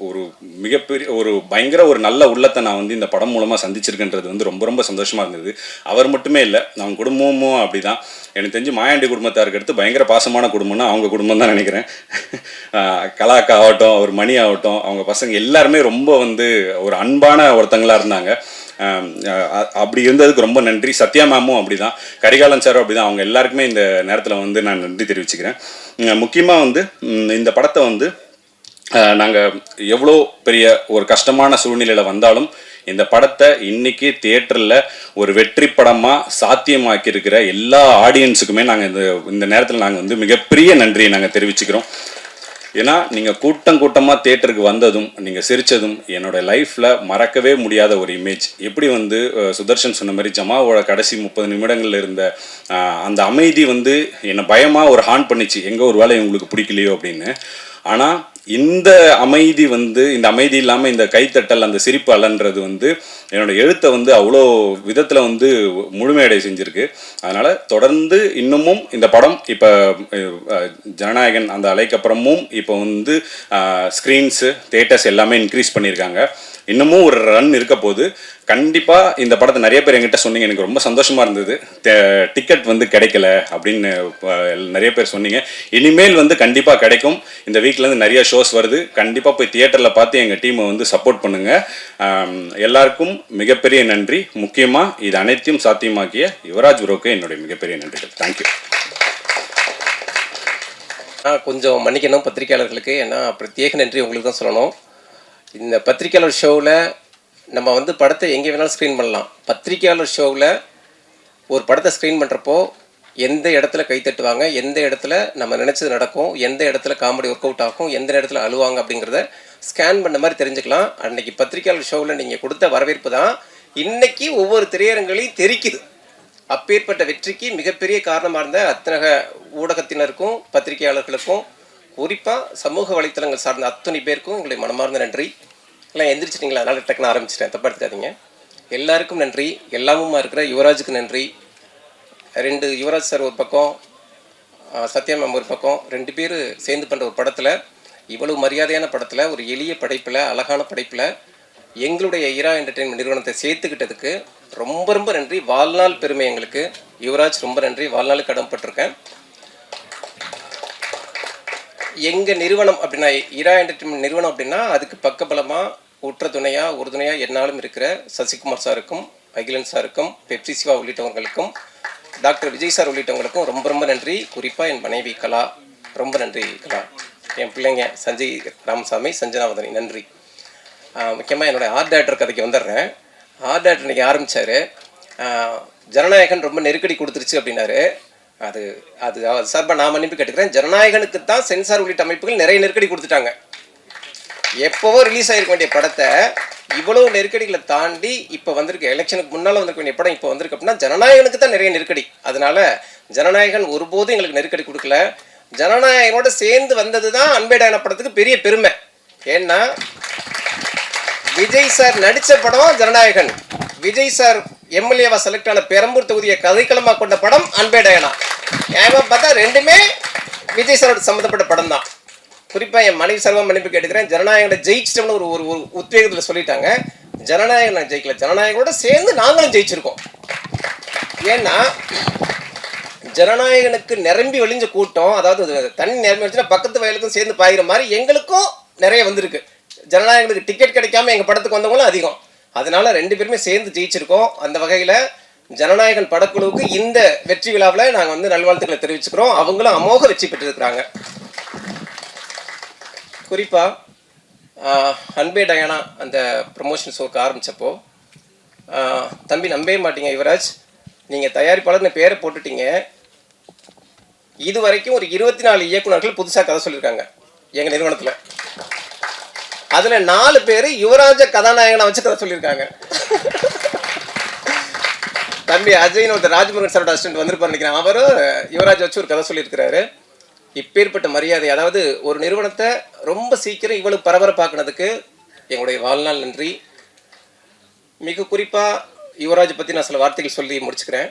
ஒரு மிகப்பெரிய ஒரு பயங்கர ஒரு நல்ல உள்ளத்தை நான் வந்து இந்த படம் மூலமாக சந்திச்சிருக்கின்றது வந்து ரொம்ப ரொம்ப சந்தோஷமாக இருந்தது. அவர் மட்டுமே இல்லை, அவங்க குடும்பமும் அப்படி தான். எனக்கு தெரிஞ்சு மாயாண்டி குடும்பத்தாருக்கு அடுத்து பயங்கர பாசமான குடும்பம்னா அவங்க குடும்பம் தான் நினைக்கிறேன். கலாக்கா ஆகட்டும், அவர் மணி ஆகட்டும், அவங்க பசங்க எல்லாருமே ரொம்ப வந்து ஒரு அன்பான ஒருத்தங்களாக இருந்தாங்க. அப்படி இருந்ததுக்கு ரொம்ப நன்றி. சத்யா மேமும் அப்படிதான். கரிகாலன் சாரும் அப்படிதான். அவங்க எல்லாருக்குமே இந்த நேரத்தில் வந்து நான் நன்றி தெரிவிச்சுக்கிறேன். முக்கியமாக வந்து இந்த படத்தை வந்து நாங்கள் எவ்வளோ பெரிய ஒரு கஷ்டமான சூழ்நிலையில் வந்தாலும் இந்த படத்தை இன்னைக்கு தியேட்டரில் ஒரு வெற்றி படமாக சாத்தியமாக்கி இருக்கிற எல்லா ஆடியன்ஸுக்குமே நாங்கள் இந்த நேரத்தில் நாங்கள் வந்து மிகப்பெரிய நன்றியை நாங்கள் தெரிவிச்சுக்கிறோம். ஏன்னா நீங்கள் கூட்டமாக தியேட்டருக்கு வந்ததும் நீங்கள் சிரித்ததும் என்னோட லைஃப்பில் மறக்கவே முடியாத ஒரு இமேஜ். எப்படி வந்து சுதர்ஷன் சொன்ன மாதிரி ஜமாவோட கடைசி 30 நிமிடங்களில் இருந்த அந்த அமைதி வந்து என்னை பயமாக ஒரு ஹார்ன் பண்ணிச்சு, எங்கே ஒரு வேலை உங்களுக்கு பிடிக்கலையோ அப்படின்னு. ஆனால் இந்த அமைதி வந்து இந்த அமைதி இல்லாமல் இந்த கைத்தட்டல் அந்த சிரிப்பு அலன்றது வந்து என்னோட எழுத்தை வந்து அவ்வளோ விதத்தில் வந்து முழுமையடை செஞ்சுருக்கு. அதனால் தொடர்ந்து இன்னமும் இந்த படம் இப்போ ஜனநாயகன் அந்த அலைக்கு அப்புறமும் இப்போ வந்து ஸ்க்ரீன்ஸு தியேட்டர்ஸ் எல்லாமே இன்க்ரீஸ் பண்ணியிருக்காங்க. இன்னமும் ஒரு ரன் இருக்க போது. கண்டிப்பாக இந்த படத்தை நிறைய பேர் என்கிட்ட சொன்னீங்க, எனக்கு ரொம்ப சந்தோஷமாக இருந்தது. டிக்கெட் வந்து கிடைக்கல அப்படின்னு நிறைய பேர் சொன்னீங்க. இனிமேல் வந்து கண்டிப்பாக கிடைக்கும். இந்த வீக்லேருந்து நிறைய ஷோஸ் வருது. கண்டிப்பாக போய் தியேட்டரில் பார்த்து எங்கள் டீமை வந்து சப்போர்ட் பண்ணுங்கள். எல்லாருக்கும் மிகப்பெரிய நன்றி. முக்கியமாக இது அனைத்தையும் சாத்தியமாக்கிய யுவராஜ் ப்ரோக்கு என்னுடைய மிகப்பெரிய நன்றிகள். தேங்க்யூ. கொஞ்சம் மன்னிக்கணும் பத்திரிகையாளர்களுக்கு, ஏன்னா பிரத்யேக நன்றி உங்களுக்கு தான் சொல்லணும். இந்த பத்திரிகையாளர் ஷோவில் நம்ம வந்து படத்தை எங்கே வேணாலும் ஸ்க்ரீன் பண்ணலாம். பத்திரிகையாளர் ஷோவில் ஒரு படத்தை ஸ்க்ரீன் பண்ணுறப்போ எந்த இடத்துல கை தட்டுவாங்க, எந்த இடத்துல நம்ம நினச்சது நடக்கும், எந்த இடத்துல காமெடி ஒர்க் அவுட் ஆகும், எந்த இடத்துல அழுவாங்க அப்படிங்கிறத ஸ்கேன் பண்ண மாதிரி தெரிஞ்சுக்கலாம். அன்றைக்கி பத்திரிகையாளர் ஷோவில் நீங்கள் கொடுத்த வரவேற்பு தான் இன்றைக்கி ஒவ்வொரு திரையரங்களையும் தெரிக்குது. அப்பேற்பட்ட வெற்றிக்கு மிகப்பெரிய காரணமாக இருந்த அத்தனை ஊடகத்தினருக்கும் பத்திரிகையாளர்களுக்கும் குறிப்பாக சமூக வலைத்தளங்கள் சார்ந்த அத்தனை பேருக்கும் உங்களுடைய மனமார்ந்த நன்றி. எல்லாம் எந்திரிச்சிட்டிங்களா, அதனால் டக்குன்னு ஆரம்பிச்சிட்டேன், தப்பாக எடுத்துக்காதீங்க. எல்லாருக்கும் நன்றி. எல்லாமுமா இருக்கிற யுவராஜுக்கு நன்றி. 2 யுவராஜ் சார் ஒரு பக்கம், சத்யா மேம் ஒரு பக்கம், 2 பேர் சேர்ந்து பண்ணுற ஒரு படத்தில், இவ்வளவு மரியாதையான படத்தில், ஒரு எளிய படைப்பில், அழகான படைப்பில் எங்களுடைய இரா என்டர்டெயின்மெண்ட் நிறுவனத்தை சேர்த்துக்கிட்டதுக்கு ரொம்ப ரொம்ப நன்றி. வாழ்நாள் பெருமை எங்களுக்கு. யுவராஜ் ரொம்ப நன்றி, வாழ்நாளுக்கு கடமைப்பட்டிருக்கேன். எங்கள் நிறுவனம் அப்படின்னா, இரா என்டர்டெயின்மெண்ட் நிறுவனம் அப்படின்னா அதுக்கு பக்கபலமாக உற்ற துணையாக உறுதுணையாக என்னாலும் இருக்கிற சசிகுமார் சாருக்கும், அகிலன் சாருக்கும், பெப்சி சிவா உள்ளிட்டவங்களுக்கும், டாக்டர் விஜய் சார் உள்ளிட்டவங்களுக்கும் ரொம்ப ரொம்ப நன்றி. குறிப்பாக என் மனைவி கலா, ரொம்ப நன்றி கலா. என் பிள்ளைங்க சஞ்சய் ராமசாமி, சஞ்சனாவதனி, நன்றி. முக்கியமாக என்னோடய ஆர்ட் டைரக்டர் கதைக்கு வந்துடுறேன். ஆர்ட் டைரக்டர் இன்றைக்கி ஆரம்பித்தார். ஜனநாயகன் ரொம்ப நெருக்கடி கொடுத்துருச்சு அப்படின்னாரு. அது சார்பாக நான் மன்னிப்பு கேட்டுக்கிறேன். ஜனநாயகனுக்கு தான் சென்சார் உள்ளிட்ட அமைப்புகள் நிறைய நெருக்கடி கொடுத்துட்டாங்க. எப்போவோ ரிலீஸ் ஆகிருக்க வேண்டிய படத்தை இவ்வளோ நெருக்கடிகளை தாண்டி இப்போ வந்திருக்கு. எலெக்ஷனுக்கு முன்னால் வந்திருக்க வேண்டிய படம் இப்போ வந்திருக்கு அப்படின்னா ஜனநாயகனுக்கு தான் நிறைய நெருக்கடி. அதனால ஜனநாயகன் ஒருபோதும் எங்களுக்கு நெருக்கடி கொடுக்கல. ஜனநாயகனோட சேர்ந்து வந்தது தான் அன்பேடான படத்துக்கு பெரிய பெருமை. ஏன்னா விஜய் சார் நடித்த படம் ஜனநாயகன், விஜய் சார் எம்எல்ஏவா செலக்ட் ஆன பெரம்பூர் தொகுதியை கதைக்களமாக கொண்ட படம் அன்பேடாயனா. நியாயமாக பார்த்தா 2மே விஜய் சாரோட சம்மந்தப்பட்ட படம் தான். குறிப்பாக என் மனைவி சார்பாக மன்னிப்பு கேட்டுக்கிறேன். ஜனநாயகனை ஜெயிச்சிட்டோம்னு ஒரு உத்வேகத்தில் சொல்லிட்டாங்க. ஜனநாயகன் நான் ஜெயிக்கல, ஜனநாயகனோட சேர்ந்து நாங்களும் ஜெயிச்சிருக்கோம். ஏன்னா ஜனநாயகனுக்கு நிரம்பி வழிஞ்ச கூட்டம், அதாவது தண்ணி நிரம்பி வச்சுன்னா பக்கத்து வயலுக்கும் சேர்ந்து பாயிற மாதிரி எங்களுக்கும் நிறைய வந்திருக்கு. ஜனநாயகனுக்கு டிக்கெட் கிடைக்காம எங்கள் படத்துக்கு வந்தவங்களும் அதிகம். அதனால 2 பேருமே சேர்ந்து ஜெயிச்சிருக்கோம். அந்த வகையில் ஜனநாயகன் படக்குழுவுக்கு இந்த வெற்றி விழாவில் நாங்கள் வந்து நல்வாழ்த்துக்களை தெரிவிச்சுக்கிறோம். அவங்களும் அமோக வெற்றி பெற்றிருக்கிறாங்க. குறிப்பாக அன்பே டயானா அந்த ப்ரமோஷன் ஷோக்கு ஆரம்பித்தப்போ தம்பி நம்பவே மாட்டீங்க யுவராஜ், நீங்கள் தயாரிப்பாளர்னு பேரை போட்டுட்டீங்க. இது வரைக்கும் ஒரு 24 இயக்குநர்கள் புதுசாக கதை சொல்லியிருக்காங்க எங்கள் நிறுவனத்தில். அதில் 4 பேர் யுவராஜ கதாநாயகனை வச்சு கதை சொல்லியிருக்காங்க. தம்பி அஜய்னு ஒருத்தர் ராஜ்முருகன் சாரோட அசிஸ்டன்ட் வந்திருப்பார் நினைக்கிறேன். அவரும் யுவராஜ் வச்சு ஒரு கதை சொல்லியிருக்கிறாரு. இப்பேற்பட்ட மரியாதை, அதாவது ஒரு நிறுவனத்தை ரொம்ப சீக்கிரம் இவ்வளவு பரபரப்பாக்குனதுக்கு எங்களுடைய வாழ்நாள் நன்றி. மிக குறிப்பாக யுவராஜ் பற்றி நான் சில வார்த்தைகள் சொல்லி முடிச்சுக்கிறேன்.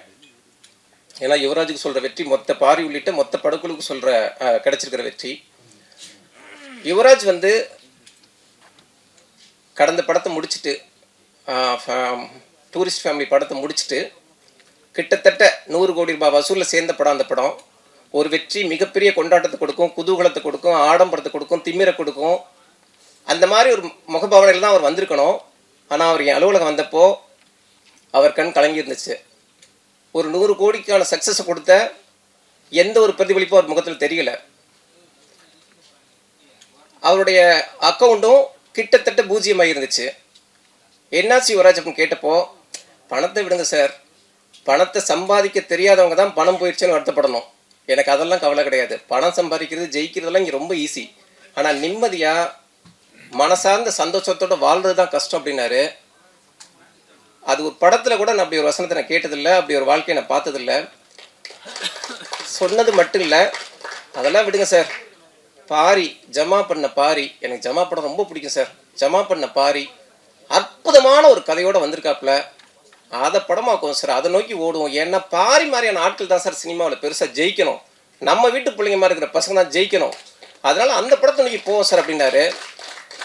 ஏன்னா யுவராஜுக்கு சொல்கிற வெற்றி மொத்த பாரி உள்ளிட்ட மொத்த படக்குழுக்கு சொல்கிற கிடைச்சிருக்கிற வெற்றி. யுவராஜ் வந்து கடந்த படத்தை முடிச்சுட்டு, டூரிஸ்ட் ஃபேமிலி படத்தை முடிச்சுட்டு கிட்டத்தட்ட 100 கோடி ரூபாய் வசூலில் சேர்ந்த படம் அந்த படம். ஒரு வெற்றி மிகப்பெரிய கொண்டாட்டத்தை கொடுக்கும், குதூகலத்தை கொடுக்கும், ஆடம்பரத்தை கொடுக்கும், திமிரை கொடுக்கும். அந்த மாதிரி ஒரு முகபாவனையில் தான் அவர் வந்திருக்கணும். ஆனால் அவர் என் அலுவலகம் வந்தப்போ அவர் கண் கலங்கி இருந்துச்சு. ஒரு 100 கோடிக்கான சக்ஸஸை கொடுத்த எந்த ஒரு பிரதிபலிப்பும் அவர் முகத்தில் தெரியல. அவருடைய அக்கௌண்ட்டும் கிட்டத்தட்ட பூஜ்ஜியமாக இருந்துச்சு. என்னாச்சு யுவராஜ் அப்படின்னு கேட்டப்போ, பணத்தை விடுங்க சார், பணத்தை சம்பாதிக்க தெரியாதவங்க தான் பணம் போயிடுச்சுன்னு வருத்தப்படணும். எனக்கு அதெல்லாம் கவலை கிடையாது. பணம் சம்பாதிக்கிறது ஜெயிக்கிறதெல்லாம் இங்கே ரொம்ப ஈஸி. ஆனால் நிம்மதியாக மனசார்ந்த சந்தோஷத்தோடு வாழ்றது தான் கஷ்டம் அப்படின்னாரு. அது ஒரு படத்தில் கூட நான் அப்படி ஒரு வசனத்தை நான் கேட்டதில்லை, அப்படி ஒரு வாழ்க்கையை நான் பார்த்ததில்லை. சொன்னது மட்டும் இல்லை, அதெல்லாம் விடுங்க சார். பாரி ஜமா பண்ண பாரி, எனக்கு ஜமா படம் ரொம்ப பிடிக்கும் சார். ஜமா பண்ண பாரி அற்புதமான ஒரு கதையோடு வந்திருக்காப்புல. அதை படமாக்குவோம் சார், அதை நோக்கி ஓடுவோம். ஏன்னா பாரி மாதிரியான ஆட்கள் தான் சார் சினிமாவில் பெருசாக ஜெயிக்கணும். நம்ம வீட்டு பிள்ளைங்க மாதிரி இருக்கிற பசங்க தான் ஜெயிக்கணும். அதனால் அந்த படத்தை நோக்கி போவோம் சார் அப்படின்னாரு.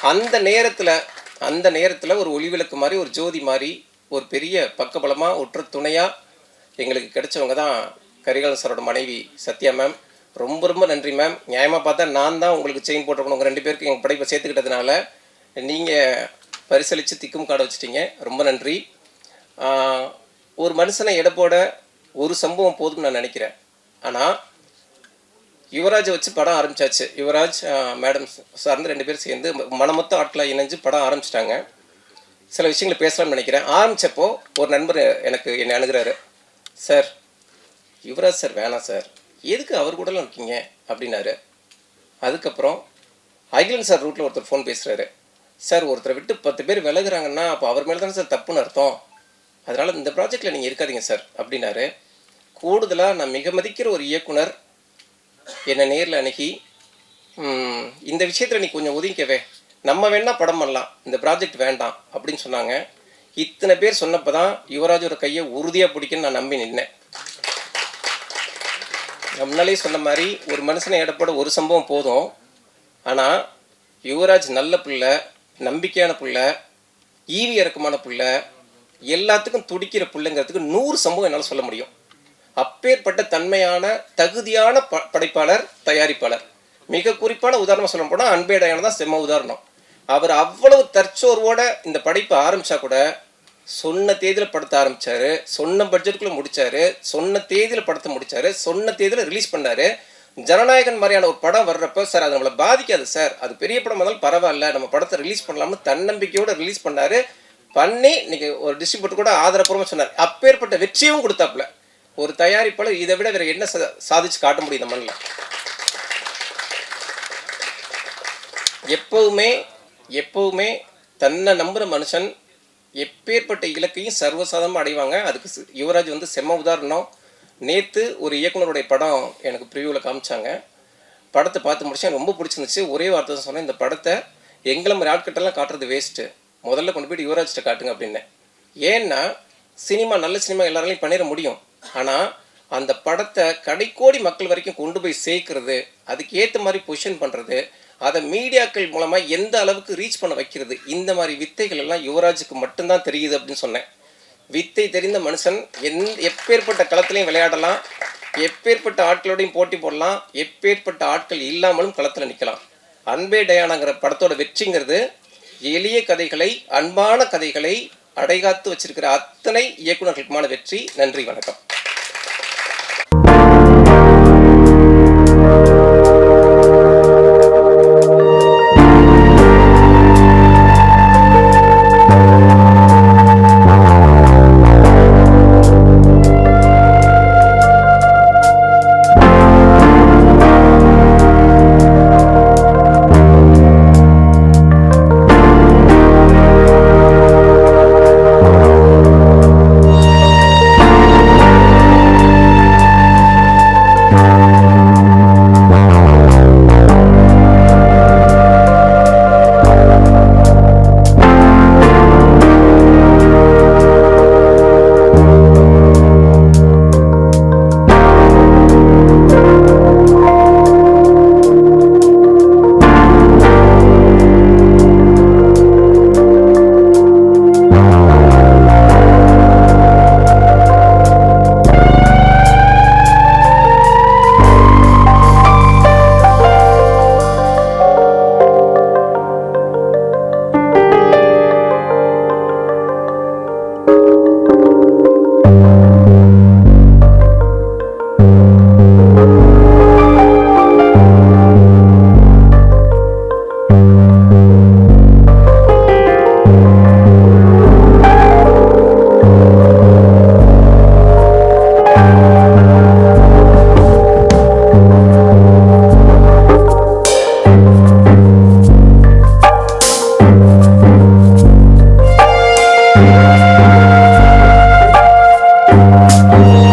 அந்த நேரத்தில் ஒரு ஒளிவிளக்கு மாதிரி, ஒரு ஜோதி மாதிரி, ஒரு பெரிய பக்கபலமாக ஒற்ற துணையாக எங்களுக்கு கிடைச்சவங்க தான் கரிகாலன் சாரோட மனைவி சத்யா மேம். ரொம்ப ரொம்ப நன்றி மேம். நியாயமாக பார்த்தா நான் தான் உங்களுக்கு செயின் போட்டிருக்கணும். உங்கள் 2 பேருக்கு எங்கள் படைப்பை சேர்த்துக்கிட்டதுனால நீங்கள் பரிசளித்து திக்கும் காட வச்சுட்டீங்க. ரொம்ப நன்றி. ஒரு மனுஷனை எடை போட ஒரு சம்பவம் போதும்னு நான் நினைக்கிறேன். ஆனால் யுவராஜை வச்சு படம் ஆரம்பித்தாச்சு. யுவராஜ் மேடம் சார்ந்து 2 பேர் சேர்ந்து மனமொத்த ஆட்களாக இணைஞ்சு படம் ஆரம்பிச்சிட்டாங்க. சில விஷயங்களை பேசலாம்னு நினைக்கிறேன். ஆரம்பித்தப்போ ஒரு நண்பர் என்னை அணுகிறாரு. சார், யுவராஜ் சார் வேணாம் சார், எதுக்கு அவர் கூடலாம் இருக்கீங்க அப்படின்னாரு. அதுக்கப்புறம் அகிலன் சார் ரூட்டில் ஒருத்தர் ஃபோன் பேசுகிறாரு. சார், ஒருத்தரை விட்டு 10 பேர் விலகுறாங்கன்னா அப்போ அவர் மேலே தானே சார் தப்புன்னு அர்த்தம். அதனால் இந்த ப்ராஜெக்டில் நீங்கள் இருக்காதீங்க சார் அப்படின்னாரு. கூடுதலாக நான் மிக மதிக்கிற ஒரு இயக்குனர் என்னை நேரில் அணுகி, இந்த விஷயத்தில் நீ கொஞ்சம் ஒதுங்கிக்கவே, நம்ம வேணால் படம் பண்ணலாம், இந்த ப்ராஜெக்ட் வேண்டாம் அப்படின்னு சொன்னாங்க. இத்தனை பேர் சொன்னப்போ தான் யுவராஜோட கையை உறுதியாக பிடிக்குன்னு நான் நம்பி நின்னேன். முன்னாலே சொன்ன மாதிரி ஒரு மனுஷனை எடப்பட ஒரு சம்பவம் போதும். ஆனால் யுவராஜ் நல்ல பிள்ளை, நம்பிக்கையான பிள்ளை, ஈவி இறக்கமான பிள்ளை, எல்லாத்துக்கும் துடிக்கிற பிள்ளைங்கிறதுக்கு 100 சம்பவம் என்னால் சொல்ல முடியும். அப்பேற்பட்ட தன்மையான தகுதியான படைப்பாளர், தயாரிப்பாளர். மிக குறிப்பான உதாரணமாக சொல்ல போனால் அன்பே டயானா தான் செம்ம உதாரணம். அவர் அவ்வளவு தற்சோர்வோட இந்த படைப்பை ஆரம்பித்தா கூட சொன்ன தேதியில் படத்தை ஆரம்பித்தார், சொன்ன பட்ஜெட்டுக்குள்ளே முடித்தார், சொன்ன தேதியில் படத்தை முடித்தார், சொன்ன தேதியில் ரிலீஸ் பண்ணார். ஜனநாயகன் மாதிரியான ஒரு படம் வர்றப்போ, சார் அது நம்மளை பாதிக்காது சார், அது பெரிய படம் இருந்தாலும் பரவாயில்ல, நம்ம படத்தை ரிலீஸ் பண்ணலாம்னு தன்னம்பிக்கையோடு ரிலீஸ் பண்ணார். பண்ணி இன்னைக்கு ஒரு டிஸ்ட்ரிபியூட்டர் கூட ஆதரப்பூர்வமாக சொன்னார். அப்பேற்பட்ட வெற்றியும் கொடுத்தாப்புல. ஒரு தயாரிப்பாளர் இதை விட வேறு என்ன சாதிச்சு காட்ட முடியும் இந்த மண்ணில்? எப்பவுமே தன்னை நம்புகிற மனுஷன் எப்பேற்பட்ட இலக்கையும் சர்வசாதாரணமாக அடைவாங்க. அதுக்கு யுவராஜ் வந்து செம்ம உதாரணம். நேற்று ஒரு இயக்குனருடைய படம் எனக்கு ப்ரிவியூவில் காமிச்சாங்க. படத்தை பார்த்து முடிச்சேன், ரொம்ப பிடிச்சிருந்துச்சு. ஒரே வார்த்தை தான் சொன்னேன், இந்த படத்தை எங்களை மாதிரி ஆட்கிட்டெல்லாம் காட்டுறது வேஸ்ட்டு, முதல்ல கொண்டு போய்ட்டு யுவராஜ்கிட்ட காட்டுங்க அப்படின்னேன். ஏன்னா சினிமா, நல்ல சினிமா எல்லாராலையும் பண்ணிட முடியும். ஆனால் அந்த படத்தை கடைக்கோடி மக்கள் வரைக்கும் கொண்டு போய் சேர்க்கறது, அதுக்கு ஏற்ற மாதிரி பொசிஷன் பண்ணுறது, அதை மீடியாக்கள் மூலமாக எந்த அளவுக்கு ரீச் பண்ண வைக்கிறது, இந்த மாதிரி வித்தைகள் எல்லாம் யுவராஜுக்கு மட்டும்தான் தெரியுது அப்படின்னு சொன்னேன். வித்தை தெரிந்த மனுஷன் எப்பேற்பட்ட களத்துலையும் விளையாடலாம், எப்பேற்பட்ட ஆட்களோடையும் போட்டி போடலாம், எப்பேற்பட்ட ஆட்கள் இல்லாமலும் களத்தில் நிற்கலாம். அன்பே டயானாங்கிற படத்தோட வெற்றிங்கிறது எளிய கதைகளை, அன்பான கதைகளை அடைகாத்து வச்சிருக்கிற அத்தனை இயக்குநர்களுக்குமான வெற்றி. நன்றி, வணக்கம். you.